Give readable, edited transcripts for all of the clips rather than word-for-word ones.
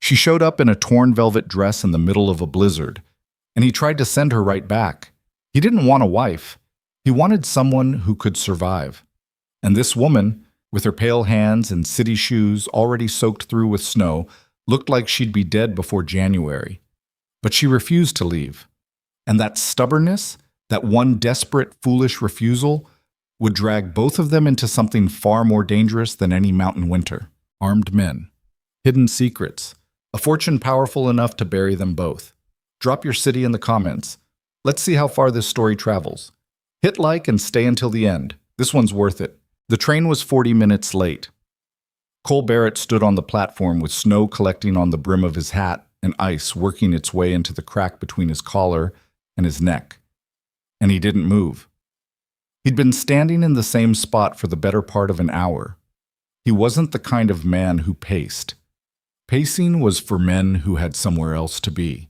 She showed up in a torn velvet dress in the middle of a blizzard, and he tried to send her right back. He didn't want a wife. He wanted someone who could survive. And this woman, with her pale hands and city shoes already soaked through with snow, looked like she'd be dead before January. But she refused to leave. And that stubbornness, that one desperate, foolish refusal, would drag both of them into something far more dangerous than any mountain winter. Armed men. Hidden secrets. A fortune powerful enough to bury them both. Drop your city in the comments. Let's see how far this story travels. Hit like and stay until the end. This one's worth it. The train was 40 minutes late. Cole Barrett stood on the platform with snow collecting on the brim of his hat and ice working its way into the crack between his collar and his neck. And he didn't move. He'd been standing in the same spot for the better part of an hour. He wasn't the kind of man who paced. Pacing was for men who had somewhere else to be.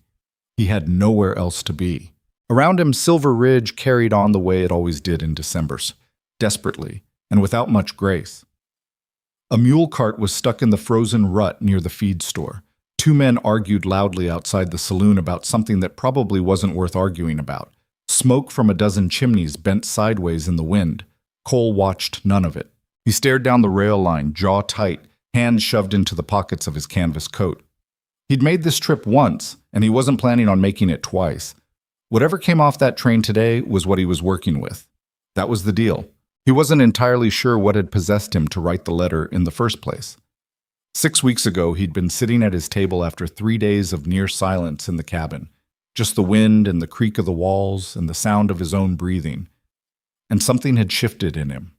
He had nowhere else to be. Around him, Silver Ridge carried on the way it always did in Decembers, desperately and without much grace. A mule cart was stuck in the frozen rut near the feed store. Two men argued loudly outside the saloon about something that probably wasn't worth arguing about. Smoke from a dozen chimneys bent sideways in the wind. Cole watched none of it. He stared down the rail line, jaw tight, hands shoved into the pockets of his canvas coat. He'd made this trip once, and he wasn't planning on making it twice. Whatever came off that train today was what he was working with. That was the deal. He wasn't entirely sure what had possessed him to write the letter in the first place. 6 weeks ago, he'd been sitting at his table after 3 days of near silence in the cabin. Just the wind and the creak of the walls and the sound of his own breathing. And something had shifted in him.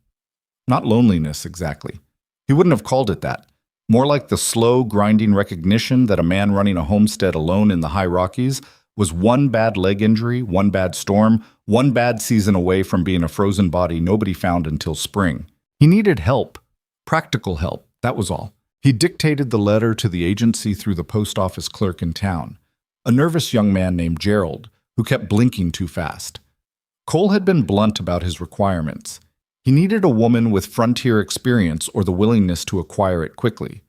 Not loneliness, exactly. He wouldn't have called it that. More like the slow, grinding recognition that a man running a homestead alone in the high Rockies was one bad leg injury, one bad storm, one bad season away from being a frozen body nobody found until spring. He needed help. Practical help, that was all. He dictated the letter to the agency through the post office clerk in town, a nervous young man named Gerald, who kept blinking too fast. Cole had been blunt about his requirements. He needed a woman with frontier experience or the willingness to acquire it quickly.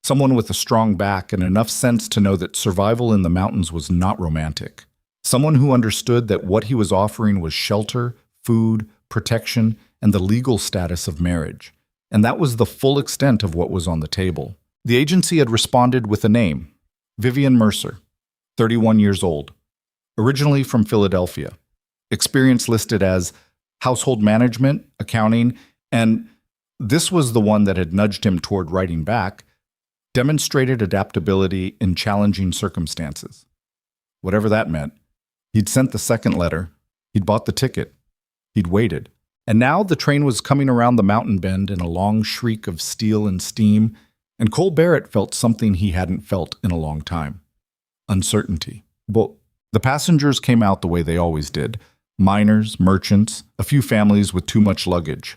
Someone with a strong back and enough sense to know that survival in the mountains was not romantic. Someone who understood that what he was offering was shelter, food, protection, and the legal status of marriage. And that was the full extent of what was on the table. The agency had responded with a name, Vivian Mercer, 31 years old, originally from Philadelphia. Experience listed as household management, accounting, and this was the one that had nudged him toward writing back, demonstrated adaptability in challenging circumstances. Whatever that meant. He'd sent the second letter. He'd bought the ticket. He'd waited. And now the train was coming around the mountain bend in a long shriek of steel and steam, and Cole Barrett felt something he hadn't felt in a long time. Uncertainty. But the passengers came out the way they always did. Miners, merchants, a few families with too much luggage.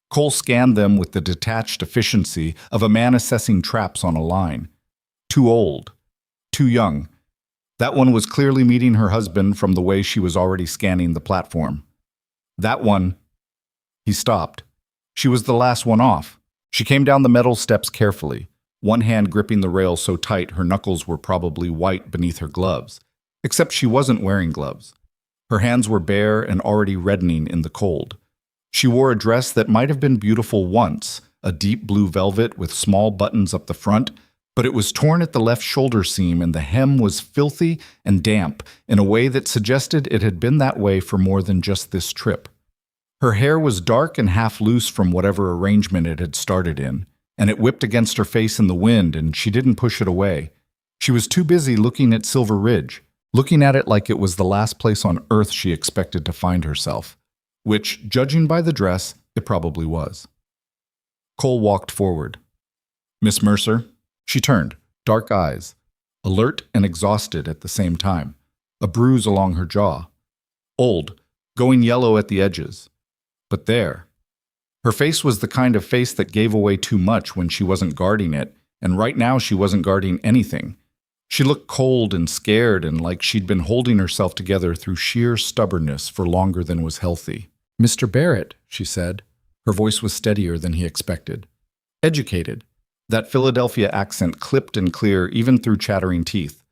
Cole scanned them with the detached efficiency of a man assessing traps on a line. Too old. Too young. That one was clearly meeting her husband from the way she was already scanning the platform. That one... He stopped. She was the last one off. She came down the metal steps carefully, one hand gripping the rail so tight her knuckles were probably white beneath her gloves. Except she wasn't wearing gloves. Her hands were bare and already reddening in the cold. She wore a dress that might have been beautiful once, a deep blue velvet with small buttons up the front, but it was torn at the left shoulder seam and the hem was filthy and damp in a way that suggested it had been that way for more than just this trip. Her hair was dark and half loose from whatever arrangement it had started in, and it whipped against her face in the wind, and she didn't push it away. She was too busy looking at Silver Ridge, looking at it like it was the last place on earth she expected to find herself, which, judging by the dress, it probably was. Cole walked forward. "Miss Mercer?" She turned, dark eyes, alert and exhausted at the same time, a bruise along her jaw. Old, going yellow at the edges. But there. Her face was the kind of face that gave away too much when she wasn't guarding it, and right now she wasn't guarding anything. She looked cold and scared and like she'd been holding herself together through sheer stubbornness for longer than was healthy. "Mr. Barrett," she said. Her voice was steadier than he expected. "Educated. That Philadelphia accent clipped and clear even through chattering teeth.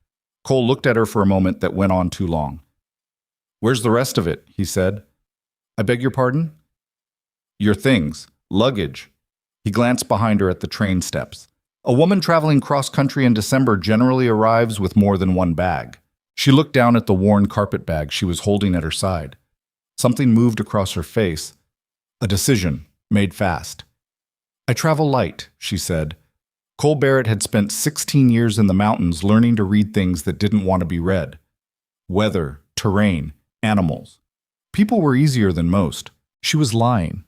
Cole looked at her for a moment that went on too long. "Where's the rest of it?" he said. "I beg your pardon?" "Your things. Luggage." He glanced behind her at the train steps. A woman traveling cross-country in December generally arrives with more than one bag. She looked down at the worn carpet bag she was holding at her side. Something moved across her face. A decision, made fast. "I travel light," she said. Cole Barrett had spent 16 years in the mountains learning to read things that didn't want to be read. Weather, terrain, animals. People were easier than most. She was lying.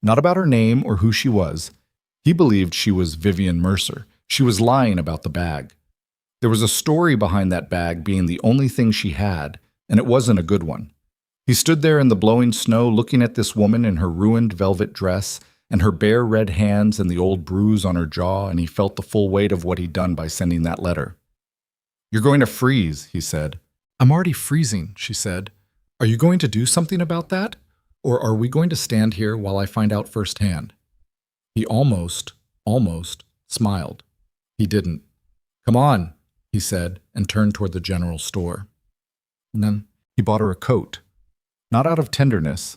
Not about her name or who she was. He believed she was Vivian Mercer. She was lying about the bag. There was a story behind that bag being the only thing she had, and it wasn't a good one. He stood there in the blowing snow looking at this woman in her ruined velvet dress and her bare red hands and the old bruise on her jaw, and he felt the full weight of what he'd done by sending that letter. "You're going to freeze," he said. "I'm already freezing," she said. "Are you going to do something about that? Or are we going to stand here while I find out firsthand?" He almost smiled. He didn't. "Come on," he said, and turned toward the general store. And then he bought her a coat. Not out of tenderness,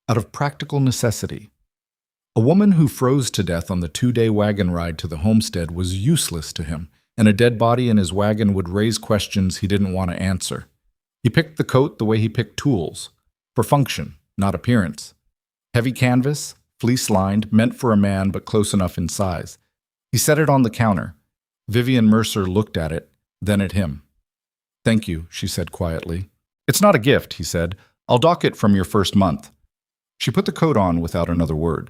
out of practical necessity. A woman who froze to death on the 2-day wagon ride to the homestead was useless to him, and a dead body in his wagon would raise questions he didn't want to answer. He picked the coat the way he picked tools, for function, not appearance. Heavy canvas, fleece-lined, meant for a man but close enough in size. He set it on the counter. Vivian Mercer looked at it, then at him. "Thank you," she said quietly. "It's not a gift," he said. "I'll dock it from your first month." She put the coat on without another word.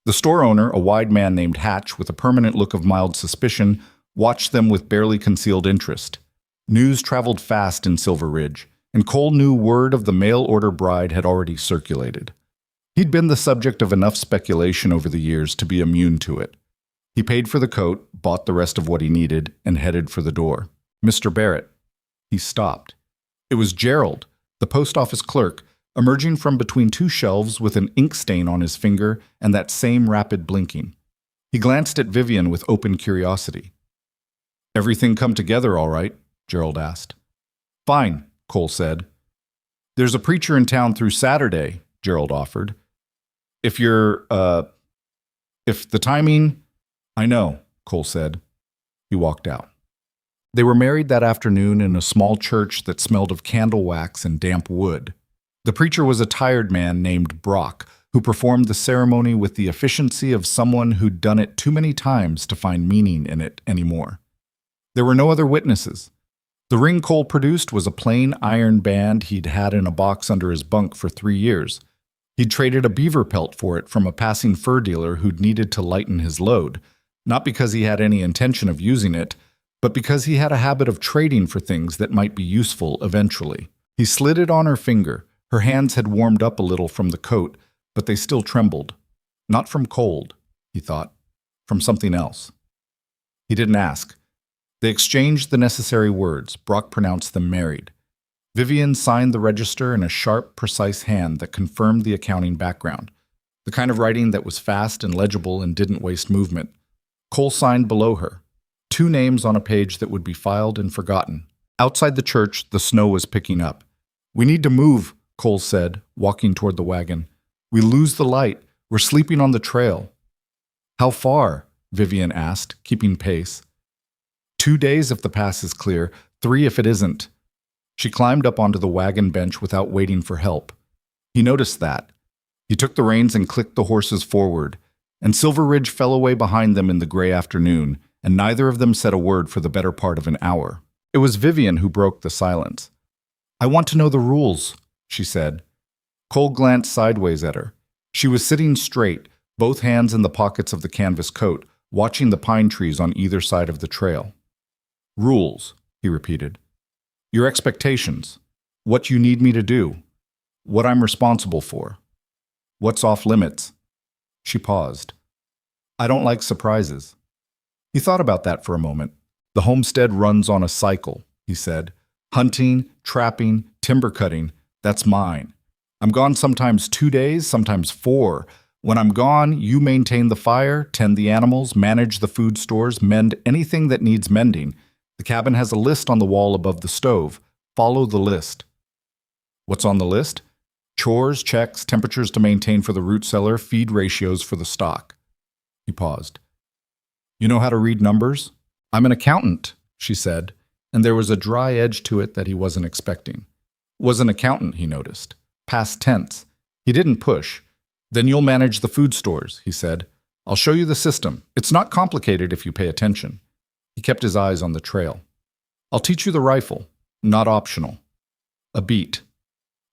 The store owner, a wide man named Hatch with a permanent look of mild suspicion, watched them with barely concealed interest. News traveled fast in Silver Ridge, and Cole knew word of the mail-order bride had already circulated. He'd been the subject of enough speculation over the years to be immune to it. He paid for the coat, bought the rest of what he needed, and headed for the door. "Mr. Barrett." He stopped. It was Gerald, the post office clerk, emerging from between two shelves with an ink stain on his finger and that same rapid blinking. He glanced at Vivian with open curiosity. "Everything come together all right?" Gerald asked. "Fine," Cole said. "There's a preacher in town through Saturday," Gerald offered. If the timing..." "I know," Cole said. He walked out. They were married that afternoon in a small church that smelled of candle wax and damp wood. The preacher was a tired man named Brock, who performed the ceremony with the efficiency of someone who'd done it too many times to find meaning in it anymore. There were no other witnesses. The ring Cole produced was a plain iron band he'd had in a box under his bunk for 3 years. He'd traded a beaver pelt for it from a passing fur dealer who'd needed to lighten his load, not because he had any intention of using it, but because he had a habit of trading for things that might be useful eventually. He slid it on her finger. Her hands had warmed up a little from the coat, but they still trembled. Not from cold, he thought, from something else. He didn't ask. They exchanged the necessary words. Brock pronounced them married. Vivian signed the register in a sharp, precise hand that confirmed the accounting background, the kind of writing that was fast and legible and didn't waste movement. Cole signed below her, 2 names on a page that would be filed and forgotten. Outside the church, the snow was picking up. "We need to move," Cole said, walking toward the wagon. "We lose the light. We're sleeping on the trail." "How far?" Vivian asked, keeping pace. 2 days if the pass is clear, 3 if it isn't. She climbed up onto the wagon bench without waiting for help. He noticed that. He took the reins and clicked the horses forward, and Silver Ridge fell away behind them in the gray afternoon, and neither of them said a word for the better part of an hour. It was Vivian who broke the silence. "I want to know the rules," she said. Cole glanced sideways at her. She was sitting straight, both hands in the pockets of the canvas coat, watching the pine trees on either side of the trail. "Rules," he repeated. "Your expectations. What you need me to do. What I'm responsible for. What's off limits." She paused. "I don't like surprises." He thought about that for a moment. "The homestead runs on a cycle," he said. "Hunting, trapping, timber cutting, that's mine. I'm gone sometimes 2 days, sometimes 4. When I'm gone, you maintain the fire, tend the animals, manage the food stores, mend anything that needs mending. The cabin has a list on the wall above the stove. Follow the list. What's on the list? Chores, checks, temperatures to maintain for the root cellar, feed ratios for the stock. He paused. You know how to read numbers? I'm an accountant, she said, and there was a dry edge to it that he wasn't expecting. Was an accountant, he noticed. Past tense. He didn't push. Then you'll manage the food stores, he said. I'll show you the system. It's not complicated if you pay attention. He kept his eyes on the trail. I'll teach you the rifle. Not optional. A beat.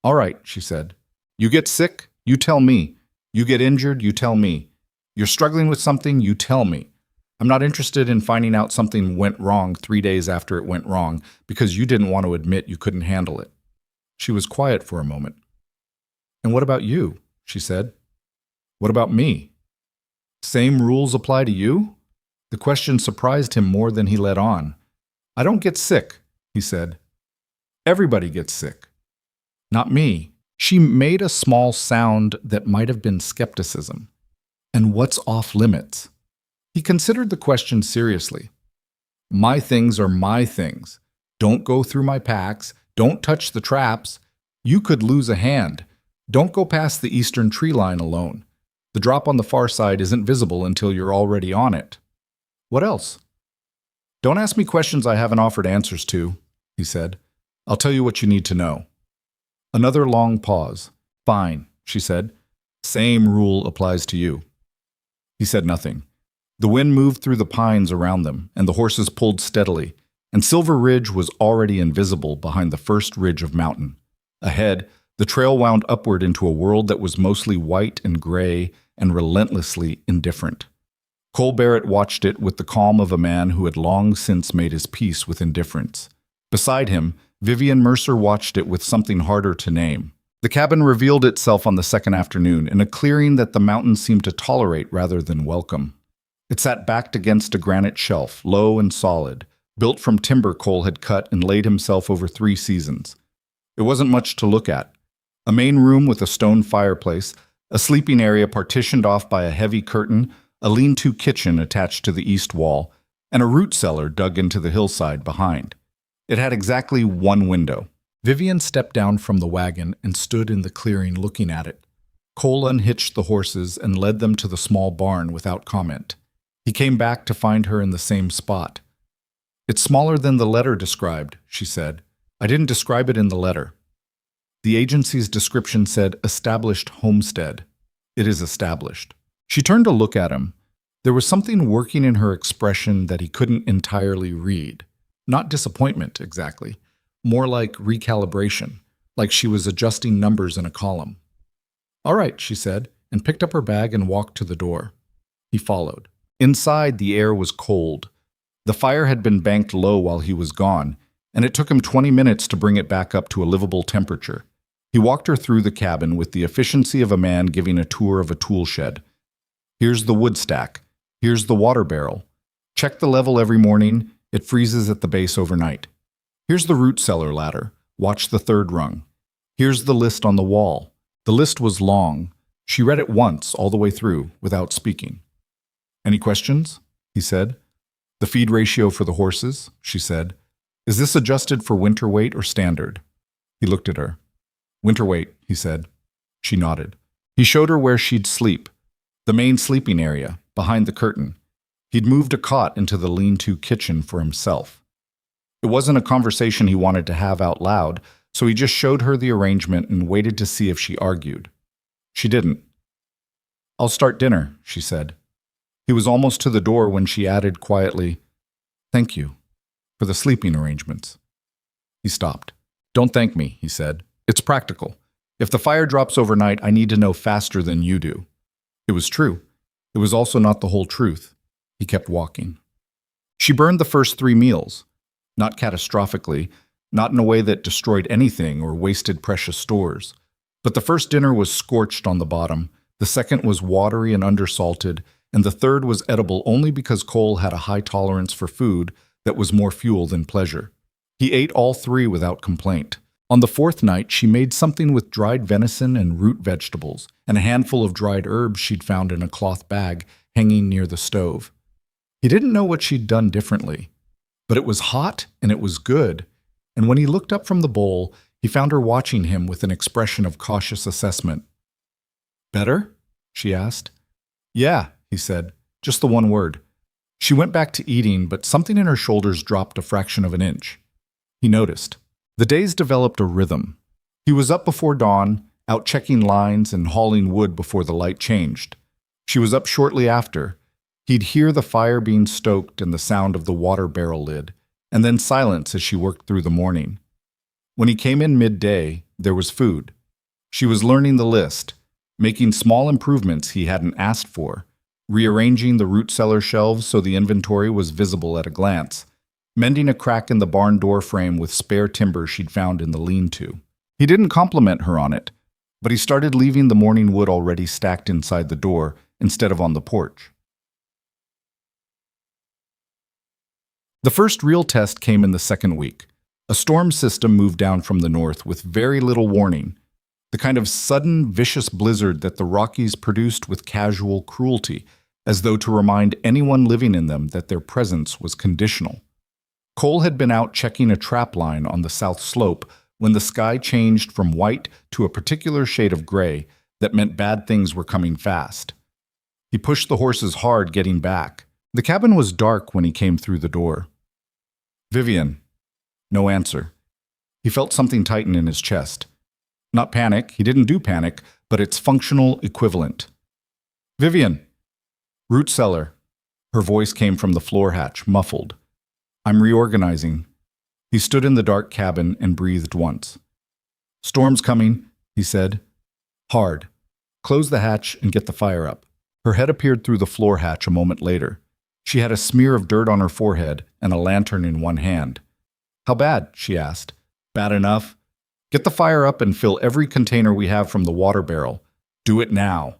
All right, she said. You get sick, you tell me. You get injured, you tell me. You're struggling with something, you tell me. I'm not interested in finding out something went wrong 3 days after it went wrong because you didn't want to admit you couldn't handle it. She was quiet for a moment. And what about you? She said. What about me? Same rules apply to you? The question surprised him more than he let on. I don't get sick, he said. Everybody gets sick. Not me. She made a small sound that might have been skepticism. And what's off limits? He considered the question seriously. My things are my things. Don't go through my packs. Don't touch the traps. You could lose a hand. Don't go past the eastern tree line alone. The drop on the far side isn't visible until you're already on it. What else? Don't ask me questions I haven't offered answers to, he said. I'll tell you what you need to know. Another long pause. Fine, she said. Same rule applies to you. He said nothing. The wind moved through the pines around them, and the horses pulled steadily, and Silver Ridge was already invisible behind the first ridge of mountain. Ahead, the trail wound upward into a world that was mostly white and gray and relentlessly indifferent. Cole Barrett watched it with the calm of a man who had long since made his peace with indifference. Beside him, Vivian Mercer watched it with something harder to name. The cabin revealed itself on the second afternoon in a clearing that the mountains seemed to tolerate rather than welcome. It sat backed against a granite shelf, low and solid, built from timber Cole had cut and laid himself over 3 seasons. It wasn't much to look at. A main room with a stone fireplace, a sleeping area partitioned off by a heavy curtain, a lean-to kitchen attached to the east wall, and a root cellar dug into the hillside behind. It had exactly 1 window. Vivian stepped down from the wagon and stood in the clearing looking at it. Cole unhitched the horses and led them to the small barn without comment. He came back to find her in the same spot. It's smaller than the letter described, she said. I didn't describe it in the letter. The agency's description said established homestead. It is established. She turned to look at him. There was something working in her expression that he couldn't entirely read. Not disappointment, exactly. More like recalibration, like she was adjusting numbers in a column. All right, she said, and picked up her bag and walked to the door. He followed. Inside, the air was cold. The fire had been banked low while he was gone, and it took him 20 minutes to bring it back up to a livable temperature. He walked her through the cabin with the efficiency of a man giving a tour of a tool shed. Here's the wood stack. Here's the water barrel. Check the level every morning. It freezes at the base overnight. Here's the root cellar ladder. Watch the 3rd rung. Here's the list on the wall. The list was long. She read it once, all the way through, without speaking. Any questions? He said. The feed ratio for the horses, she said. Is this adjusted for winter weight or standard? He looked at her. Winter weight, he said. She nodded. He showed her where she'd sleep. The main sleeping area, behind the curtain. He'd moved a cot into the lean-to kitchen for himself. It wasn't a conversation he wanted to have out loud, so he just showed her the arrangement and waited to see if she argued. She didn't. I'll start dinner, she said. He was almost to the door when she added quietly, Thank you for the sleeping arrangements. He stopped. Don't thank me, he said. It's practical. If the fire drops overnight, I need to know faster than you do. It was true. It was also not the whole truth. He kept walking. She burned the first 3 meals. Not catastrophically, not in a way that destroyed anything or wasted precious stores. But the first dinner was scorched on the bottom, the second was watery and undersalted, and the third was edible only because Cole had a high tolerance for food that was more fuel than pleasure. He ate all 3 without complaint. On the fourth night, she made something with dried venison and root vegetables, and a handful of dried herbs she'd found in a cloth bag hanging near the stove. He didn't know what she'd done differently, but it was hot and it was good, and when he looked up from the bowl, he found her watching him with an expression of cautious assessment. "Better?" she asked. "Yeah," he said, just the one word. She went back to eating, but something in her shoulders dropped a fraction of an inch. He noticed. The days developed a rhythm. He was up before dawn, out checking lines and hauling wood before the light changed. She was up shortly after. He'd hear the fire being stoked and the sound of the water barrel lid, and then silence as she worked through the morning. When he came in midday, there was food. She was learning the list, making small improvements he hadn't asked for, rearranging the root cellar shelves so the inventory was visible at a glance, mending a crack in the barn door frame with spare timber she'd found in the lean-to. He didn't compliment her on it, but he started leaving the morning wood already stacked inside the door instead of on the porch. The first real test came in the second week. A storm system moved down from the north with very little warning, the kind of sudden, vicious blizzard that the Rockies produced with casual cruelty, as though to remind anyone living in them that their presence was conditional. Cole had been out checking a trap line on the south slope when the sky changed from white to a particular shade of gray that meant bad things were coming fast. He pushed the horses hard getting back. The cabin was dark when he came through the door. "Vivian." No answer. He felt something tighten in his chest. Not panic, he didn't do panic, but its functional equivalent. "Vivian." "Root cellar." Her voice came from the floor hatch, muffled. "I'm reorganizing." He stood in the dark cabin and breathed once. "Storm's coming," he said. "Hard. Close the hatch and get the fire up." Her head appeared through the floor hatch a moment later. She had a smear of dirt on her forehead and a lantern in one hand. "How bad?" she asked. "Bad enough. Get the fire up and fill every container we have from the water barrel. Do it now."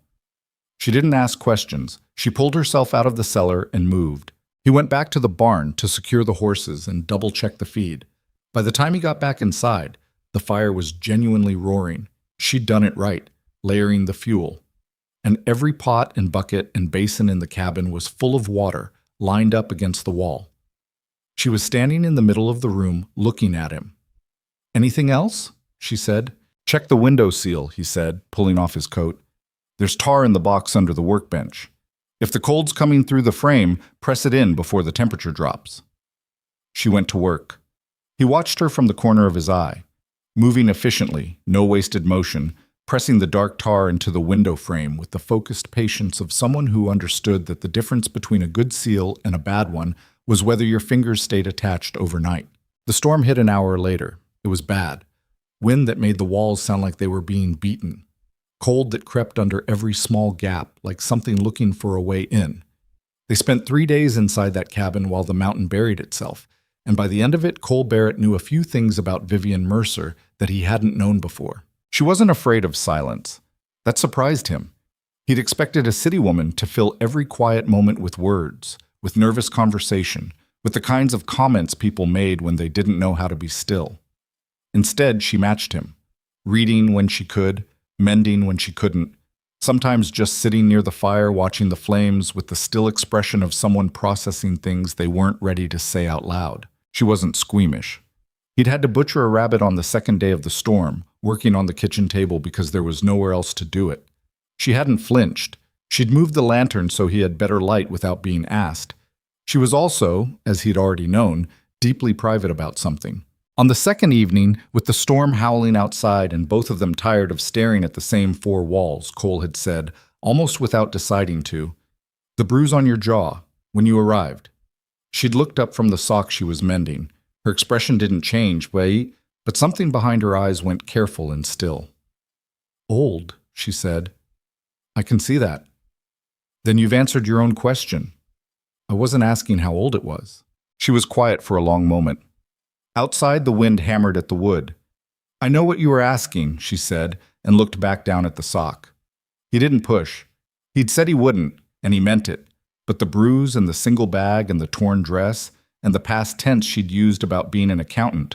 She didn't ask questions. She pulled herself out of the cellar and moved. He went back to the barn to secure the horses and double-check the feed. By the time he got back inside, the fire was genuinely roaring. She'd done it right, layering the fuel. And every pot and bucket and basin in the cabin was full of water, lined up against the wall. She was standing in the middle of the room, looking at him. "Anything else?" she said. "Check the window seal," he said, pulling off his coat. "There's tar in the box under the workbench. If the cold's coming through the frame, press it in before the temperature drops." She went to work. He watched her from the corner of his eye, moving efficiently, no wasted motion, pressing the dark tar into the window frame with the focused patience of someone who understood that the difference between a good seal and a bad one was whether your fingers stayed attached overnight. The storm hit an hour later. It was bad. Wind that made the walls sound like they were being beaten. Cold that crept under every small gap, like something looking for a way in. They spent 3 days inside that cabin while the mountain buried itself, and by the end of it, Cole Barrett knew a few things about Vivian Mercer that he hadn't known before. She wasn't afraid of silence. That surprised him. He'd expected a city woman to fill every quiet moment with words, with nervous conversation, with the kinds of comments people made when they didn't know how to be still. Instead, she matched him, reading when she could, mending when she couldn't, sometimes just sitting near the fire watching the flames with the still expression of someone processing things they weren't ready to say out loud. She wasn't squeamish. He'd had to butcher a rabbit on the second day of the storm, working on the kitchen table because there was nowhere else to do it. She hadn't flinched. She'd moved the lantern so he had better light without being asked. She was also, as he'd already known, deeply private about something. On the second evening, with the storm howling outside and both of them tired of staring at the same 4 walls, Cole had said, almost without deciding to, "The bruise on your jaw, when you arrived." She'd looked up from the sock she was mending. Her expression didn't change, but something behind her eyes went careful and still. "Old," she said. "I can see that." "Then you've answered your own question." "I wasn't asking how old it was." She was quiet for a long moment. Outside, the wind hammered at the wood. "I know what you were asking," she said, and looked back down at the sock. He didn't push. He'd said he wouldn't, and he meant it. But the bruise and the single bag and the torn dress and the past tense she'd used about being an accountant,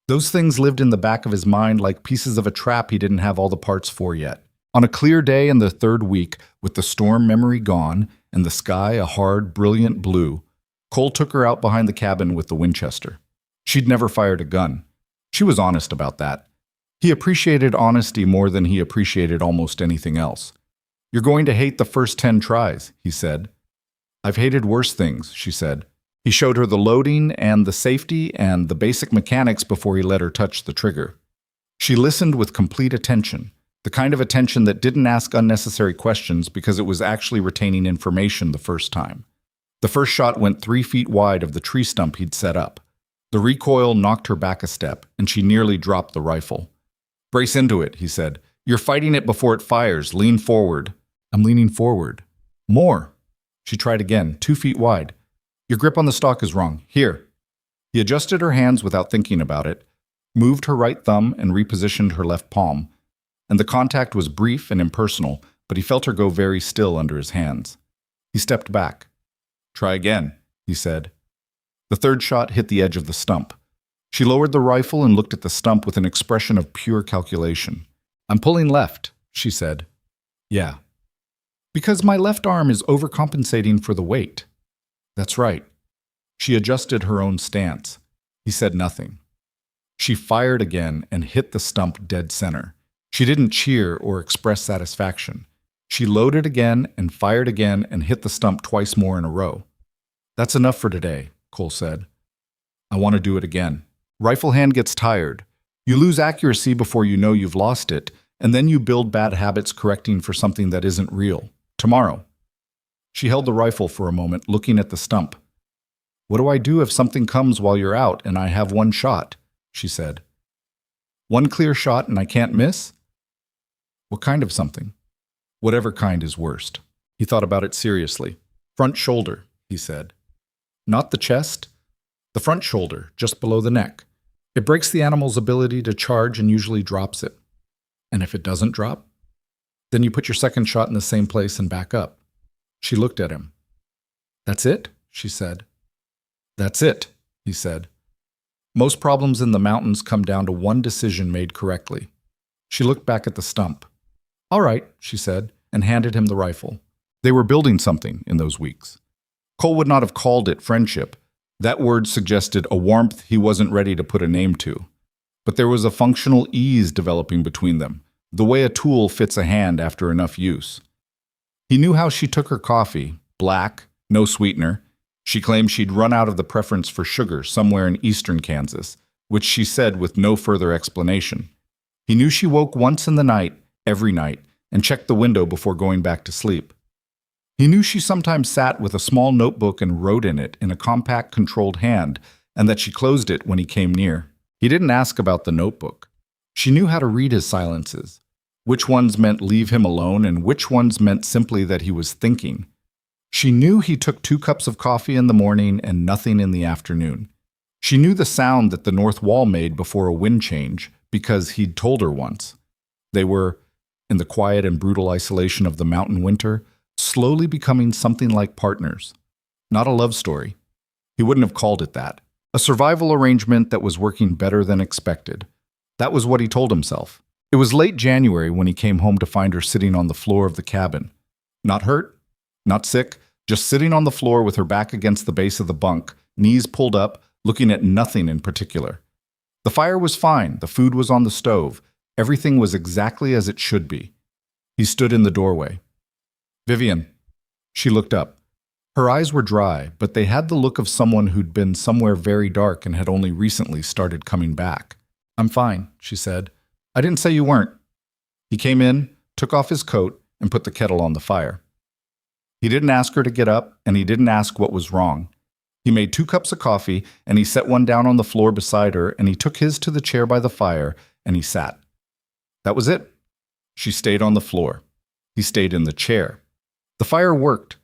Those things lived in the back of his mind like pieces of a trap he didn't have all the parts for yet. On a clear day in the third week, with the storm memory gone and the sky a hard, brilliant blue, Cole took her out behind the cabin with the Winchester. She'd never fired a gun. She was honest about that. He appreciated honesty more than he appreciated almost anything else. "You're going to hate the first 10 tries," he said. "I've hated worse things," she said. He showed her the loading and the safety and the basic mechanics before he let her touch the trigger. She listened with complete attention, the kind of attention that didn't ask unnecessary questions because it was actually retaining information the first time. The first shot went 3 feet wide of the tree stump he'd set up. The recoil knocked her back a step, and she nearly dropped the rifle. "Brace into it," he said. "You're fighting it before it fires. Lean forward." "I'm leaning forward." "More." She tried again, 2 feet wide. "Your grip on the stock is wrong. Here." He adjusted her hands without thinking about it, moved her right thumb and repositioned her left palm, and the contact was brief and impersonal, but he felt her go very still under his hands. He stepped back. "Try again," he said. The third shot hit the edge of the stump. She lowered the rifle and looked at the stump with an expression of pure calculation. "I'm pulling left," she said. "Yeah." "Because my left arm is overcompensating for the weight." "That's right." She adjusted her own stance. He said nothing. She fired again and hit the stump dead center. She didn't cheer or express satisfaction. She loaded again and fired again and hit the stump twice more in a row. "That's enough for today," Cole said. "I want to do it again." Rifle hand gets tired. You lose accuracy before you know you've lost it, and then you build bad habits correcting for something that isn't real. Tomorrow. She held the rifle for a moment, looking at the stump. "What do I do if something comes while you're out and I have one shot?" she said. "One clear shot and I can't miss?" "What kind of something?" "Whatever kind is worst." He thought about it seriously. "Front shoulder," he said. "Not the chest? The front shoulder, just below the neck. It breaks the animal's ability to charge and usually drops it. And if it doesn't drop? Then you put your second shot in the same place and back up." She looked at him. "That's it?" she said. "That's it," he said. "Most problems in the mountains come down to one decision made correctly." She looked back at the stump. "All right," she said, and handed him the rifle. They were building something in those weeks. Cole would not have called it friendship. That word suggested a warmth he wasn't ready to put a name to. But there was a functional ease developing between them, the way a tool fits a hand after enough use. He knew how she took her coffee, black, no sweetener. She claimed she'd run out of the preference for sugar somewhere in eastern Kansas, which she said with no further explanation. He knew she woke once in the night, every night, and checked the window before going back to sleep. He knew she sometimes sat with a small notebook and wrote in it in a compact, controlled hand, and that she closed it when he came near. He didn't ask about the notebook. She knew how to read his silences, which ones meant leave him alone and which ones meant simply that he was thinking. She knew he took 2 cups of coffee in the morning and nothing in the afternoon. She knew the sound that the north wall made before a wind change because he'd told her once. They were, in the quiet and brutal isolation of the mountain winter, slowly becoming something like partners. Not a love story. He wouldn't have called it that. A survival arrangement that was working better than expected. That was what he told himself. It was late January when he came home to find her sitting on the floor of the cabin. Not hurt, not sick, just sitting on the floor with her back against the base of the bunk, knees pulled up, looking at nothing in particular. The fire was fine, the food was on the stove, everything was exactly as it should be. He stood in the doorway. "Vivian." She looked up. Her eyes were dry, but they had the look of someone who'd been somewhere very dark and had only recently started coming back. "I'm fine," she said. "I didn't say you weren't." He came in, took off his coat, and put the kettle on the fire. He didn't ask her to get up, and he didn't ask what was wrong. He made 2 cups of coffee, and he set one down on the floor beside her, and he took his to the chair by the fire, and he sat. That was it. She stayed on the floor. He stayed in the chair. The fire worked.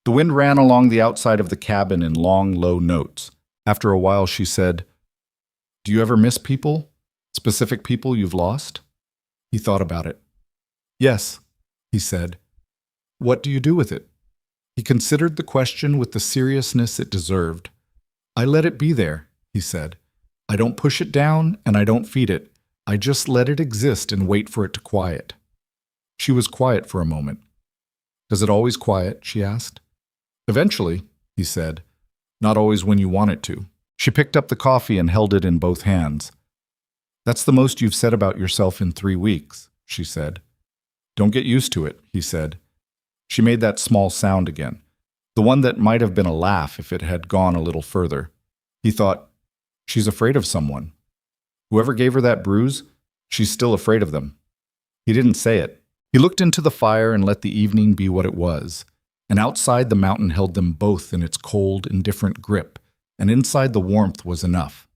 The wind ran along the outside of the cabin in long, low notes. After a while, she said, "Do you ever miss people? Specific people you've lost?" He thought about it. "Yes," he said. "What do you do with it?" He considered the question with the seriousness it deserved. "I let it be there," he said. I don't push it down and I don't feed it. I just let it exist and wait for it to quiet. She was quiet for a moment. Does it always quiet? She asked. Eventually, he said. Not always when you want it to. She picked up the coffee and held it in both hands. That's the most you've said about yourself in 3 weeks, she said. Don't get used to it, he said. She made that small sound again, the one that might have been a laugh if it had gone a little further. He thought, she's afraid of someone. Whoever gave her that bruise, she's still afraid of them. He didn't say it. He looked into the fire and let the evening be what it was. And outside the mountain held them both in its cold, indifferent grip, and inside the warmth was enough.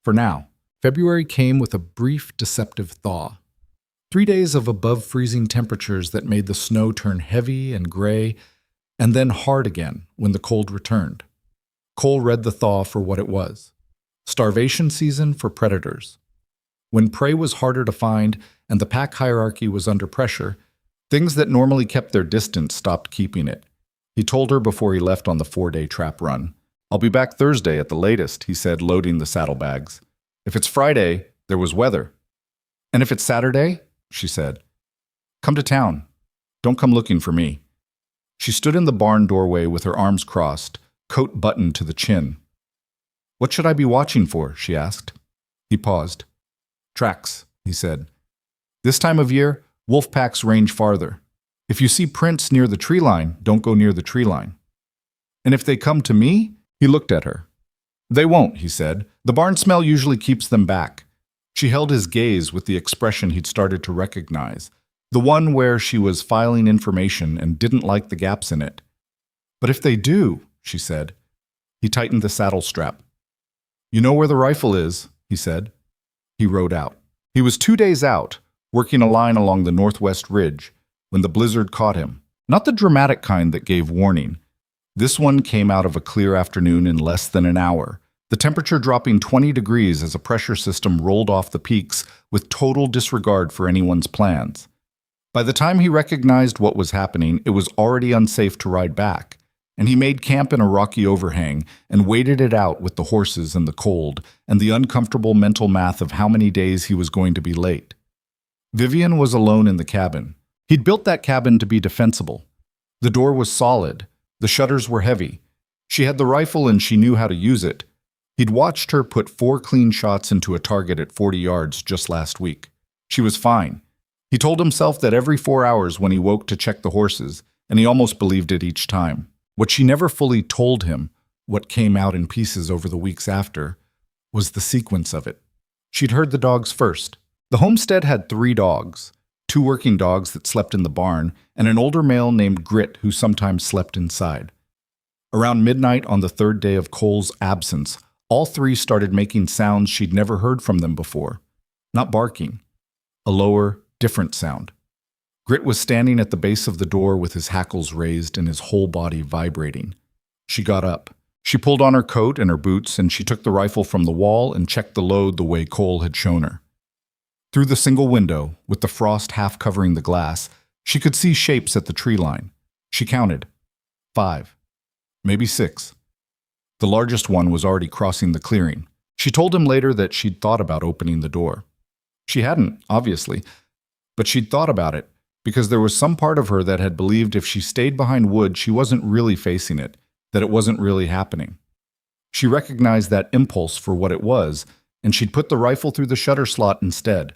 For now, February came with a brief, deceptive thaw. 3 days of above-freezing temperatures that made the snow turn heavy and gray, and then hard again when the cold returned. Cole read the thaw for what it was. Starvation season for predators. When prey was harder to find and the pack hierarchy was under pressure, things that normally kept their distance stopped keeping it. He told her before he left on the 4-day trap run. I'll be back Thursday at the latest, he said, loading the saddlebags. If it's Friday, there was weather. And if it's Saturday, she said, come to town. Don't come looking for me. She stood in the barn doorway with her arms crossed, coat buttoned to the chin. What should I be watching for? She asked. He paused. Tracks, he said. This time of year, wolf packs range farther. If you see prints near the tree line, don't go near the tree line. And if they come to me? He looked at her. They won't, he said. The barn smell usually keeps them back. She held his gaze with the expression he'd started to recognize, the one where she was filing information and didn't like the gaps in it. But if they do, she said. He tightened the saddle strap. You know where the rifle is, he said. He rode out. He was 2 days out, working a line along the northwest ridge, when the blizzard caught him. Not the dramatic kind that gave warning. This one came out of a clear afternoon in less than an hour, the temperature dropping 20 degrees as a pressure system rolled off the peaks with total disregard for anyone's plans. By the time he recognized what was happening, it was already unsafe to ride back, and he made camp in a rocky overhang and waited it out with the horses and the cold and the uncomfortable mental math of how many days he was going to be late. Vivian was alone in the cabin. He'd built that cabin to be defensible. The door was solid. The shutters were heavy. She had the rifle and she knew how to use it. He'd watched her put 4 clean shots into a target at 40 yards just last week. She was fine. He told himself that every 4 hours when he woke to check the horses, and he almost believed it each time. What she never fully told him, what came out in pieces over the weeks after, was the sequence of it. She'd heard the dogs first. The homestead had 3 dogs, 2 working dogs that slept in the barn, and an older male named Grit who sometimes slept inside. Around midnight on the 3rd day of Cole's absence, all 3 started making sounds she'd never heard from them before. Not barking. A lower, different sound. Grit was standing at the base of the door with his hackles raised and his whole body vibrating. She got up. She pulled on her coat and her boots, and she took the rifle from the wall and checked the load the way Cole had shown her. Through the single window, with the frost half covering the glass, she could see shapes at the tree line. She counted. 5. Maybe 6. The largest one was already crossing the clearing. She told him later that she'd thought about opening the door. She hadn't, obviously, but she'd thought about it, because there was some part of her that had believed if she stayed behind wood, she wasn't really facing it, that it wasn't really happening. She recognized that impulse for what it was, and she'd put the rifle through the shutter slot instead.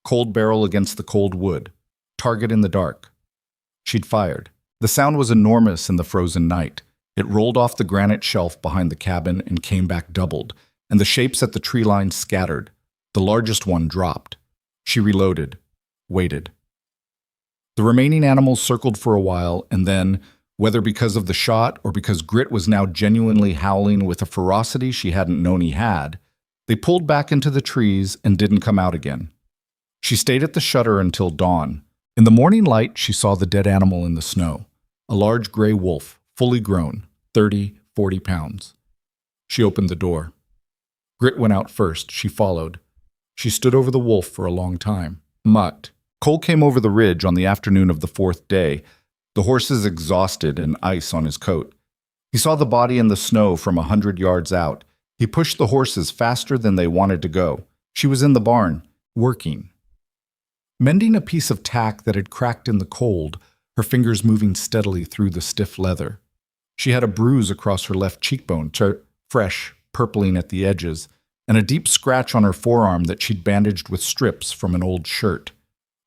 Cold barrel against the cold wood. Target in the dark. She'd fired. The sound was enormous in the frozen night. It rolled off the granite shelf behind the cabin and came back doubled, and the shapes at the tree line scattered. The largest one dropped. She reloaded. Waited. The remaining animals circled for a while, and then, whether because of the shot or because Grit was now genuinely howling with a ferocity she hadn't known he had, they pulled back into the trees and didn't come out again. She stayed at the shutter until dawn. In the morning light, she saw the dead animal in the snow, a large gray wolf, fully grown, 30, 40 pounds. She opened the door. Grit went out first. She followed. She stood over the wolf for a long time. Mutt. Cole came over the ridge on the afternoon of the 4th day, the horses exhausted and ice on his coat. He saw the body in the snow from 100 yards out. He pushed the horses faster than they wanted to go. She was in the barn, working. Mending a piece of tack that had cracked in the cold, her fingers moving steadily through the stiff leather. She had a bruise across her left cheekbone, fresh, purpling at the edges, and a deep scratch on her forearm that she'd bandaged with strips from an old shirt.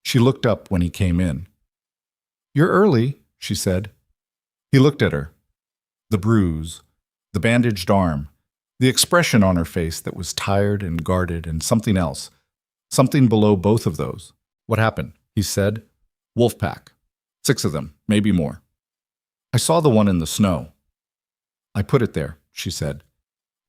She looked up when he came in. "You're early," she said. He looked at her. The bruise, the bandaged arm, the expression on her face that was tired and guarded, and something else, something below both of those. "What happened?" he said. "Wolf pack. 6 of them, maybe more. I saw the one in the snow." "I put it there," she said.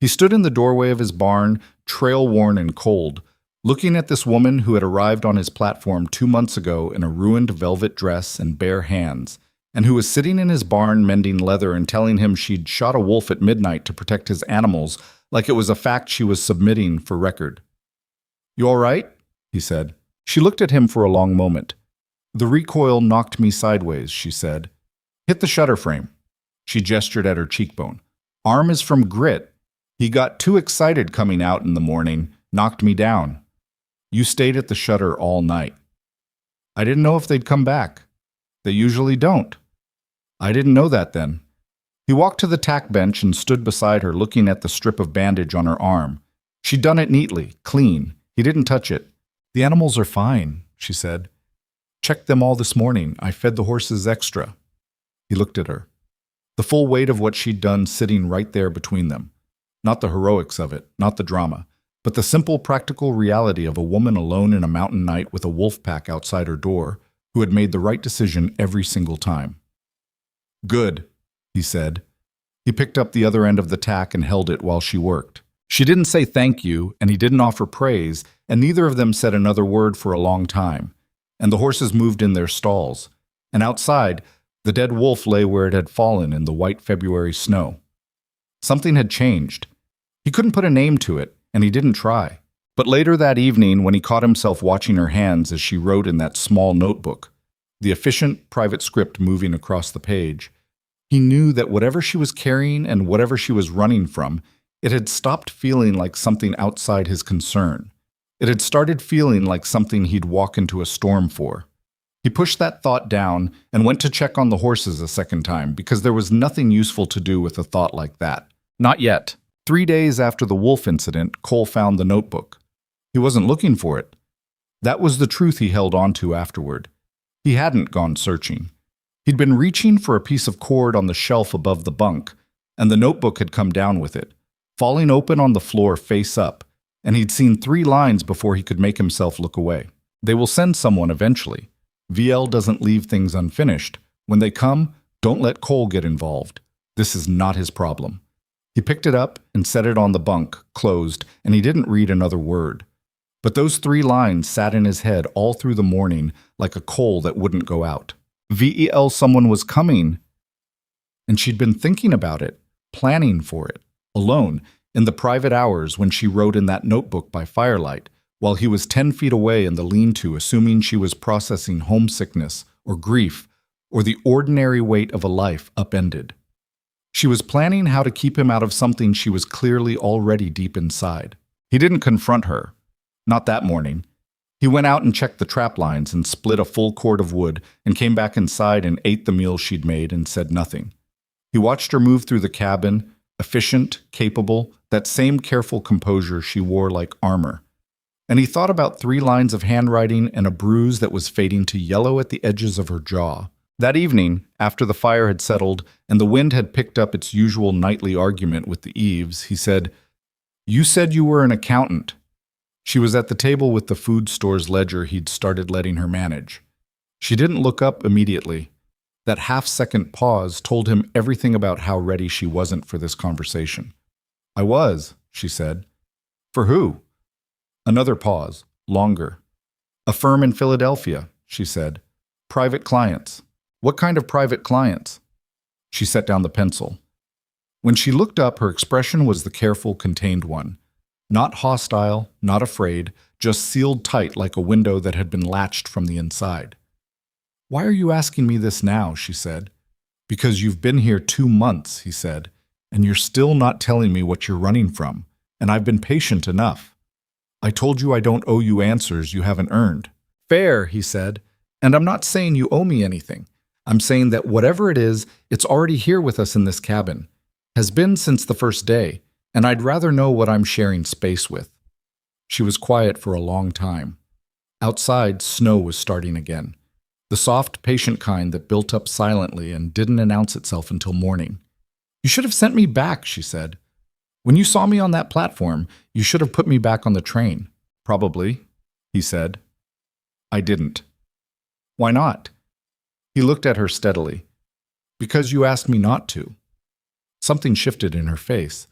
He stood in the doorway of his barn, trail-worn and cold, looking at this woman who had arrived on his platform 2 months ago in a ruined velvet dress and bare hands, and who was sitting in his barn mending leather and telling him she'd shot a wolf at midnight to protect his animals like it was a fact she was submitting for record. "You all right?" he said. She looked at him for a long moment. "The recoil knocked me sideways," she said. "Hit the shutter frame." She gestured at her cheekbone. "Arm is from grit. He got too excited coming out in the morning, knocked me down. You stayed at the shutter all night." "I didn't know if they'd come back. They usually don't." "I didn't know that then." He walked to the tack bench and stood beside her, looking at the strip of bandage on her arm. She'd done it neatly, clean. He didn't touch it. "The animals are fine," she said. "Checked them all this morning. I fed the horses extra." He looked at her. The full weight of what she'd done sitting right there between them. Not the heroics of it, not the drama, but the simple practical reality of a woman alone in a mountain night with a wolf pack outside her door who had made the right decision every single time. "Good," he said. He picked up the other end of the tack and held it while she worked. She didn't say thank you, and he didn't offer praise, and neither of them said another word for a long time. And the horses moved in their stalls. And outside, the dead wolf lay where it had fallen in the white February snow. Something had changed. He couldn't put a name to it, and he didn't try. But later that evening, when he caught himself watching her hands as she wrote in that small notebook, the efficient private script moving across the page, he knew that whatever she was carrying and whatever she was running from, it had stopped feeling like something outside his concern. It had started feeling like something he'd walk into a storm for. He pushed that thought down and went to check on the horses a second time because there was nothing useful to do with a thought like that. Not yet. 3 days after the wolf incident, Cole found the notebook. He wasn't looking for it. That was the truth he held on to afterward. He hadn't gone searching. He'd been reaching for a piece of cord on the shelf above the bunk, and the notebook had come down with it, falling open on the floor face up, and he'd seen 3 lines before he could make himself look away. "They will send someone eventually. VL doesn't leave things unfinished. When they come, don't let Cole get involved. This is not his problem." He picked it up and set it on the bunk, closed, and he didn't read another word. But those 3 lines sat in his head all through the morning like a coal that wouldn't go out. VEL, someone was coming. And she'd been thinking about it, planning for it, alone, in the private hours when she wrote in that notebook by firelight, while he was 10 feet away in the lean-to, assuming she was processing homesickness or grief or the ordinary weight of a life upended. She was planning how to keep him out of something she was clearly already deep inside. He didn't confront her. Not that morning. He went out and checked the trap lines and split a full cord of wood and came back inside and ate the meal she'd made and said nothing. He watched her move through the cabin, efficient, capable, that same careful composure she wore like armor. And he thought about 3 lines of handwriting and a bruise that was fading to yellow at the edges of her jaw. That evening, after the fire had settled and the wind had picked up its usual nightly argument with the eaves, he said, "You said you were an accountant." She was at the table with the food store's ledger he'd started letting her manage. She didn't look up immediately. That half-second pause told him everything about how ready she wasn't for this conversation. "I was," she said. "For who?" Another pause, longer. "A firm in Philadelphia," she said. "Private clients." "What kind of private clients?" She set down the pencil. When she looked up, her expression was the careful, contained one. Not hostile, not afraid, just sealed tight like a window that had been latched from the inside. "Why are you asking me this now?" she said. "Because you've been here 2 months," he said, "and you're still not telling me what you're running from. and I've been patient enough. I told you I don't owe you answers you haven't earned. Fair, he said, and I'm not saying you owe me anything. I'm saying that whatever it is, it's already here with us in this cabin. Has been since the first day, and I'd rather know what I'm sharing space with. She was quiet for a long time. Outside, snow was starting again. The soft, patient kind that built up silently and didn't announce itself until morning. You should have sent me back, she said. When you saw me on that platform, you should have put me back on the train. Probably, he said. I didn't. Why not? He looked at her steadily. Because you asked me not to. Something shifted in her face.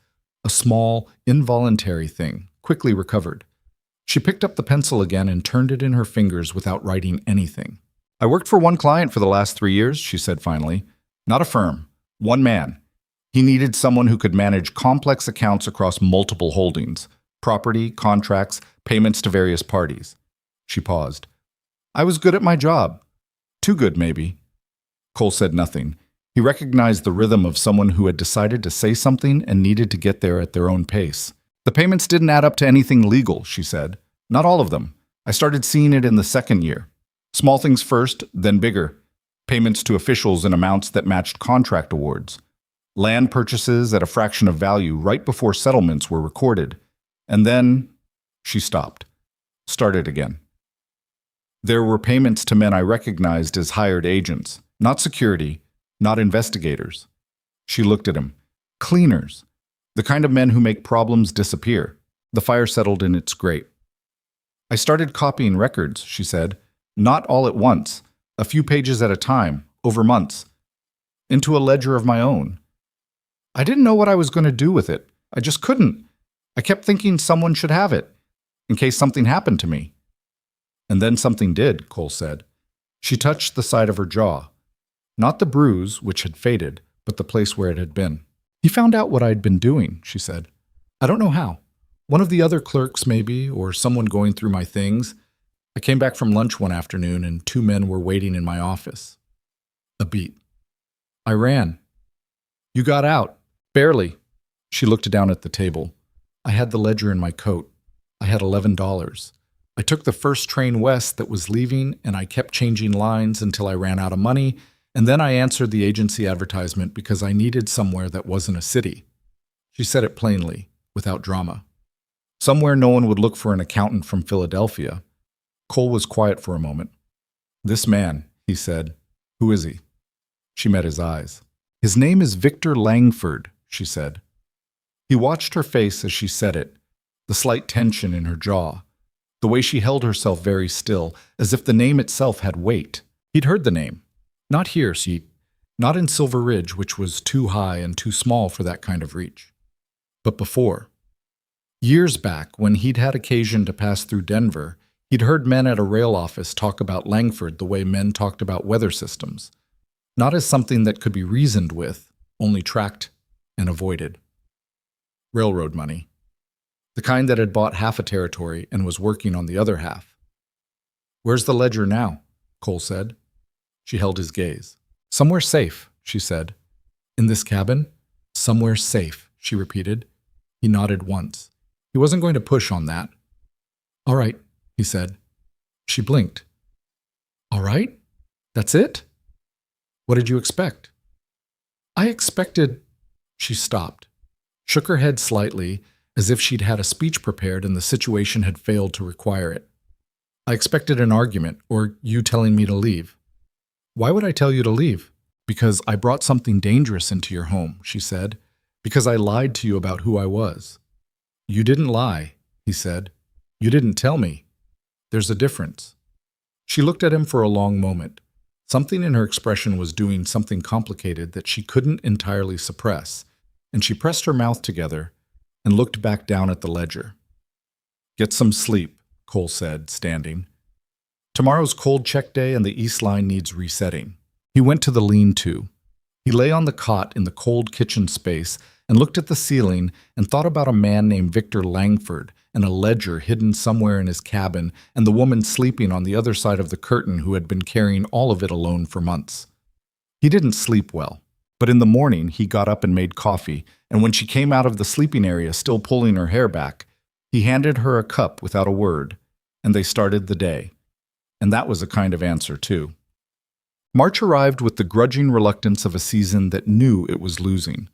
A small, involuntary thing, quickly recovered. She picked up the pencil again and turned it in her fingers without writing anything. I worked for one client for the last 3 years, she said finally. Not a firm. One man. He needed someone who could manage complex accounts across multiple holdings, property, contracts, payments to various parties. She paused. I was good at my job. Too good, maybe. Cole said nothing. He recognized the rhythm of someone who had decided to say something and needed to get there at their own pace. The payments didn't add up to anything legal, she said. Not all of them. I started seeing it in the second year. Small things first, then bigger. Payments to officials in amounts that matched contract awards. Land purchases at a fraction of value right before settlements were recorded. And then she stopped. Started again. There were payments to men I recognized as hired agents, not security, not investigators. She looked at him. Cleaners. The kind of men who make problems disappear. The fire settled in its grate. I started copying records, she said. Not all at once. A few pages at a time, over months. Into a ledger of my own. I didn't know what I was going to do with it. I just couldn't. I kept thinking someone should have it, in case something happened to me. And then something did, Cole said. She touched the side of her jaw. Not the bruise, which had faded, but the place where it had been. He found out what I'd been doing, she said. I don't know how. One of the other clerks, maybe, or someone going through my things. I came back from lunch one afternoon and 2 men were waiting in my office. A beat. I ran. You got out. Barely. She looked down at the table. I had the ledger in my coat. I had $11. I took the first train west that was leaving, and I kept changing lines until I ran out of money, and then I answered the agency advertisement because I needed somewhere that wasn't a city. She said it plainly, without drama. Somewhere no one would look for an accountant from Philadelphia. Cole was quiet for a moment. This man, he said. Who is he? She met his eyes. His name is Victor Langford, she said. He watched her face as she said it, the slight tension in her jaw, the way she held herself very still, as if the name itself had weight. He'd heard the name. Not here, not in Silver Ridge, which was too high and too small for that kind of reach. But before. Years back, when he'd had occasion to pass through Denver, he'd heard men at a rail office talk about Langford the way men talked about weather systems. Not as something that could be reasoned with, only tracked and avoided. Railroad money. The kind that had bought half a territory and was working on the other half. Where's the ledger now? Cole said. She held his gaze. Somewhere safe, she said. In this cabin? Somewhere safe, she repeated. He nodded once. He wasn't going to push on that. All right, he said. She blinked. All right? That's it? What did you expect? I expected... She stopped, shook her head slightly, as if she'd had a speech prepared and the situation had failed to require it. I expected an argument, or you telling me to leave. Why would I tell you to leave? Because I brought something dangerous into your home, she said. Because I lied to you about who I was. You didn't lie, he said. You didn't tell me. There's a difference. She looked at him for a long moment. Something in her expression was doing something complicated that she couldn't entirely suppress, and she pressed her mouth together and looked back down at the ledger. Get some sleep, Cole said, standing. Tomorrow's cold check day and the East Line needs resetting. He went to the lean-to. He lay on the cot in the cold kitchen space and looked at the ceiling and thought about a man named Victor Langford and a ledger hidden somewhere in his cabin and the woman sleeping on the other side of the curtain who had been carrying all of it alone for months. He didn't sleep well, But in the morning, he got up and made coffee, and when she came out of the sleeping area still pulling her hair back, he handed her a cup without a word, and they started the day. And that was a kind of answer, too. March arrived with the grudging reluctance of a season that knew it was losing.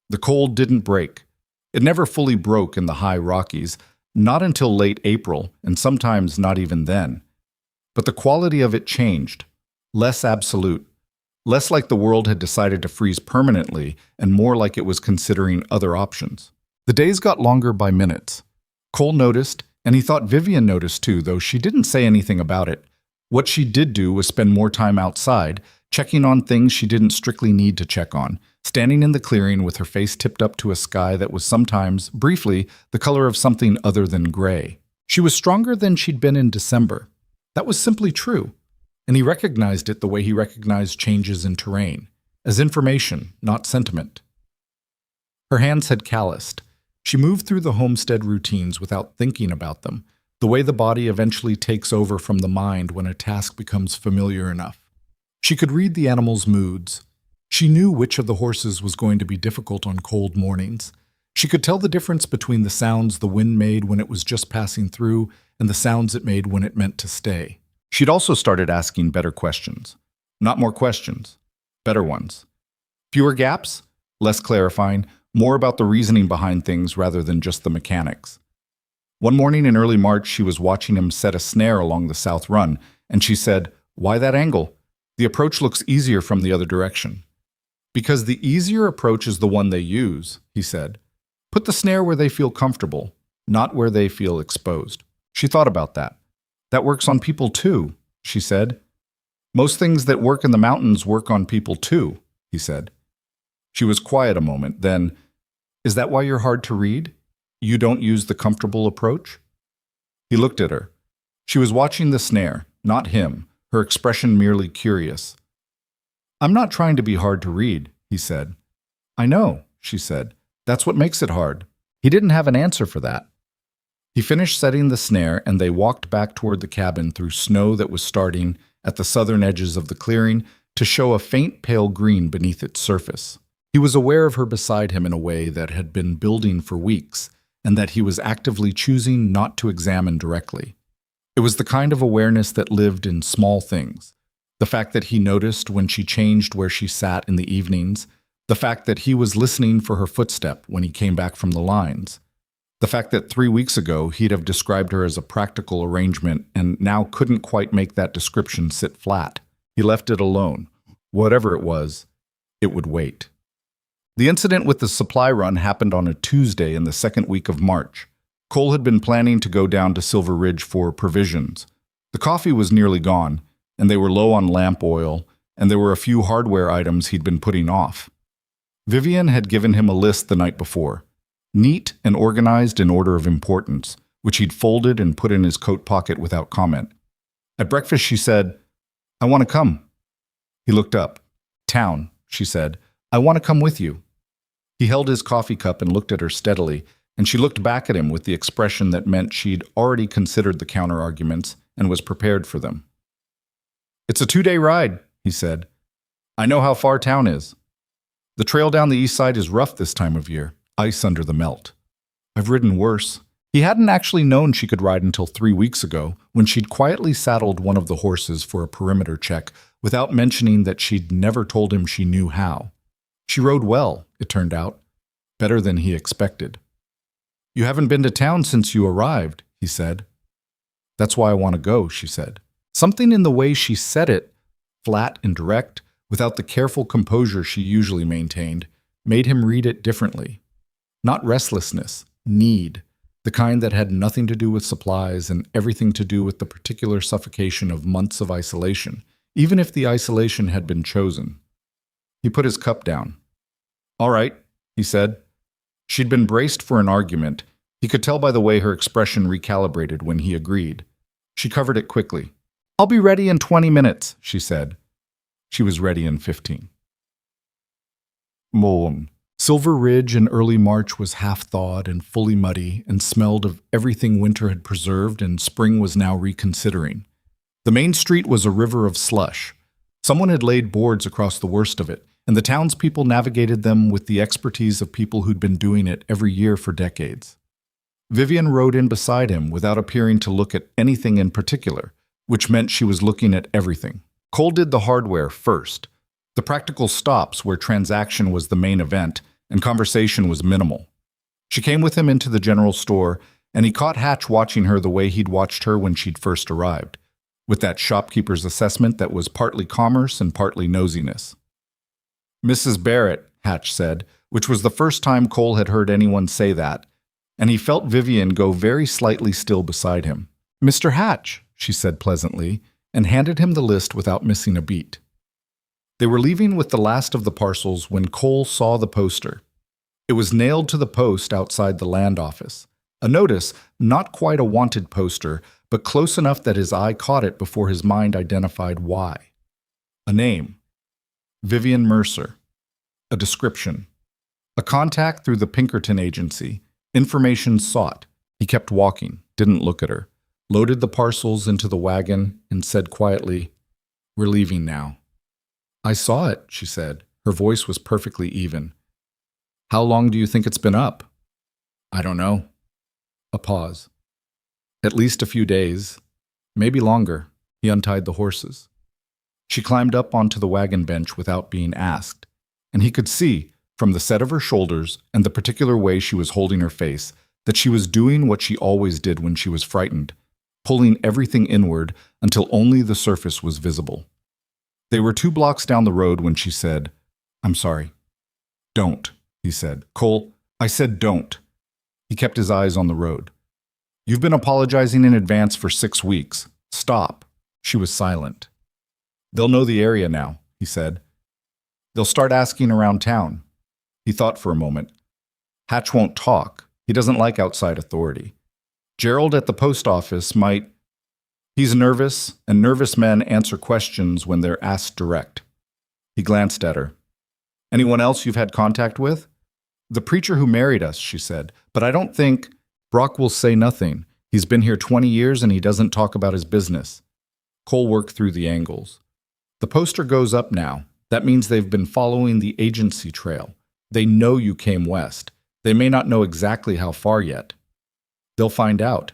The cold didn't break. It never fully broke in the high Rockies, not until late April, and sometimes not even then. But the quality of it changed, less absolute, less like the world had decided to freeze permanently, and more like it was considering other options. The days got longer by minutes. Cole noticed, and he thought Vivian noticed too, though she didn't say anything about it. What she did do was spend more time outside, checking on things she didn't strictly need to check on, standing in the clearing with her face tipped up to a sky that was sometimes, briefly, the color of something other than gray. She was stronger than she'd been in December. That was simply true, and he recognized it the way he recognized changes in terrain, as information, not sentiment. Her hands had calloused. She moved through the homestead routines without thinking about them, the way the body eventually takes over from the mind when a task becomes familiar enough. She could read the animals' moods. She knew which of the horses was going to be difficult on cold mornings. She could tell the difference between the sounds the wind made when it was just passing through and the sounds it made when it meant to stay. She'd also started asking better questions. Not more questions, better ones. Fewer gaps, less clarifying, more about the reasoning behind things rather than just the mechanics. One morning in early March, she was watching him set a snare along the south run, and she said, "Why that angle? The approach looks easier from the other direction." "Because the easier approach is the one they use," he said. "Put the snare where they feel comfortable, not where they feel exposed." She thought about that. "That works on people too," she said. "Most things that work in the mountains work on people too," he said. She was quiet a moment, then, "Is that why you're hard to read? You don't use the comfortable approach?" He looked at her. She was watching the snare, not him, her expression merely curious. "I'm not trying to be hard to read," he said. "I know," she said. "That's what makes it hard." He didn't have an answer for that. He finished setting the snare, and they walked back toward the cabin through snow that was starting, at the southern edges of the clearing, to show a faint pale green beneath its surface. He was aware of her beside him in a way that had been building for weeks, and that he was actively choosing not to examine directly. It was the kind of awareness that lived in small things. The fact that he noticed when she changed where she sat in the evenings, the fact that he was listening for her footstep when he came back from the lines, the fact that 3 weeks ago he'd have described her as a practical arrangement and now couldn't quite make that description sit flat. He left it alone. Whatever it was, it would wait. The incident with the supply run happened on a Tuesday in the second week of March. Cole had been planning to go down to Silver Ridge for provisions. The coffee was nearly gone, and they were low on lamp oil, and there were a few hardware items he'd been putting off. Vivian had given him a list the night before, neat and organized in order of importance, which he'd folded and put in his coat pocket without comment. At breakfast she said, "I want to come." He looked up. "Town," she said. "I want to come with you." He held his coffee cup and looked at her steadily, and she looked back at him with the expression that meant she'd already considered the counter-arguments and was prepared for them. "It's a 2-day ride," he said. "I know how far town is. The trail down the east side is rough this time of year, ice under the melt. I've ridden worse." He hadn't actually known she could ride until 3 weeks ago, when she'd quietly saddled one of the horses for a perimeter check without mentioning that she'd never told him she knew how. She rode well, it turned out, better than he expected. "You haven't been to town since you arrived," he said. "That's why I want to go," she said. Something in the way she said it, flat and direct, without the careful composure she usually maintained, made him read it differently. Not restlessness, need, the kind that had nothing to do with supplies and everything to do with the particular suffocation of months of isolation, even if the isolation had been chosen. He put his cup down. "All right," he said. She'd been braced for an argument. He could tell by the way her expression recalibrated when he agreed. She covered it quickly. "I'll be ready in 20 minutes, she said. She was ready in 15. Morn. Silver Ridge in early March was half-thawed and fully muddy and smelled of everything winter had preserved and spring was now reconsidering. The main street was a river of slush. Someone had laid boards across the worst of it, and the townspeople navigated them with the expertise of people who'd been doing it every year for decades. Vivian rode in beside him without appearing to look at anything in particular, which meant she was looking at everything. Cole did the hardware first, the practical stops where transaction was the main event and conversation was minimal. She came with him into the general store, and he caught Hatch watching her the way he'd watched her when she'd first arrived, with that shopkeeper's assessment that was partly commerce and partly nosiness. "Mrs. Barrett," Hatch said, which was the first time Cole had heard anyone say that, and he felt Vivian go very slightly still beside him. "Mr. Hatch," she said pleasantly, and handed him the list without missing a beat. They were leaving with the last of the parcels when Cole saw the poster. It was nailed to the post outside the land office. A notice, not quite a wanted poster, but close enough that his eye caught it before his mind identified why. A name. Vivian Mercer. A description. A contact through the Pinkerton agency. Information sought. He kept walking, didn't look at her, loaded the parcels into the wagon, and said quietly, "We're leaving now." "I saw it," she said. Her voice was perfectly even. "How long do you think it's been up?" "I don't know." A pause. "At least a few days. Maybe longer." He untied the horses. She climbed up onto the wagon bench without being asked, and he could see, from the set of her shoulders and the particular way she was holding her face, that she was doing what she always did when she was frightened, pulling everything inward until only the surface was visible. They were 2 blocks down the road when she said, "I'm sorry." "Don't," he said. "Cole, I said don't." He kept his eyes on the road. "You've been apologizing in advance for 6 weeks. Stop." She was silent. "They'll know the area now," he said. "They'll start asking around town." He thought for a moment. "Hatch won't talk. He doesn't like outside authority. Gerald at the post office might. He's nervous, and nervous men answer questions when they're asked direct." He glanced at her. "Anyone else you've had contact with?" "The preacher who married us," she said. "But I don't think Brock will say nothing. He's been here 20 years and he doesn't talk about his business." Cole worked through the angles. "The poster goes up now. That means they've been following the agency trail. They know you came west. They may not know exactly how far yet." "They'll find out."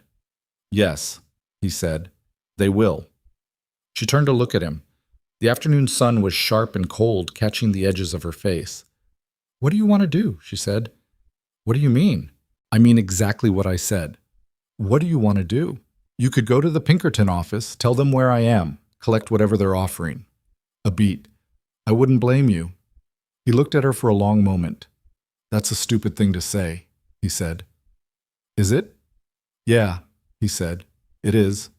"Yes," he said. "They will." She turned to look at him. The afternoon sun was sharp and cold, catching the edges of her face. "What do you want to do?" she said. "What do you mean?" "I mean exactly what I said." "What do you want to do?" "You could go to the Pinkerton office, tell them where I am, collect whatever they're offering." A beat. "I wouldn't blame you." He looked at her for a long moment. "That's a stupid thing to say," he said. "Is it?" "Yeah," he said. "It is."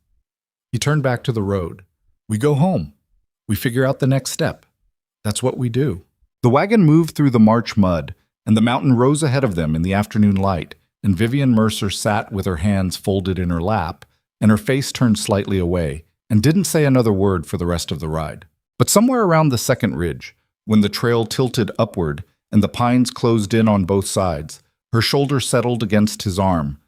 He turned back to the road. "We go home. We figure out the next step. That's what we do." The wagon moved through the March mud, and the mountain rose ahead of them in the afternoon light, and Vivian Mercer sat with her hands folded in her lap, and her face turned slightly away, and didn't say another word for the rest of the ride. But somewhere around the second ridge, when the trail tilted upward and the pines closed in on both sides, her shoulder settled against his arm.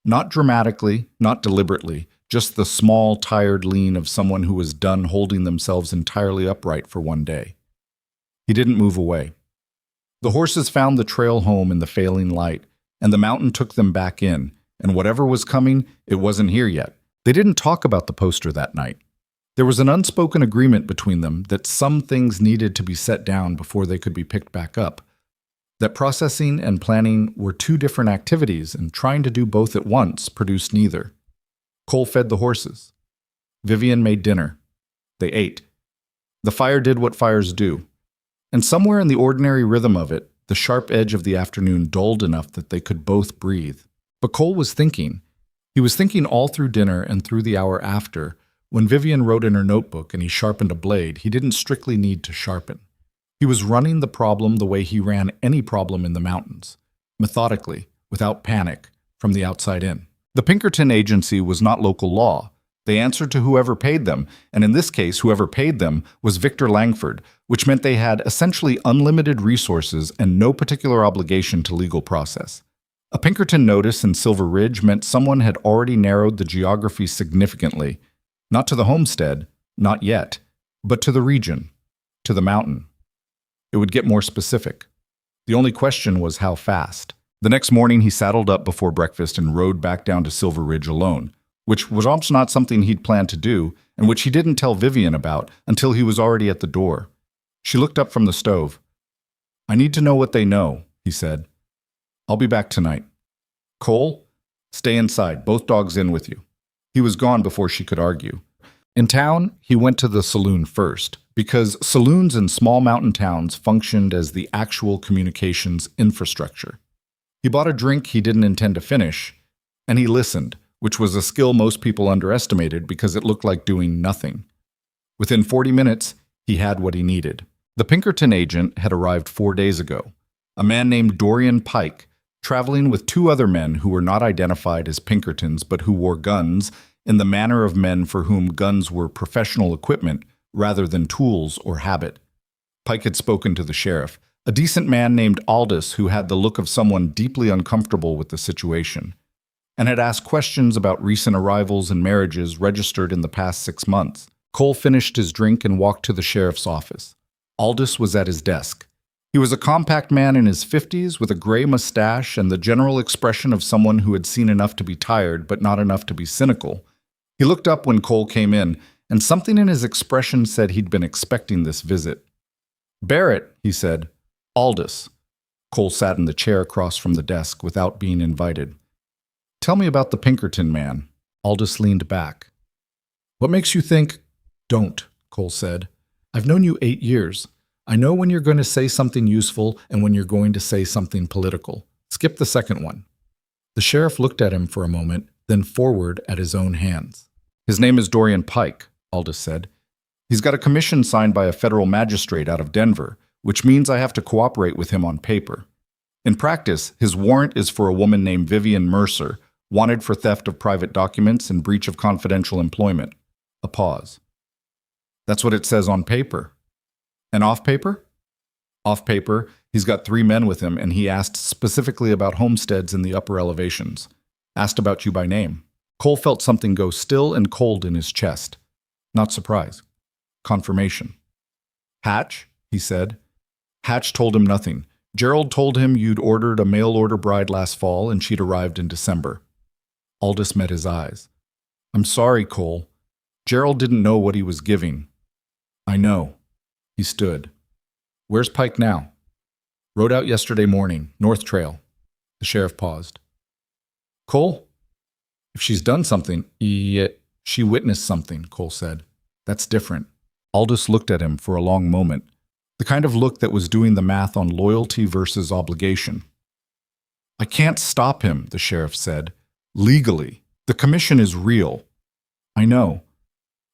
Not dramatically, not deliberately, just the small, tired lean of someone who was done holding themselves entirely upright for one day. He didn't move away. The horses found the trail home in the failing light, and the mountain took them back in, and whatever was coming, it wasn't here yet. They didn't talk about the poster that night. There was an unspoken agreement between them that some things needed to be set down before they could be picked back up, that processing and planning were 2 different activities, and trying to do both at once produced neither. Cole fed the horses. Vivian made dinner. They ate. The fire did what fires do. And somewhere in the ordinary rhythm of it, the sharp edge of the afternoon dulled enough that they could both breathe. But Cole was thinking. He was thinking all through dinner and through the hour after. When Vivian wrote in her notebook and he sharpened a blade, he didn't strictly need to sharpen. He was running the problem the way he ran any problem in the mountains, methodically, without panic, from the outside in. The Pinkerton agency was not local law. They answered to whoever paid them, and in this case, whoever paid them was Victor Langford, which meant they had essentially unlimited resources and no particular obligation to legal process. A Pinkerton notice in Silver Ridge meant someone had already narrowed the geography significantly, not to the homestead, not yet, but to the region, to the mountain. It would get more specific. The only question was how fast. The next morning, he saddled up before breakfast and rode back down to Silver Ridge alone, which was almost not something he'd planned to do, and which he didn't tell Vivian about until he was already at the door. She looked up from the stove. "I need to know what they know," he said. "I'll be back tonight. Cole, stay inside, both dogs in with you." He was gone before she could argue. In town, he went to the saloon first, because saloons in small mountain towns functioned as the actual communications infrastructure. He bought a drink he didn't intend to finish, and he listened, which was a skill most people underestimated because it looked like doing nothing. Within 40 minutes, he had what he needed. The Pinkerton agent had arrived 4 days ago, a man named Dorian Pike, traveling with 2 other men who were not identified as Pinkertons but who wore guns in the manner of men for whom guns were professional equipment rather than tools or habit. Pike had spoken to the sheriff, a decent man named Aldous who had the look of someone deeply uncomfortable with the situation, and had asked questions about recent arrivals and marriages registered in the past 6 months. Cole finished his drink and walked to the sheriff's office. Aldous was at his desk. He was a compact man in his 50s with a gray mustache and the general expression of someone who had seen enough to be tired but not enough to be cynical. He looked up when Cole came in, and something in his expression said he'd been expecting this visit. "Barrett," he said. "Aldous." Cole sat in the chair across from the desk without being invited. "Tell me about the Pinkerton man." Aldous leaned back. "What makes you think—" "Don't," Cole said. "I've known you 8 years. I know when you're going to say something useful and when you're going to say something political. Skip the second one." The sheriff looked at him for a moment, then forward at his own hands. "His name is Dorian Pike," Aldous said. "He's got a commission signed by a federal magistrate out of Denver, which means I have to cooperate with him on paper. In practice, his warrant is for a woman named Vivian Mercer, wanted for theft of private documents and breach of confidential employment." A pause. "That's what it says on paper. And off paper?" "Off paper, he's got 3 men with him, and he asked specifically about homesteads in the upper elevations. Asked about you by name." Cole felt something go still and cold in his chest. Not surprise. Confirmation. "Hatch?" he said. Hatch told him nothing. Gerald told him you'd ordered a mail-order bride last fall and she'd arrived in December. Aldous met his eyes. "I'm sorry, Cole. Gerald didn't know what he was giving." "I know." He stood. "Where's Pike now?" "Rode out yesterday morning, North Trail." The sheriff paused. "Cole? If she's done something—" "She witnessed something," Cole said. "That's different." Aldous looked at him for a long moment, the kind of look that was doing the math on loyalty versus obligation. "I can't stop him," the sheriff said. "Legally. The commission is real." "I know.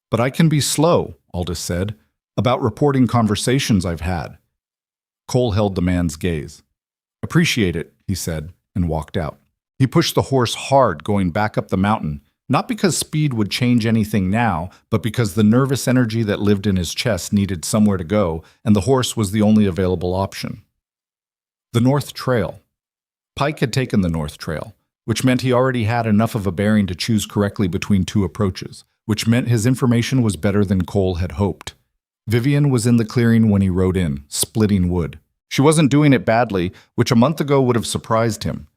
But I can be slow," Aldous said, "about reporting conversations I've had." Cole held the man's gaze. "Appreciate it," he said, and walked out. He pushed the horse hard going back up the mountain, not because speed would change anything now, but because the nervous energy that lived in his chest needed somewhere to go, and the horse was the only available option. The North Trail. Pike had taken the North Trail, which meant he already had enough of a bearing to choose correctly between 2 approaches, which meant his information was better than Cole had hoped. Vivian was in the clearing when he rode in, splitting wood. She wasn't doing it badly, which a month ago would have surprised him.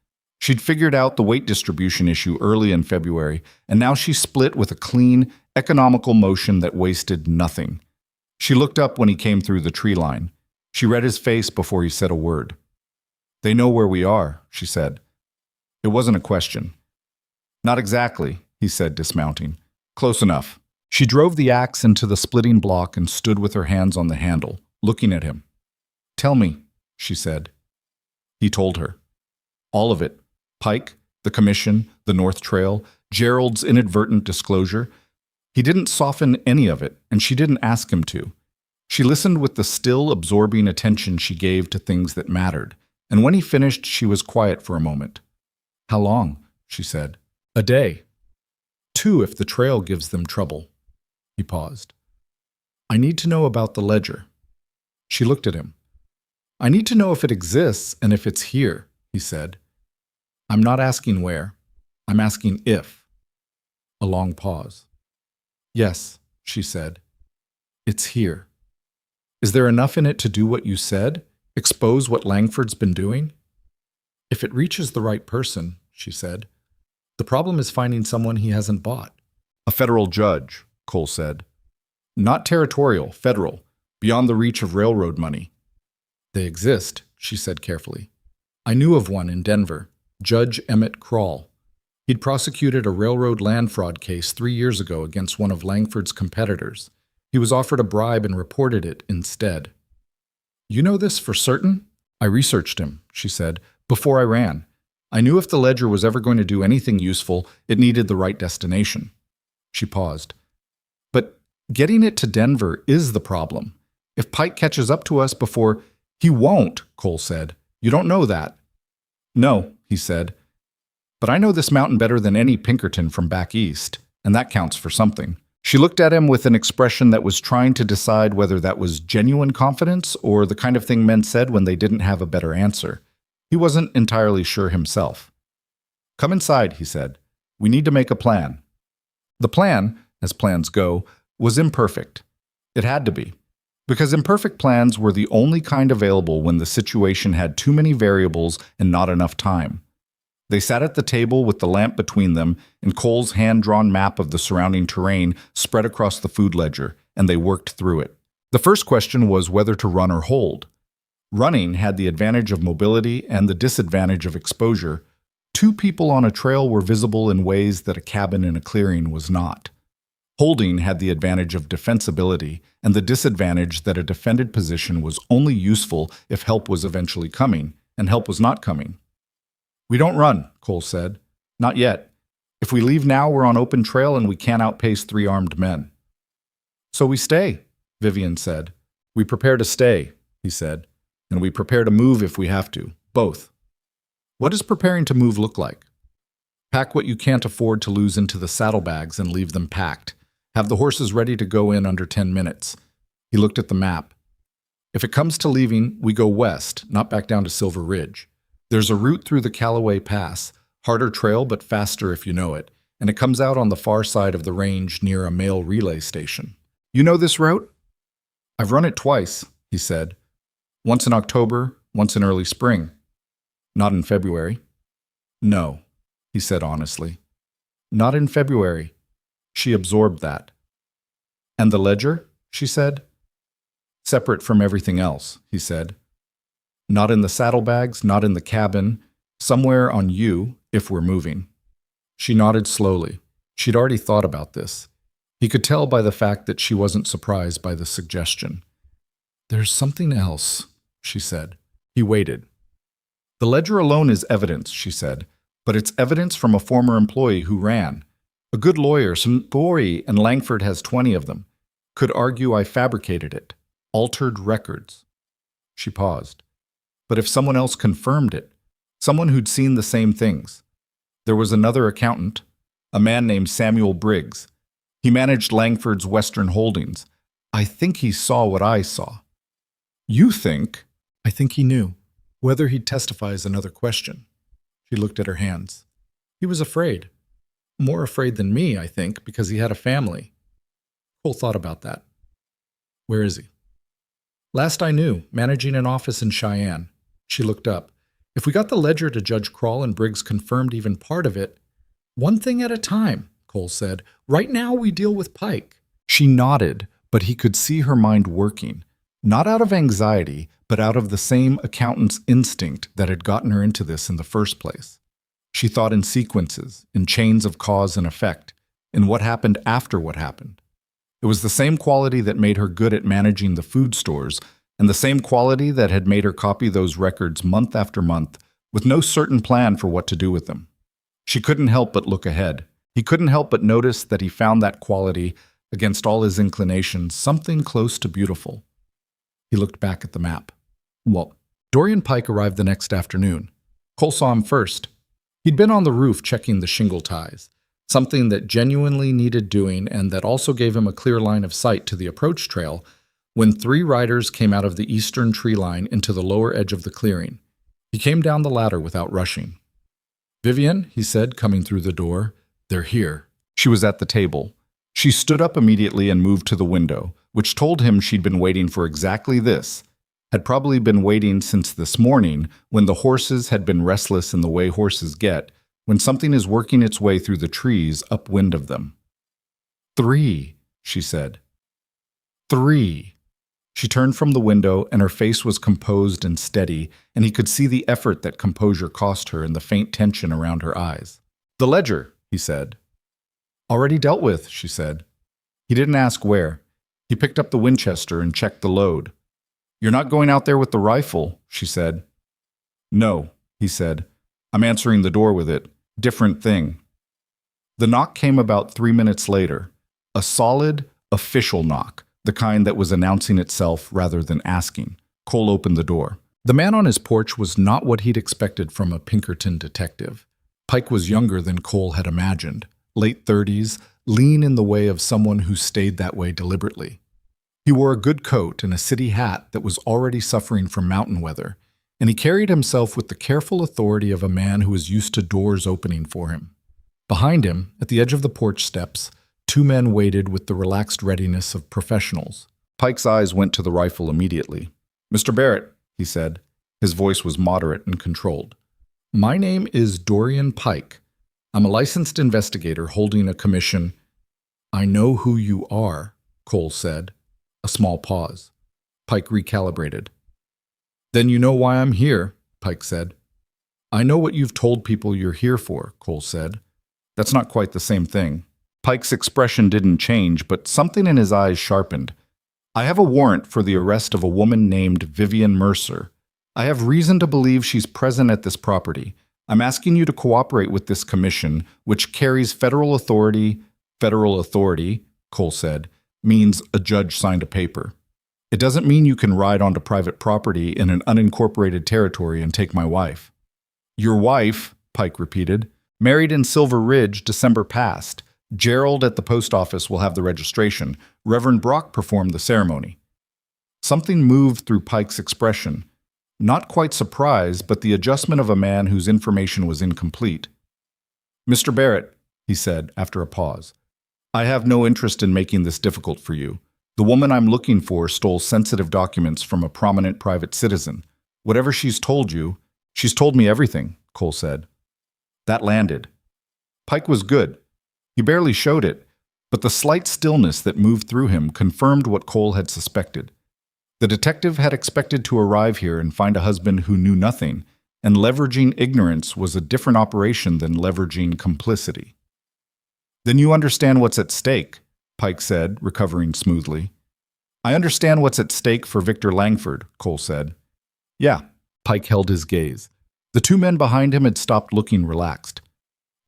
She'd figured out the weight distribution issue early in February, and now she split with a clean, economical motion that wasted nothing. She looked up when he came through the tree line. She read his face before he said a word. "They know where we are," she said. It wasn't a question. "Not exactly," he said, dismounting. "Close enough." She drove the axe into the splitting block and stood with her hands on the handle, looking at him. "Tell me," she said. He told her. All of it. Pike, the commission, the North Trail, Gerald's inadvertent disclosure. He didn't soften any of it, and she didn't ask him to. She listened with the still absorbing attention she gave to things that mattered, and when he finished, she was quiet for a moment. "How long?" she said. "A day. 2 if the trail gives them trouble." He paused. "I need to know about the ledger." She looked at him. "I need to know if it exists and if it's here," he said. "I'm not asking where. I'm asking if." A long pause. "Yes," she said. "It's here." Is there enough in it to do what you said? Expose what Langford's been doing? If it reaches the right person, she said. The problem is finding someone he hasn't bought. A federal judge, Cole said. Not territorial, federal, beyond the reach of railroad money. They exist, she said carefully. I knew of one in Denver, Judge Emmett Krall. He'd prosecuted a railroad land fraud case 3 years ago against one of Langford's competitors. He was offered a bribe and reported it instead. You know this for certain? I researched him, she said, before I ran. I knew if the ledger was ever going to do anything useful, it needed the right destination. She paused. But getting it to Denver is the problem. If Pike catches up to us before— He won't, Cole said. You don't know that. No, he said. But I know this mountain better than any Pinkerton from back east, and that counts for something. She looked at him with an expression that was trying to decide whether that was genuine confidence or the kind of thing men said when they didn't have a better answer. He wasn't entirely sure himself. Come inside, he said. We need to make a plan. The plan, as plans go, was imperfect. It had to be. Because imperfect plans were the only kind available when the situation had too many variables and not enough time. They sat at the table with the lamp between them and Cole's hand-drawn map of the surrounding terrain spread across the food ledger, and they worked through it. The first question was whether to run or hold. Running had the advantage of mobility and the disadvantage of exposure. 2 people on a trail were visible in ways that a cabin in a clearing was not. Holding had the advantage of defensibility and the disadvantage that a defended position was only useful if help was eventually coming, and help was not coming. We don't run, Cole said. Not yet. If we leave now, we're on open trail and we can't outpace 3 armed men. So we stay, Vivian said. We prepare to stay, he said, and we prepare to move if we have to, both. What does preparing to move look like? Pack what you can't afford to lose into the saddlebags and leave them packed. Have the horses ready to go in under 10 minutes. He looked at the map. If it comes to leaving, we go west, not back down to Silver Ridge. There's a route through the Callaway Pass, harder trail but faster if you know it, and it comes out on the far side of the range near a mail relay station. You know this route? I've run it twice, he said. Once in October, once in early spring. Not in February. No, he said honestly. Not in February. She absorbed that. And the ledger, she said. Separate from everything else, he said. Not in the saddlebags, not in the cabin, somewhere on you, if we're moving. She nodded slowly. She'd already thought about this. He could tell by the fact that she wasn't surprised by the suggestion. There's something else, she said. He waited. The ledger alone is evidence, she said, but it's evidence from a former employee who ran. A good lawyer, some gory, and Langford has 20 of them, could argue I fabricated it, altered records. She paused. But if someone else confirmed it, someone who'd seen the same things. There was another accountant, a man named Samuel Briggs. He managed Langford's Western holdings. I think he saw what I saw. You think? I think he knew. Whether he'd testify is another question. She looked at her hands. He was afraid. More afraid than me, I think, because he had a family. Cole thought about that. Where is he? Last I knew, managing an office in Cheyenne. She looked up. If we got the ledger to Judge Krall and Briggs confirmed even part of it— One thing at a time, Cole said. Right now we deal with Pike. She nodded, but he could see her mind working. Not out of anxiety, but out of the same accountant's instinct that had gotten her into this in the first place. She thought in sequences, in chains of cause and effect, in what happened after what happened. It was the same quality that made her good at managing the food stores, and the same quality that had made her copy those records month after month, with no certain plan for what to do with them. She couldn't help but look ahead. He couldn't help but notice that he found that quality, against all his inclinations, something close to beautiful. He looked back at the map. Well, Dorian Pike arrived the next afternoon. Cole saw him first. He'd been on the roof checking the shingle ties, something that genuinely needed doing and that also gave him a clear line of sight to the approach trail, when 3 riders came out of the eastern tree line into the lower edge of the clearing. He came down the ladder without rushing. Vivian, he said, coming through the door, they're here. She was at the table. She stood up immediately and moved to the window, which told him she'd been waiting for exactly this, had probably been waiting since this morning when the horses had been restless in the way horses get when something is working its way through the trees upwind of them. 3, she said. 3. She turned from the window, and her face was composed and steady, and he could see the effort that composure cost her in the faint tension around her eyes. "The ledger," he said. "Already dealt with," she said. He didn't ask where. He picked up the Winchester and checked the load. "You're not going out there with the rifle," she said. "No," he said. "I'm answering the door with it. Different thing." The knock came about 3 minutes later. A solid, official knock, the kind that was announcing itself rather than asking. Cole opened the door. The man on his porch was not what he'd expected from a Pinkerton detective. Pike was younger than Cole had imagined, late 30s, lean in the way of someone who stayed that way deliberately. He wore a good coat and a city hat that was already suffering from mountain weather, and he carried himself with the careful authority of a man who was used to doors opening for him. Behind him, at the edge of the porch steps, 2 men waited with the relaxed readiness of professionals. Pike's eyes went to the rifle immediately. "Mr. Barrett," he said. His voice was moderate and controlled. "My name is Dorian Pike. I'm a licensed investigator holding a commission." "I know who you are," Cole said. A small pause. Pike recalibrated. "Then you know why I'm here," Pike said. "I know what you've told people you're here for," Cole said. "That's not quite the same thing." Pike's expression didn't change, but something in his eyes sharpened. "I have a warrant for the arrest of a woman named Vivian Mercer. I have reason to believe she's present at this property. I'm asking you to cooperate with this commission, which carries federal authority." "Federal authority," Cole said, "means a judge signed a paper. It doesn't mean you can ride onto private property in an unincorporated territory and take my wife." "Your wife," Pike repeated, "married in Silver Ridge December past. Gerald at the post office will have the registration. Reverend Brock performed the ceremony." Something moved through Pike's expression. Not quite surprise, but the adjustment of a man whose information was incomplete. "Mr. Barrett," he said after a pause, "I have no interest in making this difficult for you. The woman I'm looking for stole sensitive documents from a prominent private citizen. Whatever she's told you, she's told me everything," Cole said. That landed. Pike was good. He barely showed it, but the slight stillness that moved through him confirmed what Cole had suspected. The detective had expected to arrive here and find a husband who knew nothing, and leveraging ignorance was a different operation than leveraging complicity. "Then you understand what's at stake," Pike said, recovering smoothly. "I understand what's at stake for Victor Langford," Cole said. "Yeah." Pike held his gaze. The 2 men behind him had stopped looking relaxed.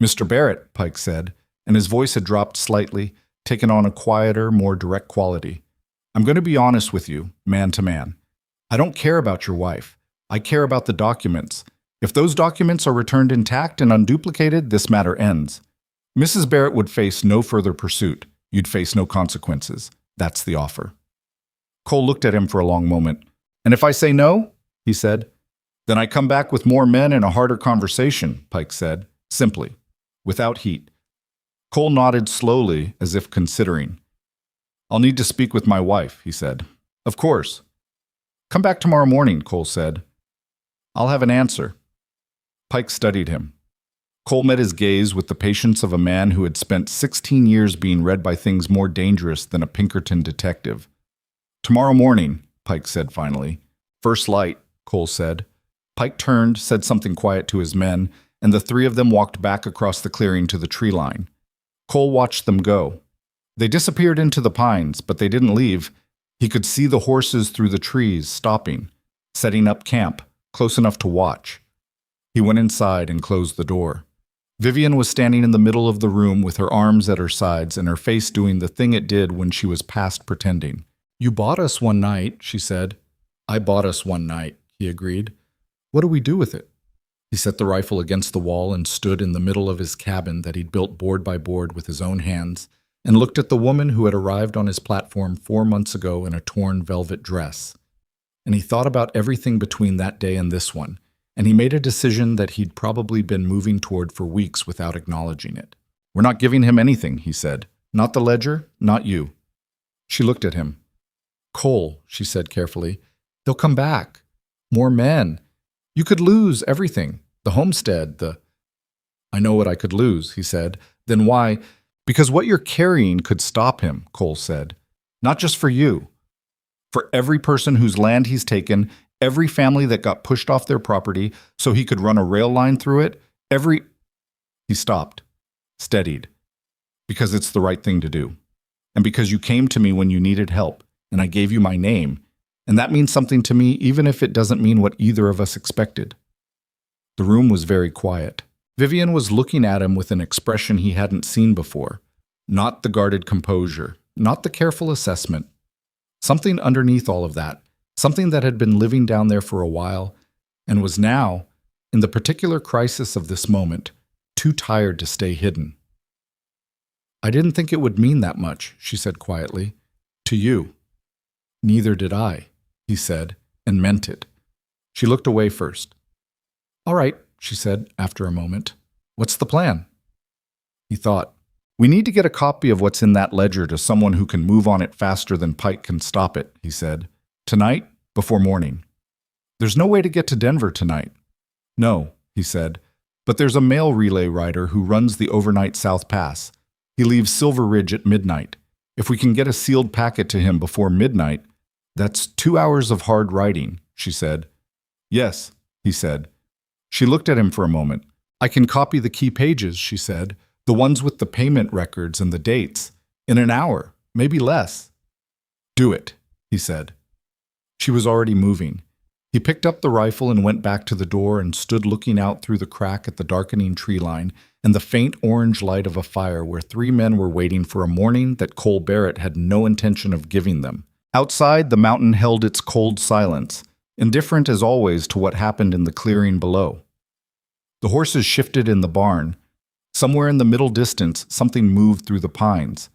"Mr. Barrett," Pike said, and his voice had dropped slightly, taken on a quieter, more direct quality. "I'm going to be honest with you, man to man. I don't care about your wife. I care about the documents. If those documents are returned intact and unduplicated, this matter ends. Mrs. Barrett would face no further pursuit. You'd face no consequences. That's the offer." Cole looked at him for a long moment. "And if I say no?" he said. "Then I come back with more men and a harder conversation," Pike said, simply, without heat. Cole nodded slowly, as if considering. "I'll need to speak with my wife," he said. "Of course." "Come back tomorrow morning," Cole said. "I'll have an answer." Pike studied him. Cole met his gaze with the patience of a man who had spent 16 years being read by things more dangerous than a Pinkerton detective. "Tomorrow morning," Pike said finally. "First light," Cole said. Pike turned, said something quiet to his men, and the 3 of them walked back across the clearing to the tree line. Cole watched them go. They disappeared into the pines, but they didn't leave. He could see the horses through the trees, stopping, setting up camp, close enough to watch. He went inside and closed the door. Vivian was standing in the middle of the room with her arms at her sides and her face doing the thing it did when she was past pretending. "You bought us one night," she said. "I bought us one night," he agreed. "What do we do with it?" He set the rifle against the wall and stood in the middle of his cabin that he'd built board by board with his own hands, and looked at the woman who had arrived on his platform 4 months ago in a torn velvet dress. And he thought about everything between that day and this one, and he made a decision that he'd probably been moving toward for weeks without acknowledging it. "We're not giving him anything," he said. "Not the ledger, not you." She looked at him. Cole, she said carefully, they'll come back. More men. You could lose everything. The homestead, the... I know what I could lose, he said. Then why? Because what you're carrying could stop him, Cole said. Not just for you. For every person whose land he's taken, every family that got pushed off their property so he could run a rail line through it, every... He stopped, steadied. Because it's the right thing to do. And because you came to me when you needed help, and I gave you my name, and that means something to me even if it doesn't mean what either of us expected. The room was very quiet. Vivian was looking at him with an expression he hadn't seen before. Not the guarded composure, not the careful assessment. Something underneath all of that, something that had been living down there for a while, and was now, in the particular crisis of this moment, too tired to stay hidden. I didn't think it would mean that much, she said quietly. To you. Neither did I, he said, and meant it. She looked away first. All right, she said after a moment. What's the plan? He thought. We need to get a copy of what's in that ledger to someone who can move on it faster than Pike can stop it, he said. Tonight, before morning. There's no way to get to Denver tonight. No, he said, but there's a mail relay rider who runs the overnight South Pass. He leaves Silver Ridge at midnight. If we can get a sealed packet to him before midnight, that's 2 hours of hard writing, she said. Yes, he said. She looked at him for a moment. I can copy the key pages, she said, the ones with the payment records and the dates, in an hour, maybe less. Do it, he said. She was already moving. He picked up the rifle and went back to the door and stood looking out through the crack at the darkening tree line and the faint orange light of a fire where 3 men were waiting for a morning that Cole Barrett had no intention of giving them. Outside, the mountain held its cold silence, indifferent as always to what happened in the clearing below. The horses shifted in the barn. Somewhere in the middle distance, something moved through the pines.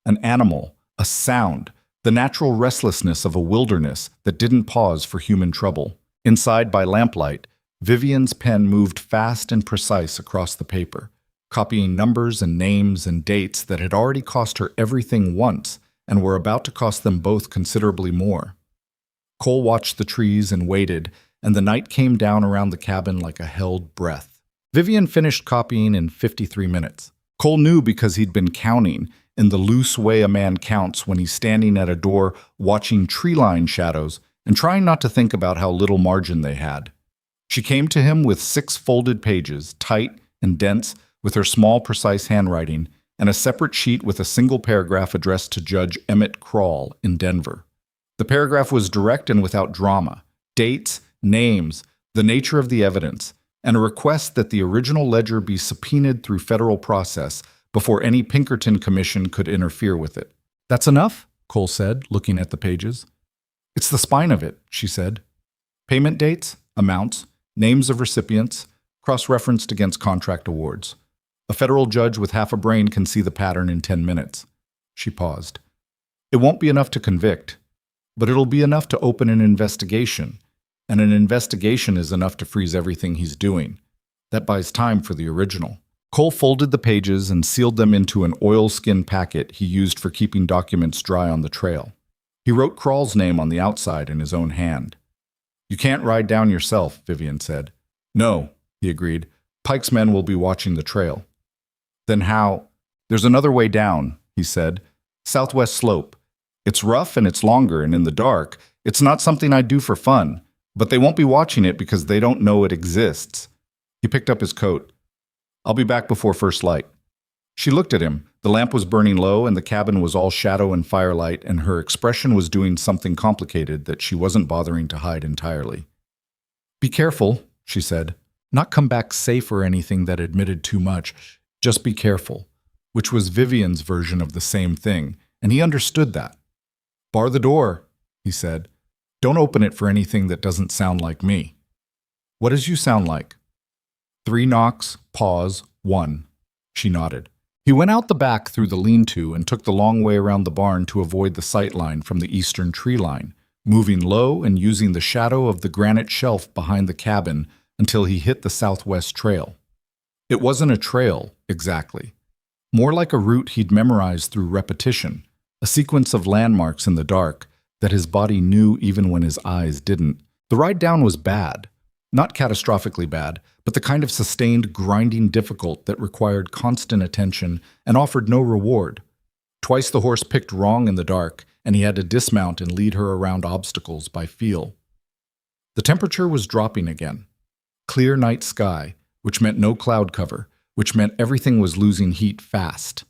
An animal, a sound, the natural restlessness of a wilderness that didn't pause for human trouble. Inside by lamplight, Vivian's pen moved fast and precise across the paper, copying numbers and names and dates that had already cost her everything once and were about to cost them both considerably more. Cole watched the trees and waited, and the night came down around the cabin like a held breath. Vivian finished copying in 53 minutes. Cole knew because he'd been counting, in the loose way a man counts when he's standing at a door watching tree-line shadows and trying not to think about how little margin they had. She came to him with 6 folded pages, tight and dense, with her small, precise handwriting, and a separate sheet with a single paragraph addressed to Judge Emmett Krall in Denver. The paragraph was direct and without drama. Dates, names, the nature of the evidence, and a request that the original ledger be subpoenaed through federal process before any Pinkerton commission could interfere with it. That's enough, Cole said, looking at the pages. It's the spine of it, she said. Payment dates, amounts, names of recipients, cross-referenced against contract awards. A federal judge with half a brain can see the pattern in 10 minutes. She paused. It won't be enough to convict, but it'll be enough to open an investigation, and an investigation is enough to freeze everything he's doing. That buys time for the original. Cole folded the pages and sealed them into an oilskin packet he used for keeping documents dry on the trail. He wrote Krall's name on the outside in his own hand. You can't ride down yourself, Vivian said. No, he agreed. Pike's men will be watching the trail. Then how? There's another way down, he said. Southwest slope. It's rough and it's longer and in the dark. It's not something I'd do for fun, but they won't be watching it because they don't know it exists. He picked up his coat. I'll be back before first light. She looked at him. The lamp was burning low and the cabin was all shadow and firelight, and her expression was doing something complicated that she wasn't bothering to hide entirely. Be careful, she said. Not come back safe or anything that admitted too much. Just be careful, which was Vivian's version of the same thing, and he understood that. Bar the door, he said. Don't open it for anything that doesn't sound like me. What does you sound like? 3 knocks, pause, 1. She nodded. He went out the back through the lean-to and took the long way around the barn to avoid the sight line from the eastern tree line, moving low and using the shadow of the granite shelf behind the cabin until he hit the southwest trail. It wasn't a trail, exactly. More like a route he'd memorized through repetition, a sequence of landmarks in the dark, that his body knew even when his eyes didn't. The ride down was bad. Not catastrophically bad, but the kind of sustained, grinding difficult that required constant attention and offered no reward. Twice the horse picked wrong in the dark, and he had to dismount and lead her around obstacles by feel. The temperature was dropping again. Clear night sky, which meant no cloud cover, which meant everything was losing heat fast.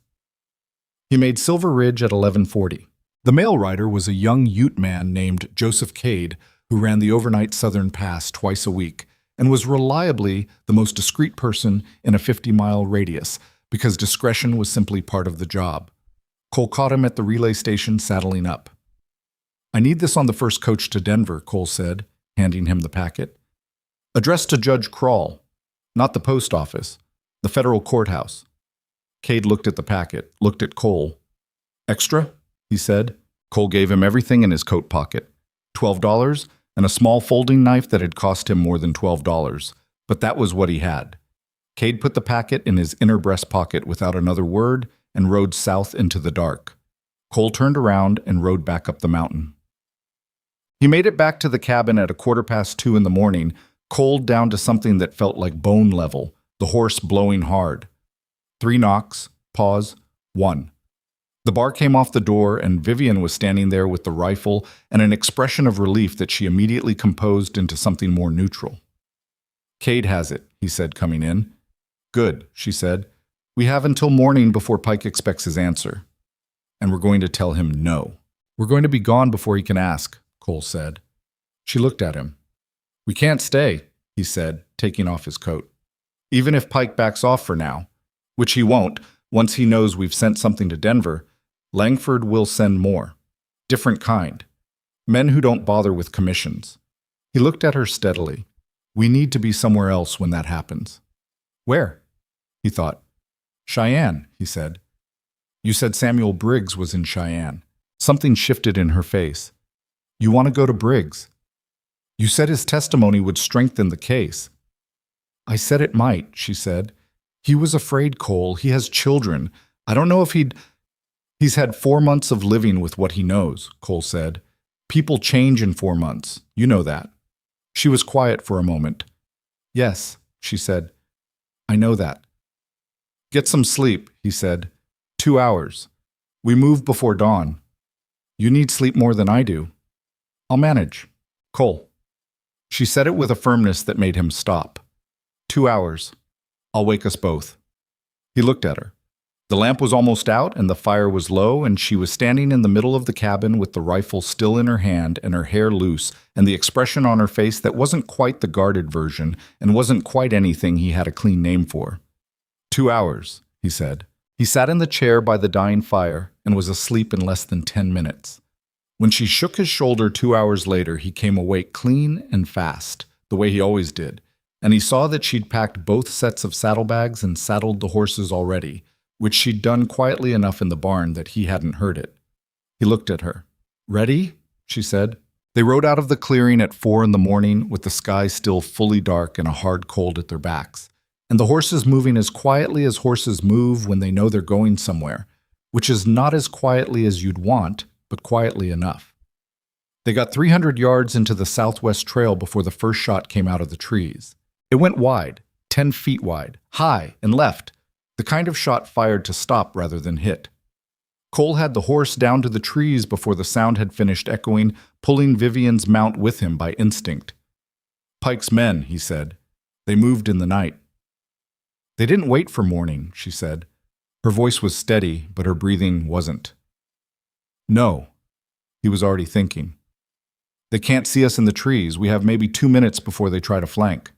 He made Silver Ridge at 11:40. The mail rider was a young Ute man named Joseph Cade, who ran the overnight Southern Pass twice a week and was reliably the most discreet person in a 50-mile radius because discretion was simply part of the job. Cole caught him at the relay station saddling up. "I need this on the first coach to Denver," Cole said, handing him the packet. "Addressed to Judge Crawl, not the post office, the federal courthouse." Cade looked at the packet, looked at Cole. "Extra?" he said. Cole gave him everything in his coat pocket. $12 and a small folding knife that had cost him more than $12, but that was what he had. Cade put the packet in his inner breast pocket without another word and rode south into the dark. Cole turned around and rode back up the mountain. He made it back to the cabin at 2:15 in the morning, cold down to something that felt like bone level, the horse blowing hard. 3 knocks, pause, 1. The bar came off the door, and Vivian was standing there with the rifle and an expression of relief that she immediately composed into something more neutral. "Cade has it," he said, coming in. "Good," she said. "We have until morning before Pike expects his answer. And we're going to tell him no. We're going to be gone before he can ask," Cole said. She looked at him. "We can't stay," he said, taking off his coat. "Even if Pike backs off for now, which he won't, once he knows we've sent something to Denver, Langford will send more. Different kind. Men who don't bother with commissions." He looked at her steadily. "We need to be somewhere else when that happens." "Where?" he thought. "Cheyenne," he said. "You said Samuel Briggs was in Cheyenne." Something shifted in her face. "You want to go to Briggs? You said his testimony would strengthen the case." "I said it might," she said. "He was afraid, Cole. He has children. I don't know if He's had 4 months of living with what he knows," Cole said. "People change in 4 months. You know that." She was quiet for a moment. "Yes," she said. "I know that." "Get some sleep," he said. 2 hours. We move before dawn. You need sleep more than I do." "I'll manage. Cole." She said it with a firmness that made him stop. 2 hours. I'll wake us both." He looked at her. The lamp was almost out and the fire was low, and she was standing in the middle of the cabin with the rifle still in her hand and her hair loose and the expression on her face that wasn't quite the guarded version and wasn't quite anything he had a clean name for. 2 hours, he said. He sat in the chair by the dying fire and was asleep in less than 10 minutes. When she shook his shoulder 2 hours later, he came awake clean and fast, the way he always did, and he saw that she'd packed both sets of saddlebags and saddled the horses already, which she'd done quietly enough in the barn that he hadn't heard it. He looked at her. "Ready?" she said. They rode out of the clearing at 4 in the morning with the sky still fully dark and a hard cold at their backs, and the horses moving as quietly as horses move when they know they're going somewhere, which is not as quietly as you'd want, but quietly enough. They got 300 yards into the southwest trail before the first shot came out of the trees. It went wide, 10 feet wide, high and left, the kind of shot fired to stop rather than hit. Cole had the horse down to the trees before the sound had finished echoing, pulling Vivian's mount with him by instinct. "Pike's men," he said. "They moved in the night." "They didn't wait for morning," she said. Her voice was steady, but her breathing wasn't. "No," he was already thinking. "They can't see us in the trees. We have maybe 2 minutes before they try to flank.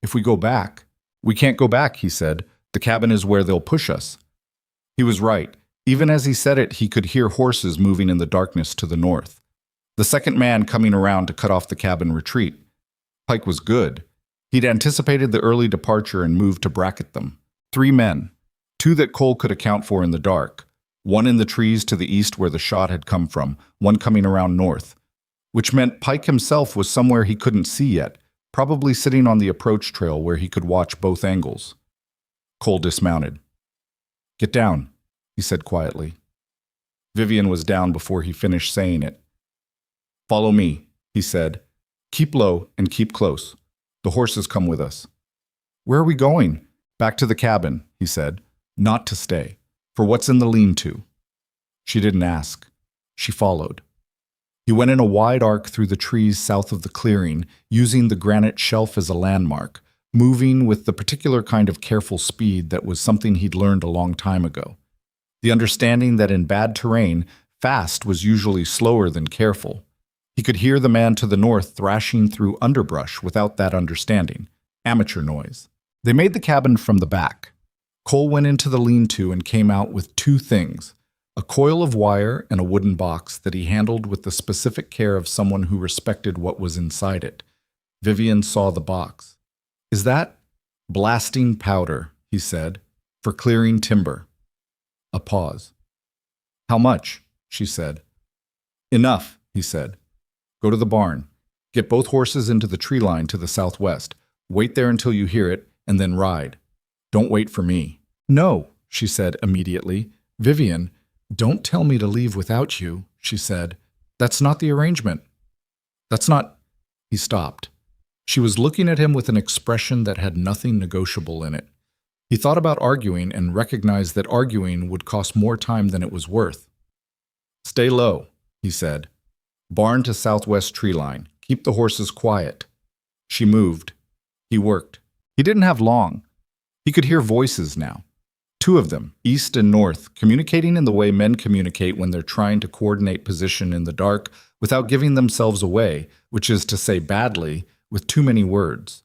If we go back..." "We can't go back," he said. "The cabin is where they'll push us." He was right. Even as he said it, he could hear horses moving in the darkness to the north. The second man coming around to cut off the cabin retreat. Pike was good. He'd anticipated the early departure and moved to bracket them. 3 men, 2 that Cole could account for in the dark. 1 in the trees to the east where the shot had come from, 1 coming around north. Which meant Pike himself was somewhere he couldn't see yet, probably sitting on the approach trail where he could watch both angles. Cole dismounted. "Get down," he said quietly. Vivian was down before he finished saying it. Follow me, he said. Keep low and keep close. The horses come with us. Where are we going? Back to the cabin, he said. Not to stay. For what's in the lean-to? She didn't ask. She followed. He went in a wide arc through the trees south of the clearing, using the granite shelf as a landmark, moving with the particular kind of careful speed that was something he'd learned a long time ago. The understanding that in bad terrain, fast was usually slower than careful. He could hear the man to the north thrashing through underbrush without that understanding. Amateur noise. They made the cabin from the back. Cole went into the lean-to and came out with two things: a coil of wire and a wooden box that he handled with the specific care of someone who respected what was inside it. Vivian saw the box. Is that blasting powder, he said, for clearing timber? A pause. How much? She said. Enough, he said. Go to the barn. Get both horses into the tree line to the southwest. Wait there until you hear it, and then ride. Don't wait for me. No, she said immediately. Vivian, don't tell me to leave without you, she said. That's not the arrangement. That's not... He stopped. She was looking at him with an expression that had nothing negotiable in it. He thought about arguing and recognized that arguing would cost more time than it was worth. Stay low, he said. Barn to southwest tree line. Keep the horses quiet. She moved. He worked. He didn't have long. He could hear voices now. Two of them, east and north, communicating in the way men communicate when they're trying to coordinate position in the dark without giving themselves away, which is to say badly, with too many words.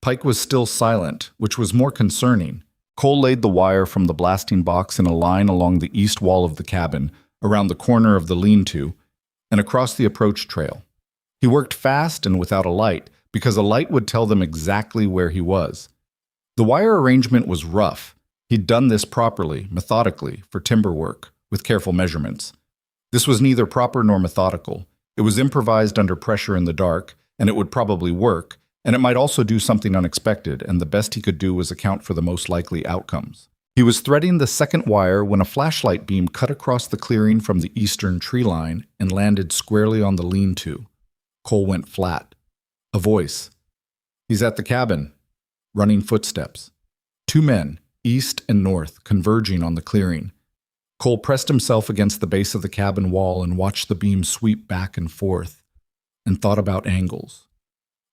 Pike was still silent, which was more concerning. Cole laid the wire from the blasting box in a line along the east wall of the cabin, around the corner of the lean-to, and across the approach trail. He worked fast and without a light, because a light would tell them exactly where he was. The wire arrangement was rough. He'd done this properly, methodically, for timber work, with careful measurements. This was neither proper nor methodical. It was improvised under pressure in the dark, and it would probably work, and it might also do something unexpected, and the best he could do was account for the most likely outcomes. He was threading the second wire when a flashlight beam cut across the clearing from the eastern tree line and landed squarely on the lean-to. Cole went flat. A voice. He's at the cabin. Running footsteps. Two men, east and north, converging on the clearing. Cole pressed himself against the base of the cabin wall and watched the beam sweep back and forth, and thought about angles.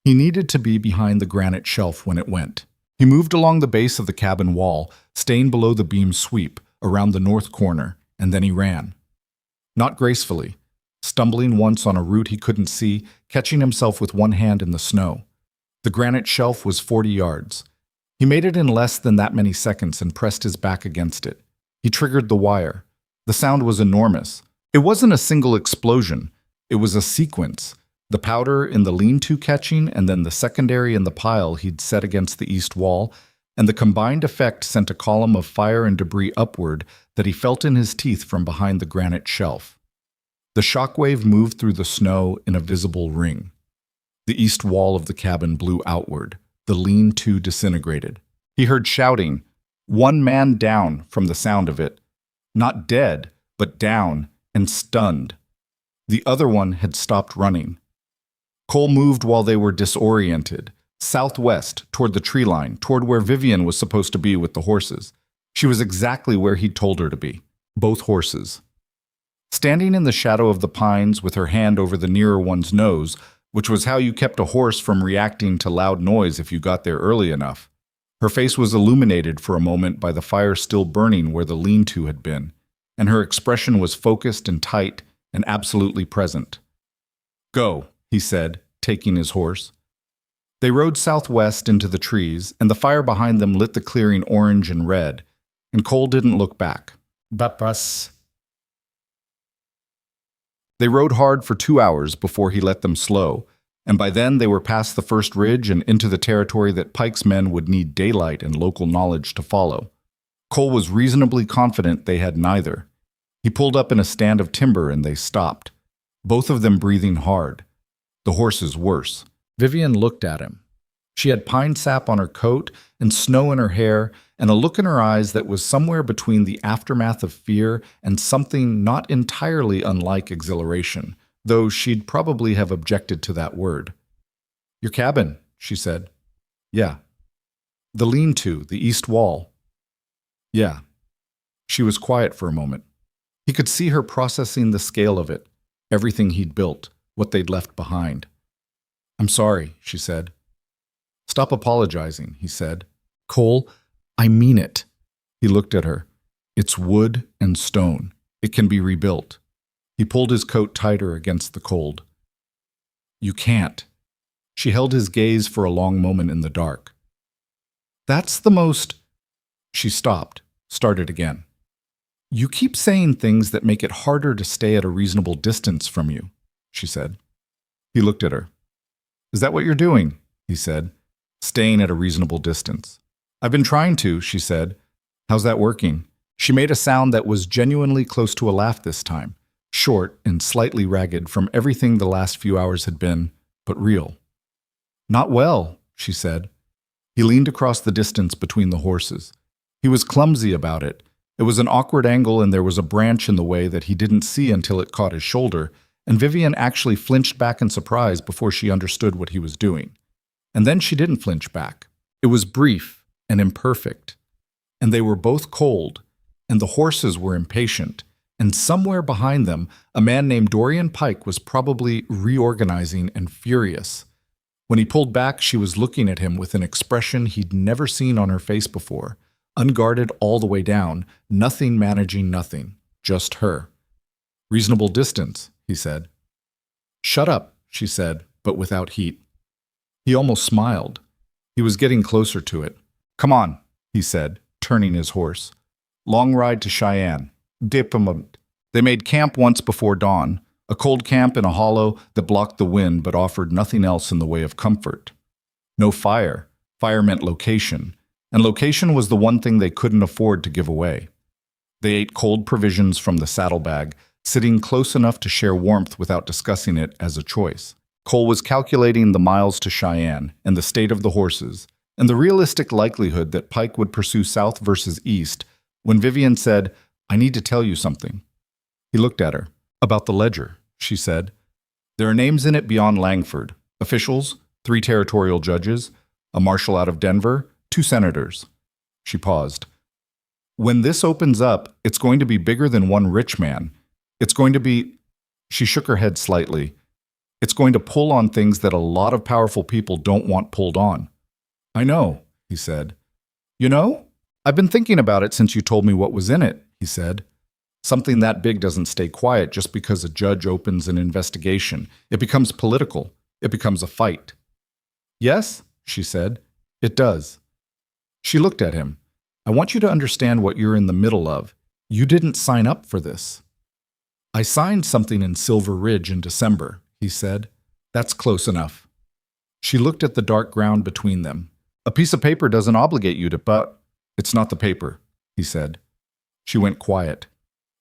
He needed to be behind the granite shelf when it went. He moved along the base of the cabin wall, staying below the beam's sweep, around the north corner, and then he ran. Not gracefully, stumbling once on a route he couldn't see, catching himself with one hand in the snow. The granite shelf was 40 yards. He made it in less than that many seconds and pressed his back against it. He triggered the wire. The sound was enormous. It wasn't a single explosion. It was a sequence. The powder in the lean-to catching, and then the secondary in the pile he'd set against the east wall, and the combined effect sent a column of fire and debris upward that he felt in his teeth from behind the granite shelf. The shockwave moved through the snow in a visible ring. The east wall of the cabin blew outward. The lean-to disintegrated. He heard shouting, one man down from the sound of it. Not dead, but down and stunned. The other one had stopped running. Cole moved while they were disoriented, southwest, toward the tree line, toward where Vivian was supposed to be with the horses. She was exactly where he'd told her to be, both horses. Standing in the shadow of the pines with her hand over the nearer one's nose, which was how you kept a horse from reacting to loud noise if you got there early enough. Her face was illuminated for a moment by the fire still burning where the lean-to had been, and her expression was focused and tight and absolutely present. Go, he said, taking his horse. They rode southwest into the trees, and the fire behind them lit the clearing orange and red, and Cole didn't look back. Bapas. They rode hard for 2 hours before he let them slow, and by then they were past the first ridge and into the territory that Pike's men would need daylight and local knowledge to follow. Cole was reasonably confident they had neither. He pulled up in a stand of timber and they stopped, both of them breathing hard. The horses worse. Vivian looked at him. She had pine sap on her coat and snow in her hair and a look in her eyes that was somewhere between the aftermath of fear and something not entirely unlike exhilaration, though she'd probably have objected to that word. Your cabin, she said. Yeah. The lean-to, the east wall. Yeah. She was quiet for a moment. He could see her processing the scale of it, everything he'd built, what they'd left behind. I'm sorry, she said. Stop apologizing, he said. Cole, I mean it. He looked at her. It's wood and stone. It can be rebuilt. He pulled his coat tighter against the cold. You can't. She held his gaze for a long moment in the dark. That's the most... She stopped, started again. You keep saying things that make it harder to stay at a reasonable distance from you, she said. He looked at her. Is that what you're doing? He said, staying at a reasonable distance. I've been trying to, she said. How's that working? She made a sound that was genuinely close to a laugh this time, short and slightly ragged from everything the last few hours had been, but real. Not well, she said. He leaned across the distance between the horses. He was clumsy about it. It was an awkward angle and there was a branch in the way that he didn't see until it caught his shoulder, and Vivian actually flinched back in surprise before she understood what he was doing. And then she didn't flinch back. It was brief and imperfect. And they were both cold, and the horses were impatient, and somewhere behind them, a man named Dorian Pike was probably reorganizing and furious. When he pulled back, she was looking at him with an expression he'd never seen on her face before, unguarded all the way down, nothing managing nothing, just her. Reasonable distance, he said. Shut up, she said, but without heat. He almost smiled. He was getting closer to it. Come on, he said, turning his horse. Long ride to Cheyenne. Diplomat. They made camp once before dawn, a cold camp in a hollow that blocked the wind but offered nothing else in the way of comfort. No fire. Fire meant location, and location was the one thing they couldn't afford to give away. They ate cold provisions from the saddlebag, sitting close enough to share warmth without discussing it as a choice. Cole was calculating the miles to Cheyenne and the state of the horses, and the realistic likelihood that Pike would pursue south versus east when Vivian said, I need to tell you something. He looked at her. About the ledger, she said. There are names in it beyond Langford. Officials, 3 territorial judges, a marshal out of Denver, 2 senators. She paused. When this opens up, it's going to be bigger than one rich man. It's going to be... She shook her head slightly. It's going to pull on things that a lot of powerful people don't want pulled on. I know, he said. You know? I've been thinking about it since you told me what was in it, he said. Something that big doesn't stay quiet just because a judge opens an investigation. It becomes political. It becomes a fight. Yes, she said. It does. She looked at him. I want you to understand what you're in the middle of. You didn't sign up for this. I signed something in Silver Ridge in December, he said. That's close enough. She looked at the dark ground between them. A piece of paper doesn't obligate you to, but it's not the paper, he said. She went quiet.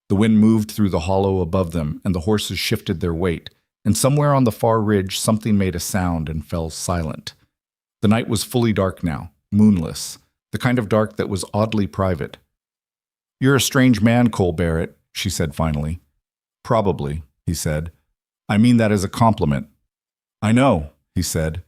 The wind moved through the hollow above them, and the horses shifted their weight, and somewhere on the far ridge something made a sound and fell silent. The night was fully dark now, moonless, the kind of dark that was oddly private. You're a strange man, Cole Barrett, she said finally. Probably, he said. I mean that as a compliment. I know, he said.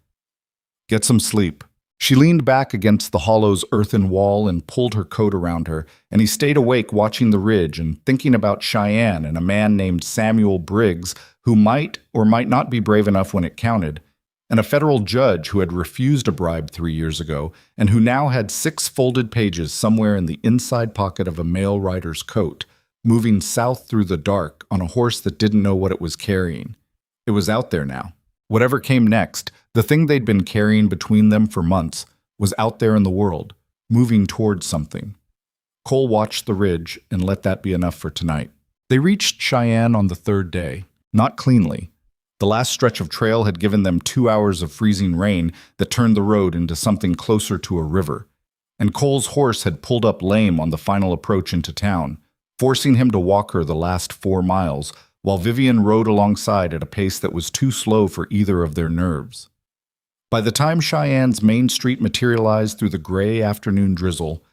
Get some sleep. She leaned back against the hollow's earthen wall and pulled her coat around her, and he stayed awake watching the ridge and thinking about Cheyenne and a man named Samuel Briggs who might or might not be brave enough when it counted, and a federal judge who had refused a bribe 3 years ago and who now had 6 folded pages somewhere in the inside pocket of a mail rider's coat, moving south through the dark on a horse that didn't know what it was carrying. It was out there now. Whatever came next, the thing they'd been carrying between them for months, was out there in the world, moving towards something. Cole watched the ridge and let that be enough for tonight. They reached Cheyenne on the 3rd day, not cleanly. The last stretch of trail had given them 2 hours of freezing rain that turned the road into something closer to a river, and Cole's horse had pulled up lame on the final approach into town, forcing him to walk her the last 4 miles, while Vivian rode alongside at a pace that was too slow for either of their nerves. By the time Cheyenne's main street materialized through the gray afternoon drizzle,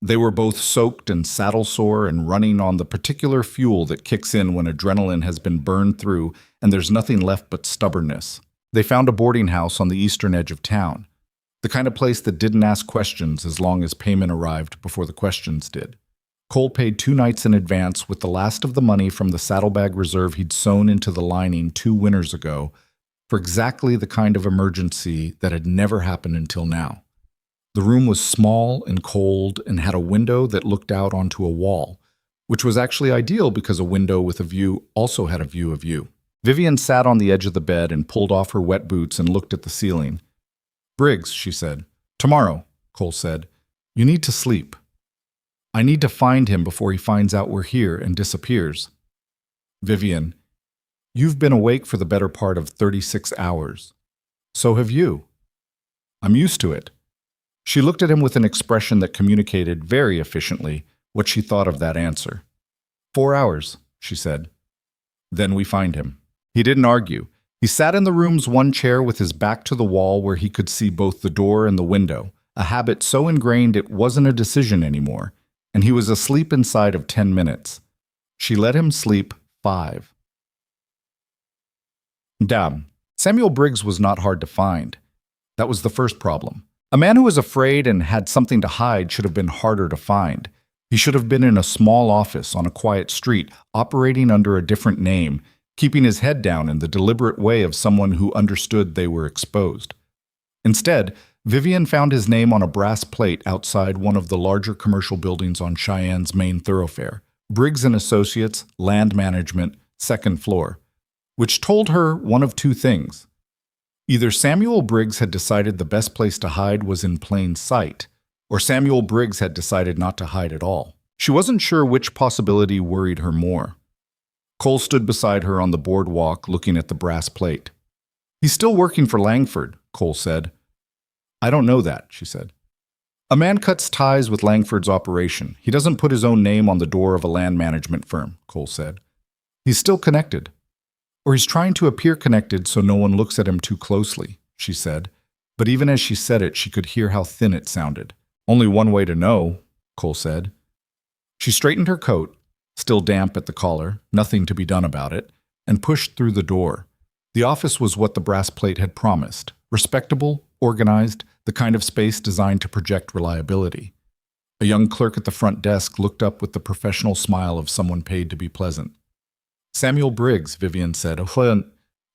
They were both soaked and saddle sore and running on the particular fuel that kicks in when adrenaline has been burned through and there's nothing left but stubbornness. They found a boarding house on the eastern edge of town, the kind of place that didn't ask questions as long as payment arrived before the questions did. Cole paid 2 nights in advance with the last of the money from the saddlebag reserve he'd sewn into the lining 2 winters ago for exactly the kind of emergency that had never happened until now. The room was small and cold and had a window that looked out onto a wall, which was actually ideal because a window with a view also had a view of you. Vivian sat on the edge of the bed and pulled off her wet boots and looked at the ceiling. "Briggs," she said. "Tomorrow," Cole said. "You need to sleep. I need to find him before he finds out we're here and disappears." Vivian: "You've been awake for the better part of 36 hours. So have you." "I'm used to it." She looked at him with an expression that communicated very efficiently what she thought of that answer. 4 hours, she said. "Then we find him." He didn't argue. He sat in the room's one chair with his back to the wall where he could see both the door and the window, a habit so ingrained it wasn't a decision anymore, and he was asleep inside of 10 minutes. She let him sleep 5. Damn, Samuel Briggs was not hard to find. That was the first problem. A man who was afraid and had something to hide should have been harder to find. He should have been in a small office on a quiet street, operating under a different name, keeping his head down in the deliberate way of someone who understood they were exposed. Instead, Vivian found his name on a brass plate outside one of the larger commercial buildings on Cheyenne's main thoroughfare, Briggs & Associates, Land Management, 2nd floor, which told her one of 2 things. Either Samuel Briggs had decided the best place to hide was in plain sight, or Samuel Briggs had decided not to hide at all. She wasn't sure which possibility worried her more. Cole stood beside her on the boardwalk looking at the brass plate. "He's still working for Langford," Cole said. "I don't know that," she said. "A man cuts ties with Langford's operation. He doesn't put his own name on the door of a land management firm," Cole said. "He's still connected. Or he's trying to appear connected so no one looks at him too closely," she said. But even as she said it, she could hear how thin it sounded. "Only one way to know," Cole said. She straightened her coat, still damp at the collar, nothing to be done about it, and pushed through the door. The office was what the brass plate had promised. Respectable, organized, the kind of space designed to project reliability. A young clerk at the front desk looked up with the professional smile of someone paid to be pleasant. "Samuel Briggs," Vivian said.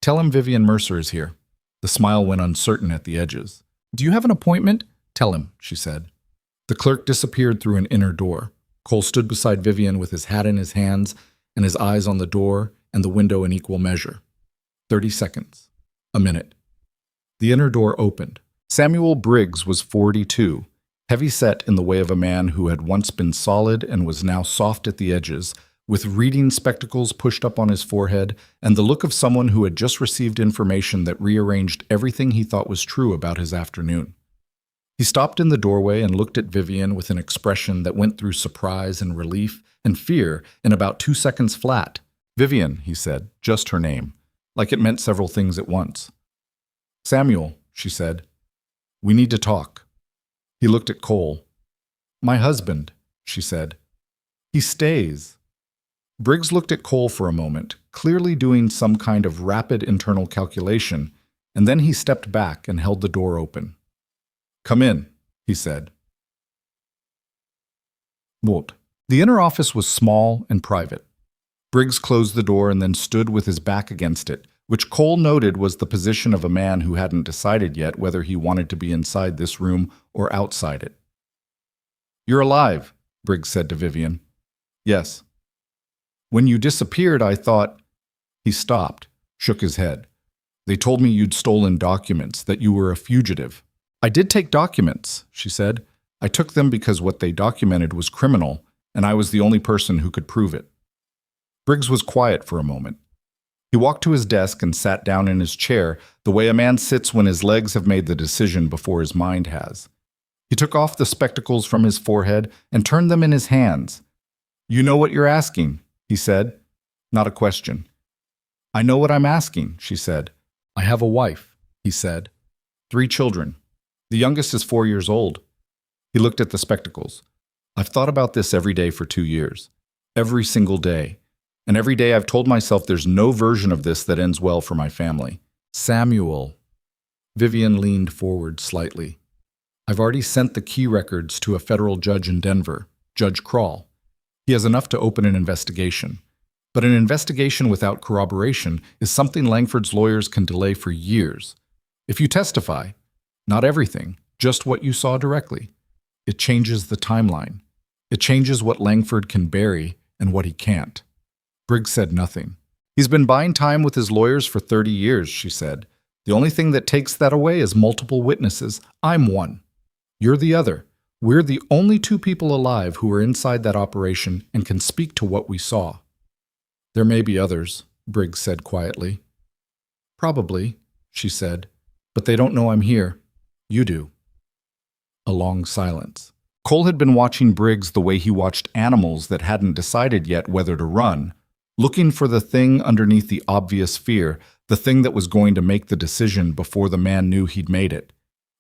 "Tell him Vivian Mercer is here." The smile went uncertain at the edges. "Do you have an appointment?" "Tell him," she said. The clerk disappeared through an inner door. Cole stood beside Vivian with his hat in his hands and his eyes on the door and the window in equal measure. 30 seconds. A minute. The inner door opened. Samuel Briggs was 42, heavy-set in the way of a man who had once been solid and was now soft at the edges, with reading spectacles pushed up on his forehead and the look of someone who had just received information that rearranged everything he thought was true about his afternoon. He stopped in the doorway and looked at Vivian with an expression that went through surprise and relief and fear in about 2 seconds flat. "Vivian," he said, just her name, like it meant several things at once. "Samuel," she said, "we need to talk." He looked at Cole. "My husband," she said. "He stays." Briggs looked at Cole for a moment, clearly doing some kind of rapid internal calculation, and then he stepped back and held the door open. "Come in," he said. What? The inner office was small and private. Briggs closed the door and then stood with his back against it, which Cole noted was the position of a man who hadn't decided yet whether he wanted to be inside this room or outside it. "You're alive," Briggs said to Vivian. "Yes." "When you disappeared, I thought—" He stopped, shook his head. "They told me you'd stolen documents, that you were a fugitive." "I did take documents," she said. "I took them because what they documented was criminal, and I was the only person who could prove it." Briggs was quiet for a moment. He walked to his desk and sat down in his chair, the way a man sits when his legs have made the decision before his mind has. He took off the spectacles from his forehead and turned them in his hands. "You know what you're asking," he said. Not a question. "I know what I'm asking," she said. "I have a wife," he said. 3 children. The youngest is 4 years old." He looked at the spectacles. I've thought about this every day for 2 years. Every single day. And every day I've told myself there's no version of this that ends well for my family. Samuel. Vivian leaned forward slightly. I've already sent the key records to a federal judge in Denver, Judge Kroll. He has enough to open an investigation. But an investigation without corroboration is something Langford's lawyers can delay for years. If you testify, not everything, just what you saw directly, it changes the timeline. It changes what Langford can bury and what he can't. Briggs said nothing. He's been buying time with his lawyers for 30 years, she said. The only thing that takes that away is multiple witnesses. I'm one. You're the other. We're the only two people alive who are inside that operation and can speak to what we saw. There may be others, Briggs said quietly. Probably, she said, but they don't know I'm here. You do. A long silence. Cole had been watching Briggs the way he watched animals that hadn't decided yet whether to run, looking for the thing underneath the obvious fear, the thing that was going to make the decision before the man knew he'd made it.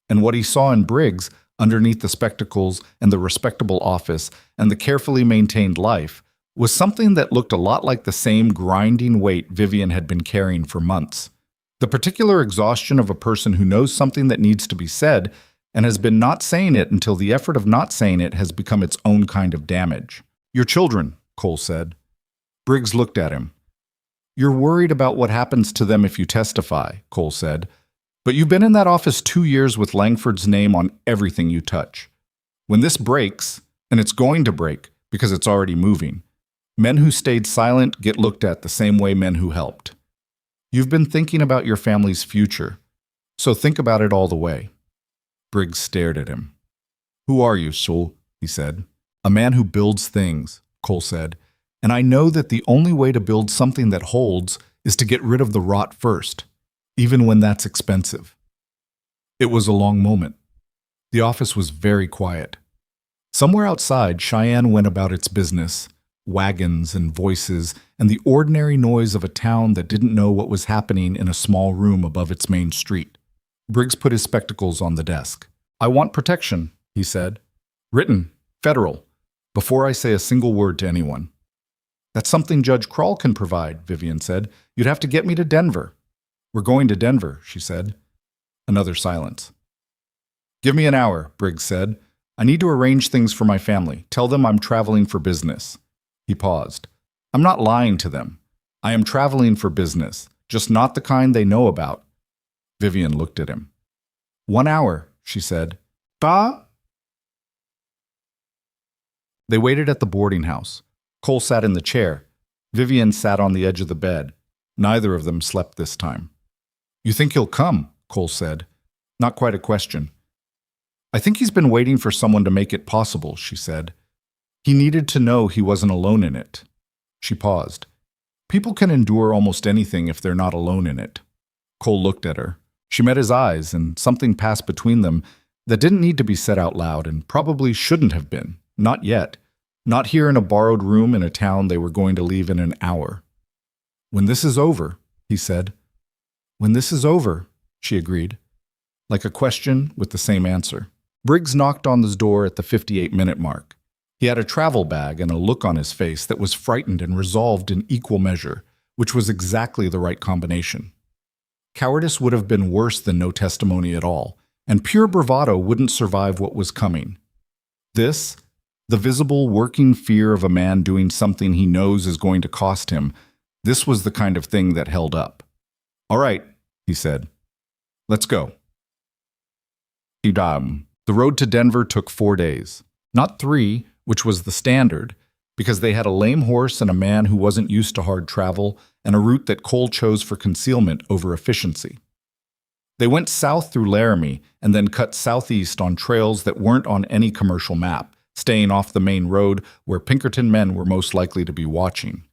And what he saw in Briggs, underneath the spectacles and the respectable office and the carefully maintained life, was something that looked a lot like the same grinding weight Vivian had been carrying for months. The particular exhaustion of a person who knows something that needs to be said and has been not saying it until the effort of not saying it has become its own kind of damage. Your children, Cole said. Briggs looked at him. You're worried about what happens to them if you testify, Cole said. But you've been in that office 2 years with Langford's name on everything you touch. When this breaks, and it's going to break because it's already moving, men who stayed silent get looked at the same way men who helped. You've been thinking about your family's future, so think about it all the way. Briggs stared at him. Who are you, Saul? He said. A man who builds things, Cole said, and I know that the only way to build something that holds is to get rid of the rot first, even when that's expensive. It was a long moment. The office was very quiet. Somewhere outside, Cheyenne went about its business, wagons and voices, and the ordinary noise of a town that didn't know what was happening in a small room above its main street. Briggs put his spectacles on the desk. I want protection, he said. Written, federal, before I say a single word to anyone. That's something Judge Kroll can provide, Vivian said. You'd have to get me to Denver. We're going to Denver, she said. Another silence. Give me an hour, Briggs said. I need to arrange things for my family. Tell them I'm traveling for business. He paused. I'm not lying to them. I am traveling for business, just not the kind they know about. Vivian looked at him. 1 hour, she said. Ba? They waited at the boarding house. Cole sat in the chair. Vivian sat on the edge of the bed. Neither of them slept this time. You think he'll come? Cole said. Not quite a question. I think he's been waiting for someone to make it possible, she said. He needed to know he wasn't alone in it. She paused. People can endure almost anything if they're not alone in it. Cole looked at her. She met his eyes, and something passed between them that didn't need to be said out loud and probably shouldn't have been. Not yet. Not here in a borrowed room in a town they were going to leave in an hour. When this is over, he said. When this is over, she agreed. Like a question with the same answer. Briggs knocked on the door at the 58-minute mark. He had a travel bag and a look on his face that was frightened and resolved in equal measure, which was exactly the right combination. Cowardice would have been worse than no testimony at all, and pure bravado wouldn't survive what was coming. This, the visible working fear of a man doing something he knows is going to cost him, this was the kind of thing that held up. All right, he said. Let's go. The road to Denver took 4 days. Not 3, which was the standard, because they had a lame horse and a man who wasn't used to hard travel and a route that Cole chose for concealment over efficiency. They went south through Laramie and then cut southeast on trails that weren't on any commercial map, staying off the main road where Pinkerton men were most likely to be watching.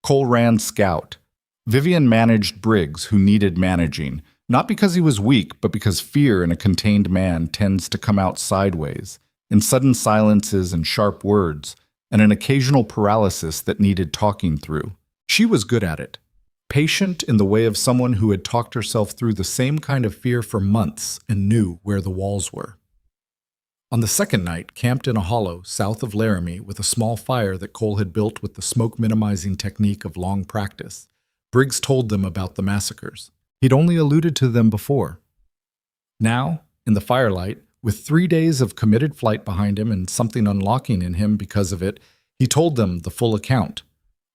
Cole ran scout. Vivian managed Briggs, who needed managing, not because he was weak, but because fear in a contained man tends to come out sideways, in sudden silences and sharp words, and an occasional paralysis that needed talking through. She was good at it. Patient in the way of someone who had talked herself through the same kind of fear for months and knew where the walls were. On the second night, camped in a hollow south of Laramie with a small fire that Cole had built with the smoke-minimizing technique of long practice, Briggs told them about the massacres. He'd only alluded to them before. Now, in the firelight, with 3 days of committed flight behind him and something unlocking in him because of it, he told them the full account.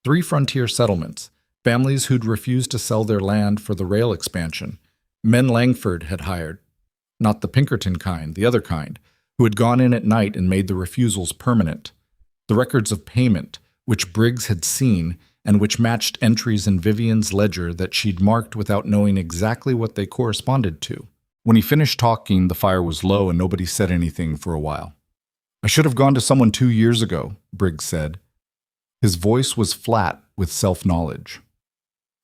3 frontier settlements, families who'd refused to sell their land for the rail expansion, men Langford had hired, not the Pinkerton kind, the other kind, who had gone in at night and made the refusals permanent. The records of payment, which Briggs had seen and which matched entries in Vivian's ledger that she'd marked without knowing exactly what they corresponded to. When he finished talking, the fire was low and nobody said anything for a while. "I should have gone to someone 2 years ago," Briggs said. His voice was flat with self-knowledge.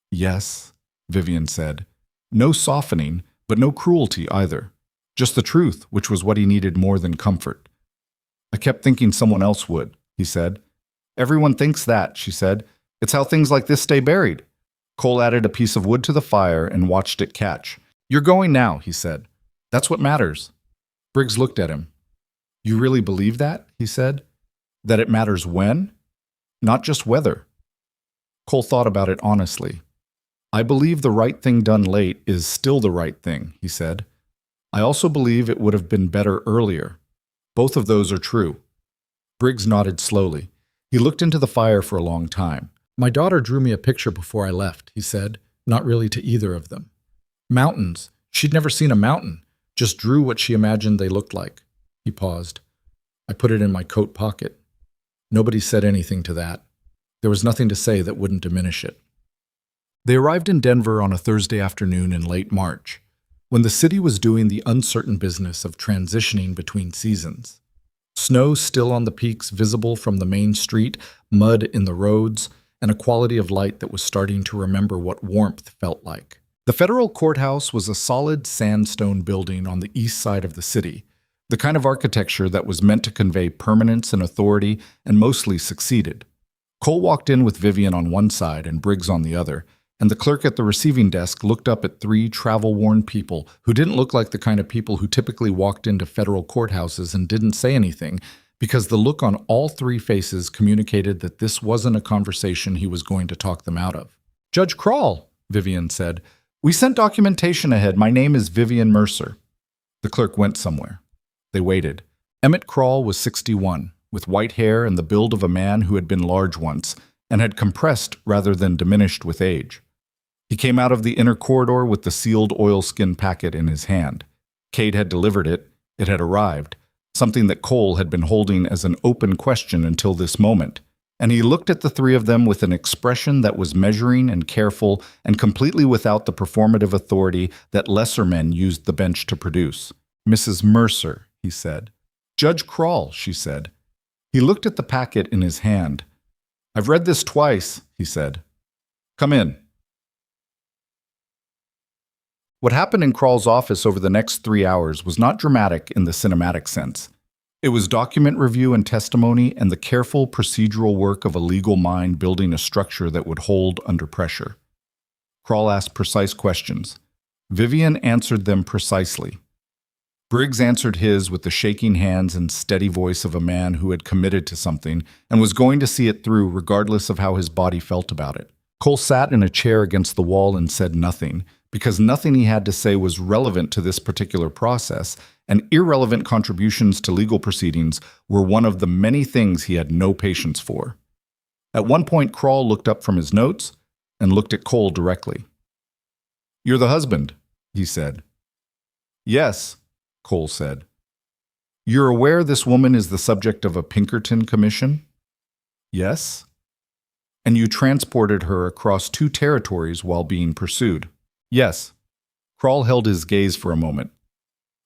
"Yes," Vivian said. No softening, but no cruelty either. Just the truth, which was what he needed more than comfort. "I kept thinking someone else would," he said. "Everyone thinks that," she said. "It's how things like this stay buried." Cole added a piece of wood to the fire and watched it catch. "You're going now," he said. "That's what matters." Briggs looked at him. "You really believe that?" he said. "That it matters when? Not just whether." Cole thought about it honestly. "I believe the right thing done late is still the right thing," he said. "I also believe it would have been better earlier. Both of those are true." Briggs nodded slowly. He looked into the fire for a long time. "My daughter drew me a picture before I left," he said, not really to either of them. "Mountains. She'd never seen a mountain, just drew what she imagined they looked like." He paused. "I put it in my coat pocket." Nobody said anything to that. There was nothing to say that wouldn't diminish it. They arrived in Denver on a Thursday afternoon in late March, when the city was doing the uncertain business of transitioning between seasons. Snow still on the peaks visible from the main street, mud in the roads, and a quality of light that was starting to remember what warmth felt like. The federal courthouse was a solid sandstone building on the east side of the city, the kind of architecture that was meant to convey permanence and authority and mostly succeeded. Cole walked in with Vivian on one side and Briggs on the other, and the clerk at the receiving desk looked up at 3 travel-worn people who didn't look like the kind of people who typically walked into federal courthouses and didn't say anything, because the look on all 3 faces communicated that this wasn't a conversation he was going to talk them out of. "Judge Krall," Vivian said. "We sent documentation ahead. My name is Vivian Mercer." The clerk went somewhere. They waited. Emmett Krall was 61, with white hair and the build of a man who had been large once, and had compressed rather than diminished with age. He came out of the inner corridor with the sealed oilskin packet in his hand. Kate had delivered it. It had arrived, something that Cole had been holding as an open question until this moment. And he looked at the 3 of them with an expression that was measuring and careful and completely without the performative authority that lesser men used the bench to produce. "Mrs. Mercer," he said. "Judge Krall," she said. He looked at the packet in his hand. "I've read this twice," he said. "Come in." What happened in Krall's office over the next 3 hours was not dramatic in the cinematic sense. It was document review and testimony and the careful procedural work of a legal mind building a structure that would hold under pressure. Krall asked precise questions. Vivian answered them precisely. Briggs answered his with the shaking hands and steady voice of a man who had committed to something and was going to see it through regardless of how his body felt about it. Cole sat in a chair against the wall and said nothing, because nothing he had to say was relevant to this particular process, and irrelevant contributions to legal proceedings were one of the many things he had no patience for. At one point, Krall looked up from his notes and looked at Cole directly. "You're the husband," he said. "Yes," Cole said. "You're aware this woman is the subject of a Pinkerton commission?" "Yes." "And you transported her across 2 territories while being pursued?" "Yes." Krall held his gaze for a moment.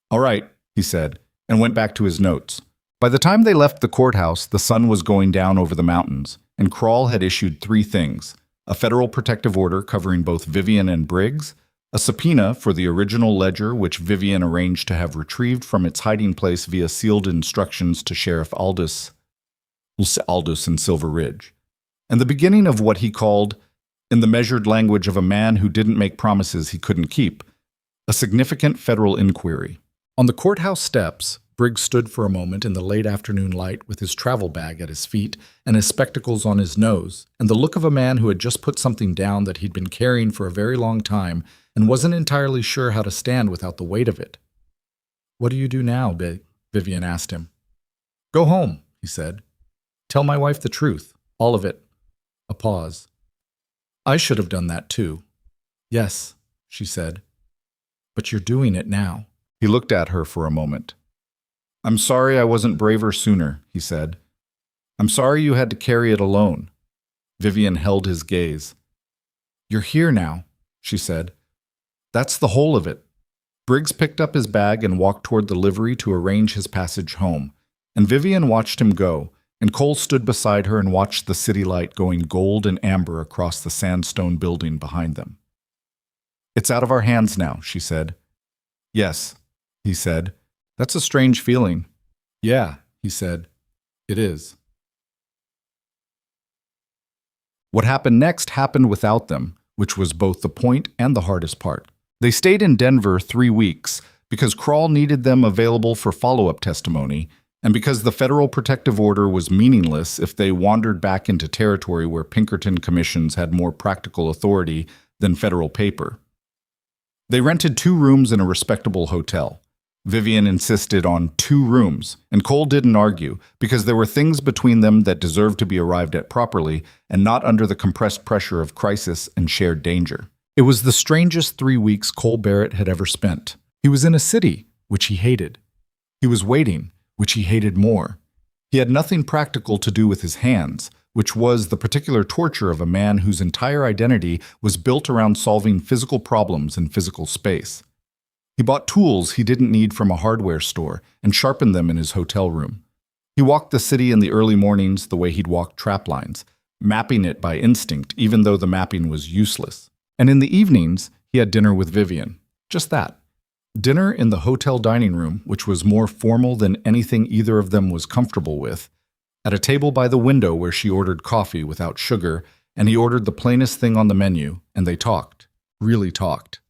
"All right," he said, and went back to his notes. By the time they left the courthouse, the sun was going down over the mountains, and Krall had issued 3 things: a federal protective order covering both Vivian and Briggs, a subpoena for the original ledger which Vivian arranged to have retrieved from its hiding place via sealed instructions to Sheriff Aldous in Silver Ridge, and the beginning of what he called, in the measured language of a man who didn't make promises he couldn't keep, a significant federal inquiry. On the courthouse steps, Briggs stood for a moment in the late afternoon light with his travel bag at his feet and his spectacles on his nose, and the look of a man who had just put something down that he'd been carrying for a very long time and wasn't entirely sure how to stand without the weight of it. "What do you do now?" Vivian asked him. "Go home," he said. "Tell my wife the truth, all of it." A pause. "I should have done that too." "Yes," she said. "But you're doing it now." He looked at her for a moment. "I'm sorry I wasn't braver sooner," he said. "I'm sorry you had to carry it alone." Vivian held his gaze. "You're here now," she said. "That's the whole of it." Briggs picked up his bag and walked toward the livery to arrange his passage home, and Vivian watched him go, and Cole stood beside her and watched the city light going gold and amber across the sandstone building behind them. "It's out of our hands now," she said. "Yes," he said. "That's a strange feeling." "Yeah," he said. "It is." What happened next happened without them, which was both the point and the hardest part. They stayed in Denver 3 weeks because Kroll needed them available for follow-up testimony, and because the federal protective order was meaningless if they wandered back into territory where Pinkerton commissions had more practical authority than federal paper. They rented 2 rooms in a respectable hotel. Vivian insisted on 2 rooms, and Cole didn't argue, because there were things between them that deserved to be arrived at properly and not under the compressed pressure of crisis and shared danger. It was the strangest 3 weeks Cole Barrett had ever spent. He was in a city, which he hated. He was waiting, which he hated more. He had nothing practical to do with his hands, which was the particular torture of a man whose entire identity was built around solving physical problems in physical space. He bought tools he didn't need from a hardware store and sharpened them in his hotel room. He walked the city in the early mornings the way he'd walked trap lines, mapping it by instinct even though the mapping was useless. And in the evenings, he had dinner with Vivian. Just that. Dinner in the hotel dining room, which was more formal than anything either of them was comfortable with, at a table by the window where she ordered coffee without sugar, and he ordered the plainest thing on the menu, and they talked. Really talked.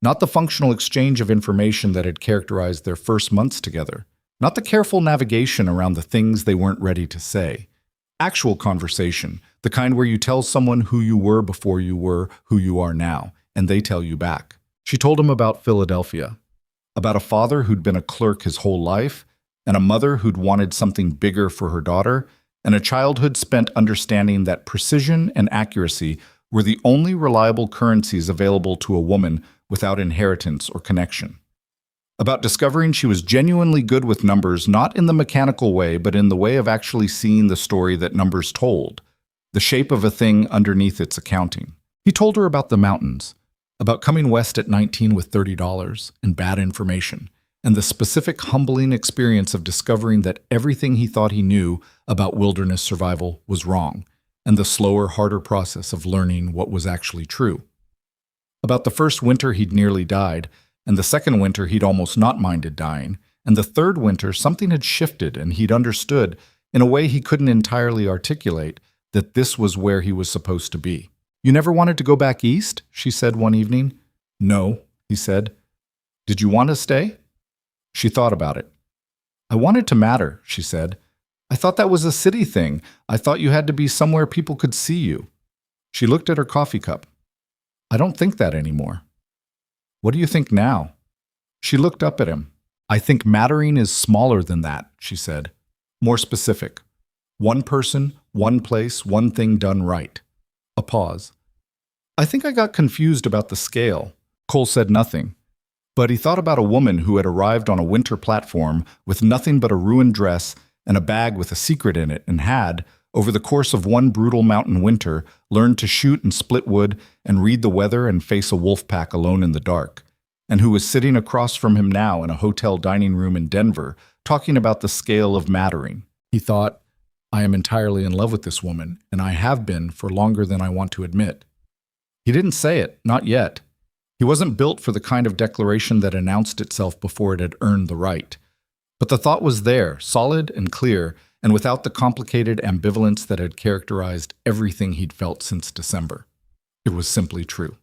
Not the functional exchange of information that had characterized their first months together. Not the careful navigation around the things they weren't ready to say. Actual conversation, the kind where you tell someone who you were before you were who you are now, and they tell you back. She told him about Philadelphia, about a father who'd been a clerk his whole life, and a mother who'd wanted something bigger for her daughter, and a childhood spent understanding that precision and accuracy were the only reliable currencies available to a woman without inheritance or connection. About discovering she was genuinely good with numbers, not in the mechanical way, but in the way of actually seeing the story that numbers told, the shape of a thing underneath its accounting. He told her about the mountains, about coming west at 19 with $30 and bad information, and the specific humbling experience of discovering that everything he thought he knew about wilderness survival was wrong, and the slower, harder process of learning what was actually true. About the first winter he'd nearly died, and the second winter he'd almost not minded dying, and the third winter something had shifted and he'd understood, in a way he couldn't entirely articulate, that this was where he was supposed to be. "You never wanted to go back east?" she said one evening. "No," he said. "Did you want to stay?" She thought about it. "I wanted to matter," she said. "I thought that was a city thing. I thought you had to be somewhere people could see you." She looked at her coffee cup. "I don't think that anymore." "What do you think now?" She looked up at him. "I think mattering is smaller than that," she said. "More specific. One person, one place, one thing done right." A pause. "I think I got confused about the scale." Cole said nothing. But he thought about a woman who had arrived on a winter platform with nothing but a ruined dress and a bag with a secret in it, and had, over the course of one brutal mountain winter, learned to shoot and split wood and read the weather and face a wolf pack alone in the dark, and who was sitting across from him now in a hotel dining room in Denver, talking about the scale of mattering. He thought, "I am entirely in love with this woman, and I have been for longer than I want to admit." He didn't say it, not yet. He wasn't built for the kind of declaration that announced itself before it had earned the right. But the thought was there, solid and clear, and without the complicated ambivalence that had characterized everything he'd felt since December. It was simply true.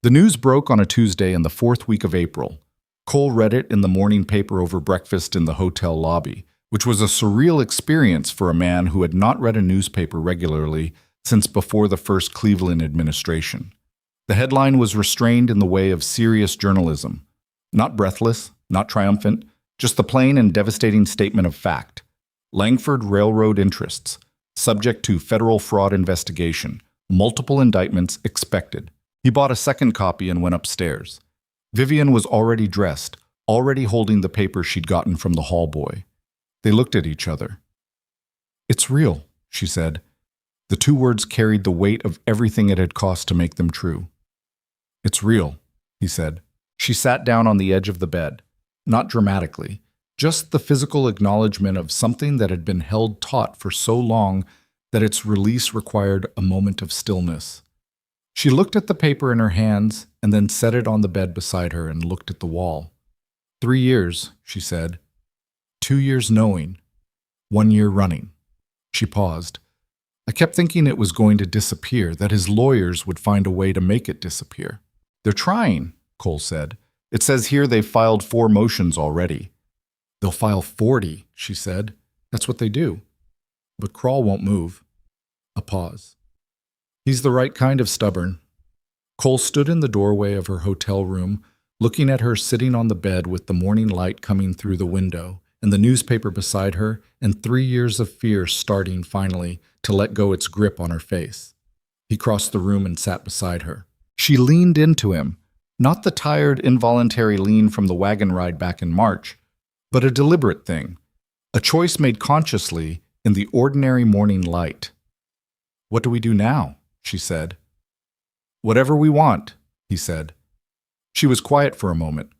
The news broke on a Tuesday in the 4th week of April. Cole read it in the morning paper over breakfast in the hotel lobby, which was a surreal experience for a man who had not read a newspaper regularly since before the first Cleveland administration. The headline was restrained in the way of serious journalism. Not breathless, not triumphant, just the plain and devastating statement of fact. Langford Railroad interests, subject to federal fraud investigation, multiple indictments expected. He bought a second copy and went upstairs. Vivian was already dressed, already holding the paper she'd gotten from the hall boy. They looked at each other. "It's real," she said. The two words carried the weight of everything it had cost to make them true. "It's real," he said. She sat down on the edge of the bed, not dramatically, just the physical acknowledgement of something that had been held taut for so long that its release required a moment of stillness. She looked at the paper in her hands and then set it on the bed beside her and looked at the wall. 3 years, she said. 2 years knowing. 1 year running. She paused. I kept thinking it was going to disappear, that his lawyers would find a way to make it disappear. "They're trying," Cole said. "It says here they've filed 4 motions already." "They'll file 40, she said. "That's what they do." "But Crawl won't move." A pause. "He's the right kind of stubborn." Cole stood in the doorway of her hotel room, looking at her sitting on the bed with the morning light coming through the window, and the newspaper beside her, and 3 years of fear starting, finally, to let go its grip on her face. He crossed the room and sat beside her. She leaned into him, not the tired, involuntary lean from the wagon ride back in March, but a deliberate thing, a choice made consciously in the ordinary morning light. "What do we do now?" she said. "Whatever we want," he said. She was quiet for a moment.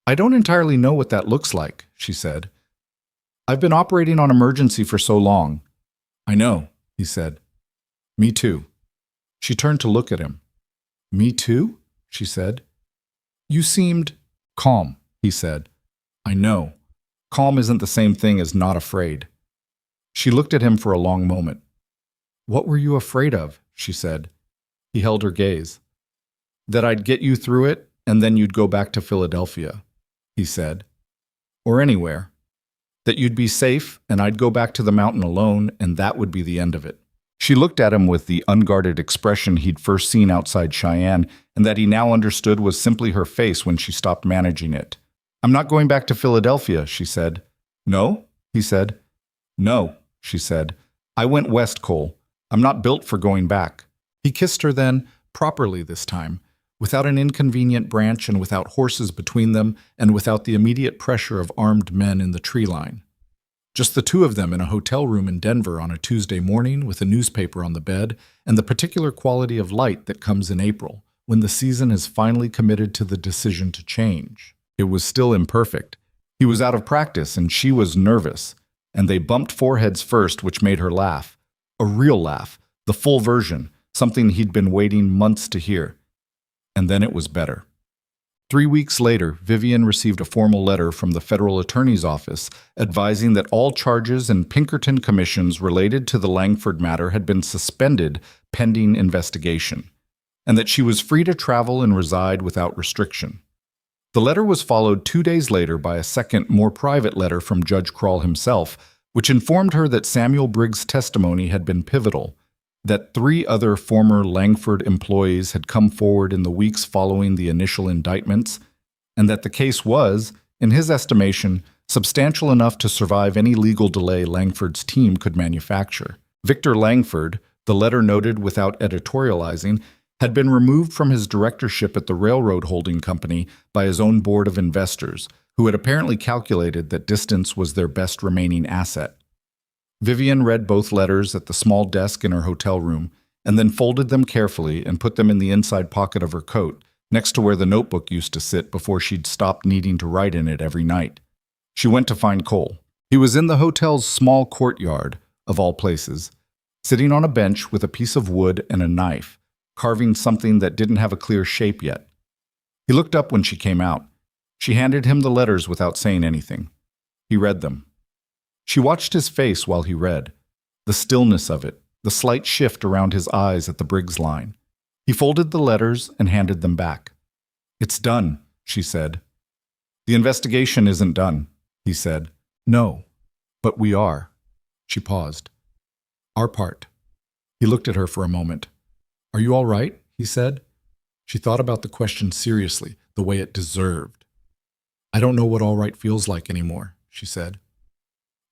"I don't entirely know what that looks like," she said. "I've been operating on emergency for so long." "I know," he said. "Me too." She turned to look at him. "Me too?" she said. "You seemed calm," he said. "I know. Calm isn't the same thing as not afraid." She looked at him for a long moment. "What were you afraid of?" she said. He held her gaze. "That I'd get you through it, and then you'd go back to Philadelphia," he said. "Or anywhere. That you'd be safe, and I'd go back to the mountain alone, and that would be the end of it." She looked at him with the unguarded expression he'd first seen outside Cheyenne, and that he now understood was simply her face when she stopped managing it. "I'm not going back to Philadelphia," she said. "No?" he said. "No," she said. "I went west, Cole. I'm not built for going back." He kissed her then, properly this time, without an inconvenient branch and without horses between them and without the immediate pressure of armed men in the tree line. Just the two of them in a hotel room in Denver on a Tuesday morning with a newspaper on the bed and the particular quality of light that comes in April, when the season is finally committed to the decision to change. It was still imperfect. He was out of practice and she was nervous, and they bumped foreheads first, which made her laugh. A real laugh, the full version, something he'd been waiting months to hear. And then it was better. 3 weeks later, Vivian received a formal letter from the federal attorney's office advising that all charges and Pinkerton commissions related to the Langford matter had been suspended pending investigation, and that she was free to travel and reside without restriction. The letter was followed 2 days later by a second, more private letter from Judge Crawl himself, which informed her that Samuel Briggs' testimony had been pivotal, that 3 other former Langford employees had come forward in the weeks following the initial indictments, and that the case was, in his estimation, substantial enough to survive any legal delay Langford's team could manufacture. Victor Langford, the letter noted without editorializing, had been removed from his directorship at the railroad holding company by his own board of investors, who had apparently calculated that distance was their best remaining asset. Vivian read both letters at the small desk in her hotel room, and then folded them carefully and put them in the inside pocket of her coat, next to where the notebook used to sit before she'd stopped needing to write in it every night. She went to find Cole. He was in the hotel's small courtyard, of all places, sitting on a bench with a piece of wood and a knife, carving something that didn't have a clear shape yet. He looked up when she came out. She handed him the letters without saying anything. He read them. She watched his face while he read, the stillness of it, the slight shift around his eyes at the Briggs line. He folded the letters and handed them back. "It's done," she said. The investigation isn't done, he said. No, but we are. She paused. Our part. He looked at her for a moment. Are you all right? He said. She thought about the question seriously, the way it deserved. I don't know what all right feels like anymore, she said.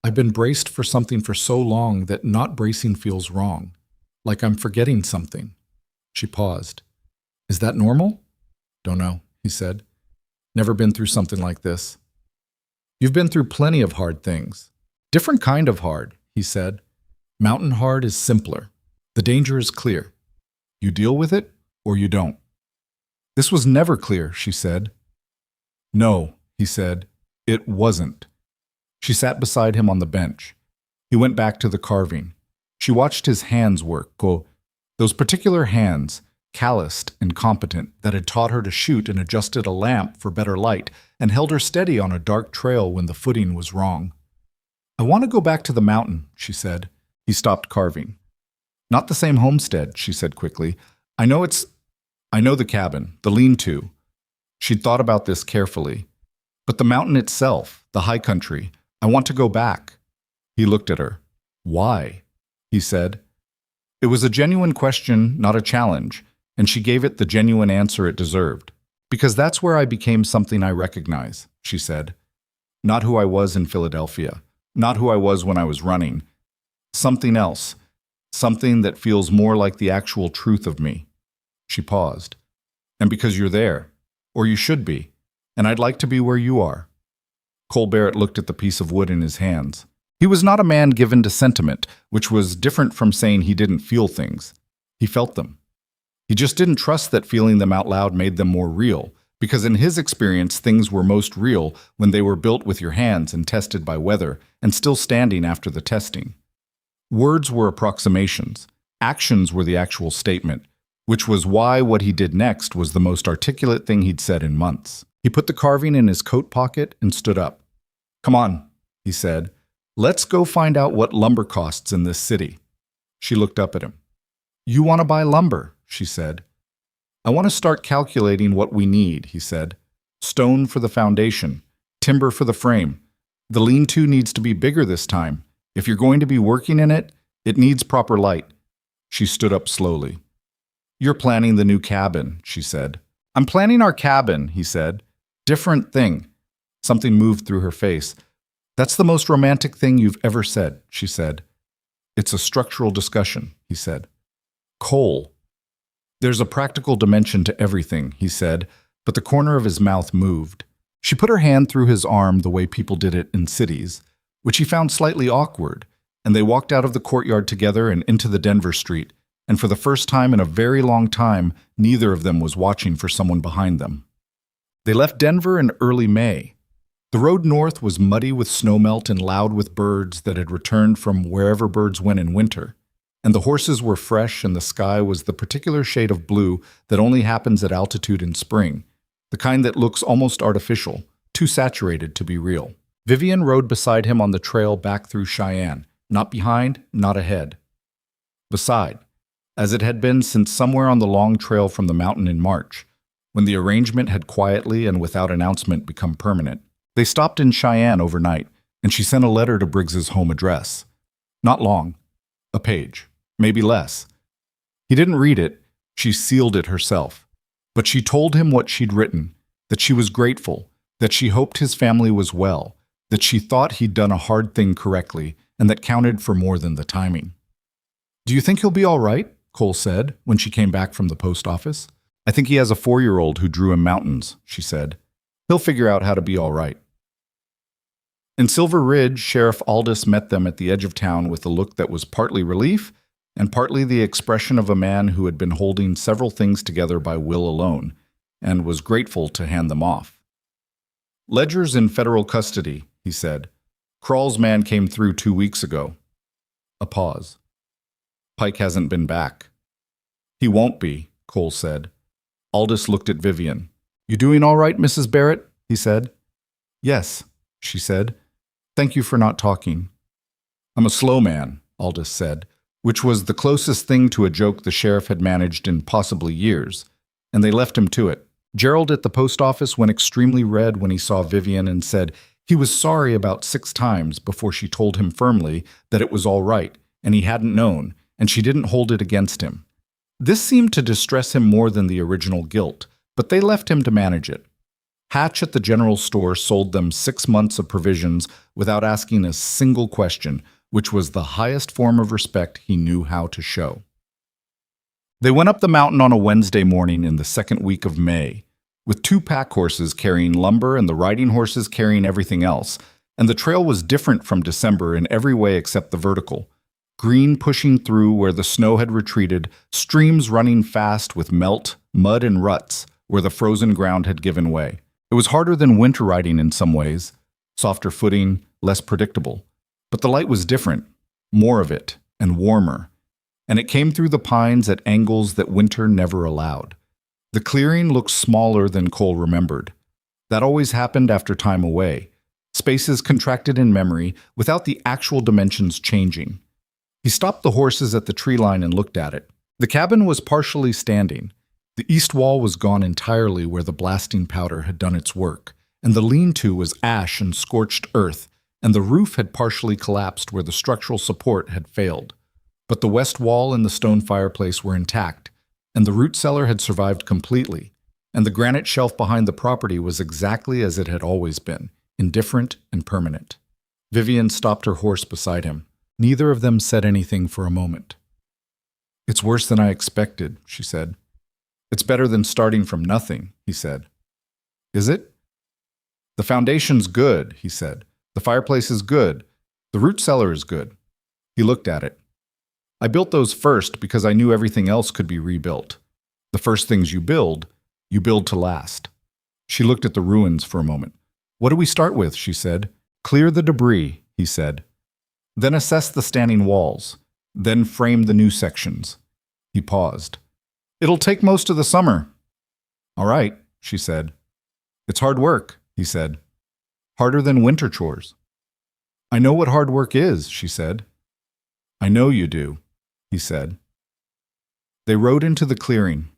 I've been braced for something for so long that not bracing feels wrong, like I'm forgetting something. She paused. Is that normal? Don't know, he said. Never been through something like this. You've been through plenty of hard things. Different kind of hard, he said. Mountain hard is simpler. The danger is clear. You deal with it or you don't. This was never clear, she said. No, he said. It wasn't. She sat beside him on the bench. He went back to the carving. She watched his hands work, those particular hands, calloused and competent, that had taught her to shoot and adjusted a lamp for better light and held her steady on a dark trail when the footing was wrong. I want to go back to the mountain, she said. He stopped carving. Not the same homestead, she said quickly. I know the cabin, the lean-to. She'd thought about this carefully. But the mountain itself, the high country, I want to go back. He looked at her. Why? He said. It was a genuine question, not a challenge, and she gave it the genuine answer it deserved. Because that's where I became something I recognize, she said. Not who I was in Philadelphia, not who I was when I was running. Something else, something that feels more like the actual truth of me. She paused. And because you're there, or you should be, and I'd like to be where you are. Cole Barrett looked at the piece of wood in his hands. He was not a man given to sentiment, which was different from saying he didn't feel things. He felt them. He just didn't trust that feeling them out loud made them more real, because in his experience things were most real when they were built with your hands and tested by weather, and still standing after the testing. Words were approximations. Actions were the actual statement, which was why what he did next was the most articulate thing he'd said in months. He put the carving in his coat pocket and stood up. Come on, he said. Let's go find out what lumber costs in this city. She looked up at him. You want to buy lumber, she said. I want to start calculating what we need, he said. Stone for the foundation, timber for the frame. The lean-to needs to be bigger this time. If you're going to be working in it, it needs proper light. She stood up slowly. You're planning the new cabin, she said. I'm planning our cabin, he said. Different thing. Something moved through her face. That's the most romantic thing you've ever said, she said. It's a structural discussion, he said. Cole. There's a practical dimension to everything, he said, but the corner of his mouth moved. She put her hand through his arm the way people did it in cities, which he found slightly awkward, and they walked out of the courtyard together and into the Denver street, and for the first time in a very long time, neither of them was watching for someone behind them. They left Denver in early May. The road north was muddy with snowmelt and loud with birds that had returned from wherever birds went in winter, and the horses were fresh and the sky was the particular shade of blue that only happens at altitude in spring, the kind that looks almost artificial, too saturated to be real. Vivian rode beside him on the trail back through Cheyenne, not behind, not ahead. Beside, as it had been since somewhere on the long trail from the mountain in March, when the arrangement had quietly and without announcement become permanent. They stopped in Cheyenne overnight, and she sent a letter to Briggs's home address. Not long. A page. Maybe less. He didn't read it. She sealed it herself. But she told him what she'd written, that she was grateful, that she hoped his family was well, that she thought he'd done a hard thing correctly, and that counted for more than the timing. Do you think he'll be all right? Cole said, when she came back from the post office. I think he has a 4-year-old who drew him mountains, she said. He'll figure out how to be all right. In Silver Ridge, Sheriff Aldis met them at the edge of town with a look that was partly relief and partly the expression of a man who had been holding several things together by will alone and was grateful to hand them off. Ledger's in federal custody, he said. Krawl's man came through 2 weeks ago. A pause. Pike hasn't been back. He won't be, Cole said. Aldis looked at Vivian. You doing all right, Mrs. Barrett? He said. Yes, she said. Thank you for not talking. I'm a slow man, Aldis said, which was the closest thing to a joke the sheriff had managed in possibly years, and they left him to it, Gerald at the post office went extremely red when he saw Vivian and said he was sorry about 6 times before she told him firmly that it was all right and he hadn't known, and she didn't hold it against him. This seemed to distress him more than the original guilt, but they left him to manage it. Hatch at the general store sold them 6 months of provisions without asking a single question, which was the highest form of respect he knew how to show. They went up the mountain on a Wednesday morning in the second week of May, with 2 pack horses carrying lumber and the riding horses carrying everything else, and the trail was different from December in every way except the vertical. Green pushing through where the snow had retreated, streams running fast with melt, mud, and ruts where the frozen ground had given way. It was harder than winter riding in some ways, softer footing, less predictable. But the light was different, more of it, and warmer, and it came through the pines at angles that winter never allowed. The clearing looked smaller than Cole remembered. That always happened after time away. Spaces contracted in memory without the actual dimensions changing. He stopped the horses at the tree line and looked at it. The cabin was partially standing. The east wall was gone entirely where the blasting powder had done its work, and the lean-to was ash and scorched earth, and the roof had partially collapsed where the structural support had failed. But the west wall and the stone fireplace were intact, and the root cellar had survived completely, and the granite shelf behind the property was exactly as it had always been, indifferent and permanent. Vivian stopped her horse beside him. Neither of them said anything for a moment. "It's worse than I expected," she said. "It's better than starting from nothing," he said. "Is it?" "The foundation's good," he said. "The fireplace is good. The root cellar is good." He looked at it. "I built those first because I knew everything else could be rebuilt. The first things you build to last." She looked at the ruins for a moment. "What do we start with?" she said. "Clear the debris," he said. "Then assess the standing walls. Then frame the new sections." He paused. "It'll take most of the summer." "All right," she said. "It's hard work," he said. "Harder than winter chores." "I know what hard work is," she said. "I know you do," he said. They rode into the clearing.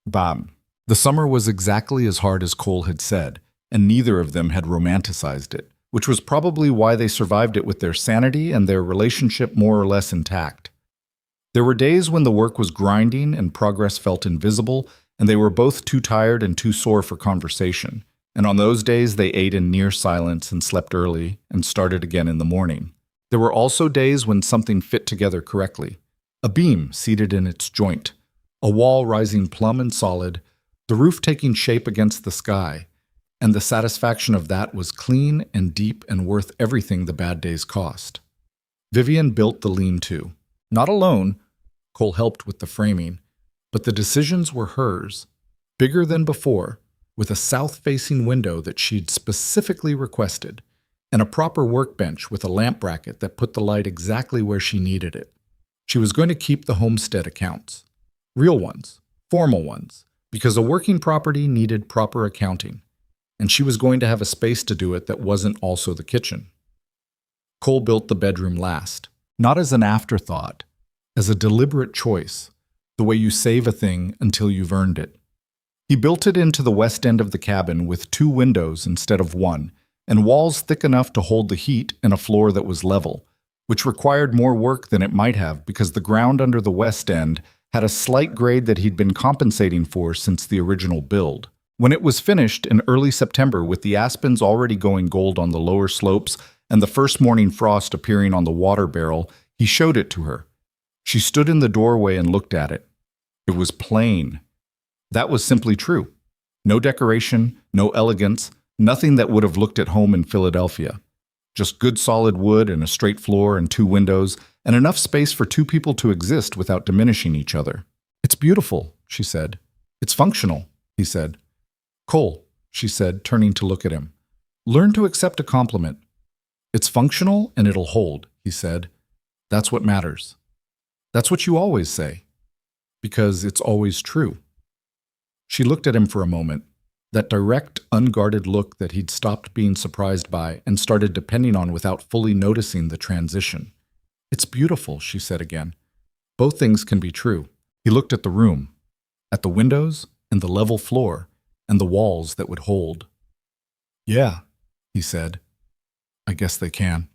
Bam. The summer was exactly as hard as Cole had said, and neither of them had romanticized it, which was probably why they survived it with their sanity and their relationship more or less intact. There were days when the work was grinding and progress felt invisible, and they were both too tired and too sore for conversation, and on those days they ate in near silence and slept early and started again in the morning. There were also days when something fit together correctly. A beam seated in its joint, a wall rising plumb and solid, the roof taking shape against the sky, and the satisfaction of that was clean and deep and worth everything the bad days cost. Vivian built the lean-to. Not alone, Cole helped with the framing, but the decisions were hers, bigger than before, with a south-facing window that she'd specifically requested, and a proper workbench with a lamp bracket that put the light exactly where she needed it. She was going to keep the homestead accounts. Real ones, formal ones, because a working property needed proper accounting, and she was going to have a space to do it that wasn't also the kitchen. Cole built the bedroom last, not as an afterthought, as a deliberate choice, the way you save a thing until you've earned it. He built it into the west end of the cabin with 2 windows instead of 1, and walls thick enough to hold the heat and a floor that was level, which required more work than it might have because the ground under the west end had a slight grade that he'd been compensating for since the original build. When it was finished in early September with the aspens already going gold on the lower slopes and the first morning frost appearing on the water barrel, he showed it to her. She stood in the doorway and looked at it. It was plain. That was simply true. No decoration, no elegance, nothing that would have looked at home in Philadelphia. Just good solid wood and a straight floor and 2 windows, and enough space for 2 people to exist without diminishing each other. "It's beautiful," she said. "It's functional," he said. "Cole," she said, turning to look at him. "Learn to accept a compliment." "It's functional and it'll hold," he said. "That's what matters. That's what you always say. Because it's always true." She looked at him for a moment, that direct, unguarded look that he'd stopped being surprised by and started depending on without fully noticing the transition. "It's beautiful," she said again. "Both things can be true." He looked at the room, at the windows, and the level floor, and the walls that would hold. "Yeah," he said. "I guess they can."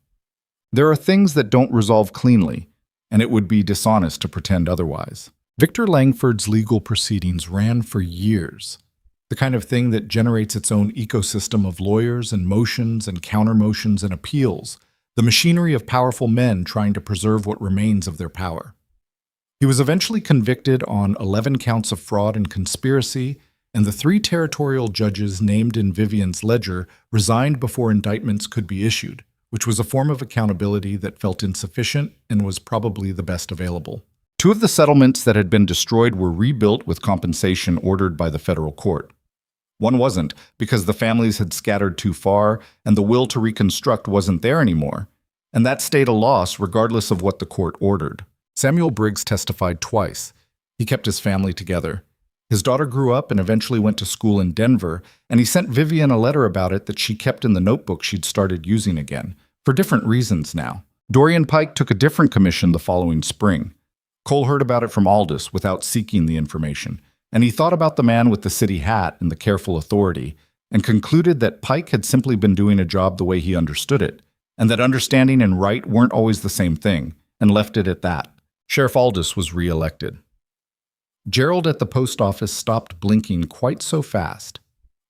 There are things that don't resolve cleanly, and it would be dishonest to pretend otherwise. Victor Langford's legal proceedings ran for years, the kind of thing that generates its own ecosystem of lawyers and motions and counter-motions and appeals, the machinery of powerful men trying to preserve what remains of their power. He was eventually convicted on 11 counts of fraud and conspiracy, and the 3 territorial judges named in Vivian's ledger resigned before indictments could be issued, which was a form of accountability that felt insufficient and was probably the best available. 2 of the settlements that had been destroyed were rebuilt with compensation ordered by the federal court. One wasn't, because the families had scattered too far and the will to reconstruct wasn't there anymore, and that stayed a loss regardless of what the court ordered. Samuel Briggs testified twice. He kept his family together. His daughter grew up and eventually went to school in Denver, and he sent Vivian a letter about it that she kept in the notebook she'd started using again, for different reasons now. Dorian Pike took a different commission the following spring. Cole heard about it from Aldous without seeking the information, and he thought about the man with the city hat and the careful authority, and concluded that Pike had simply been doing a job the way he understood it, and that understanding and right weren't always the same thing, and left it at that. Sheriff Aldous was re-elected. Gerald at the post office stopped blinking quite so fast.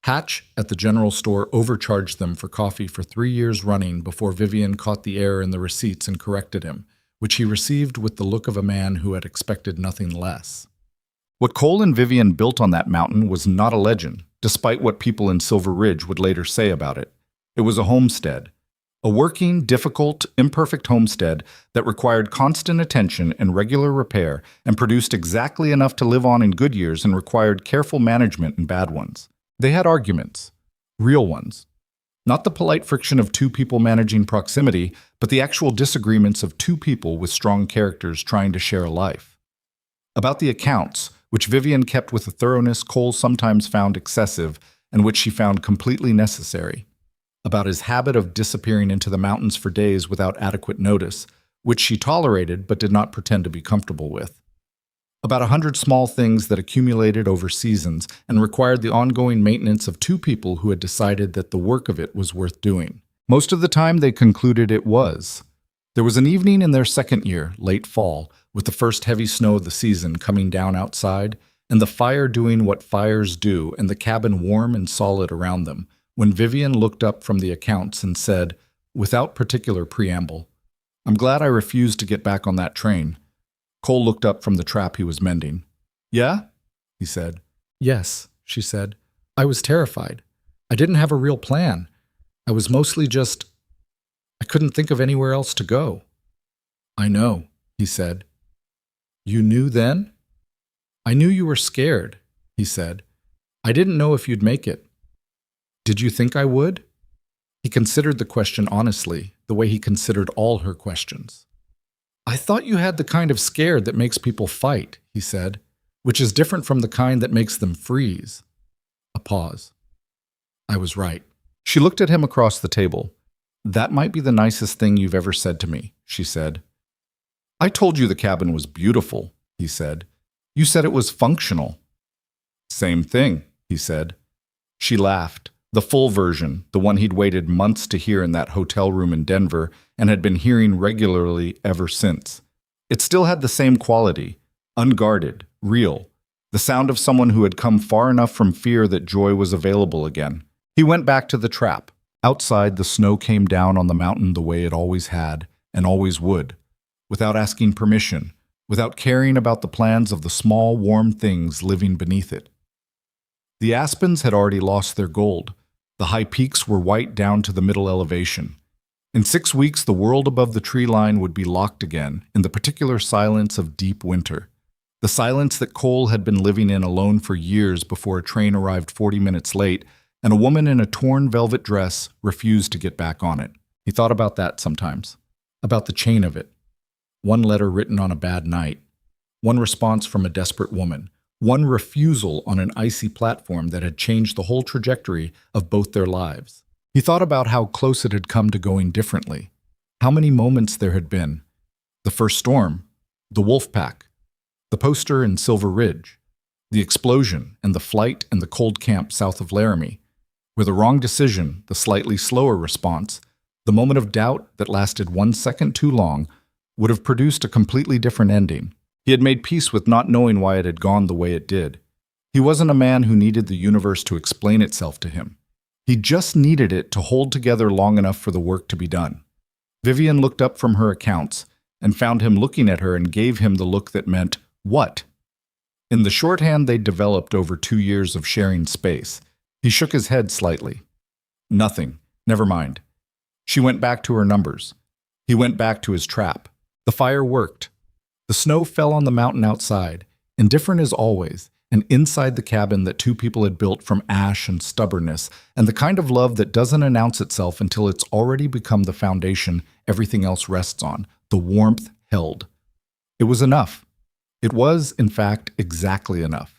Hatch at the general store overcharged them for coffee for 3 years running before Vivian caught the error in the receipts and corrected him, which he received with the look of a man who had expected nothing less. What Cole and Vivian built on that mountain was not a legend, despite what people in Silver Ridge would later say about it. It was a homestead. A working, difficult, imperfect homestead that required constant attention and regular repair and produced exactly enough to live on in good years and required careful management in bad ones. They had arguments. Real ones. Not the polite friction of 2 people managing proximity, but the actual disagreements of 2 people with strong characters trying to share a life. About the accounts, which Vivian kept with a thoroughness Cole sometimes found excessive and which she found completely necessary. About his habit of disappearing into the mountains for days without adequate notice, which she tolerated but did not pretend to be comfortable with. About 100 small things that accumulated over seasons and required the ongoing maintenance of 2 people who had decided that the work of it was worth doing. Most of the time they concluded it was. There was an evening in their second year, late fall, with the first heavy snow of the season coming down outside, and the fire doing what fires do and the cabin warm and solid around them, when Vivian looked up from the accounts and said, without particular preamble, "I'm glad I refused to get back on that train." Cole looked up from the trap he was mending. "Yeah?" he said. "Yes," she said. "I was terrified. I didn't have a real plan. I was mostly just... I couldn't think of anywhere else to go." "I know," he said. "You knew then?" "I knew you were scared," he said. "I didn't know if you'd make it." "Did you think I would?" He considered the question honestly, the way he considered all her questions. "I thought you had the kind of scared that makes people fight," he said, "which is different from the kind that makes them freeze." A pause. "I was right." She looked at him across the table. "That might be the nicest thing you've ever said to me," she said. "I told you the cabin was beautiful," he said. "You said it was functional." "Same thing," he said. She laughed. The full version, the one he'd waited months to hear in that hotel room in Denver and had been hearing regularly ever since. It still had the same quality, unguarded, real, the sound of someone who had come far enough from fear that joy was available again. He went back to the trap. Outside, the snow came down on the mountain the way it always had and always would, without asking permission, without caring about the plans of the small, warm things living beneath it. The aspens had already lost their gold. The high peaks were white down to the middle elevation. In 6 weeks, the world above the tree line would be locked again, in the particular silence of deep winter. The silence that Cole had been living in alone for years before a train arrived 40 minutes late, and a woman in a torn velvet dress refused to get back on it. He thought about that sometimes, about the chain of it. One letter written on a bad night, one response from a desperate woman, one refusal on an icy platform that had changed the whole trajectory of both their lives. He thought about how close it had come to going differently, how many moments there had been. The first storm, the wolf pack, the poster in Silver Ridge. The explosion and the flight and the cold camp south of Laramie. Where the wrong decision, the slightly slower response, the moment of doubt that lasted 1 second too long, would have produced a completely different ending. He had made peace with not knowing why it had gone the way it did. He wasn't a man who needed the universe to explain itself to him. He just needed it to hold together long enough for the work to be done. Vivian looked up from her accounts and found him looking at her and gave him the look that meant, "What?" In the shorthand they'd developed over 2 years of sharing space, he shook his head slightly. Nothing. Never mind. She went back to her numbers. He went back to his trap. The fire worked. The snow fell on the mountain outside, indifferent as always, and inside the cabin that two people had built from ash and stubbornness, and the kind of love that doesn't announce itself until it's already become the foundation everything else rests on. The warmth held. It was enough. It was, in fact, exactly enough.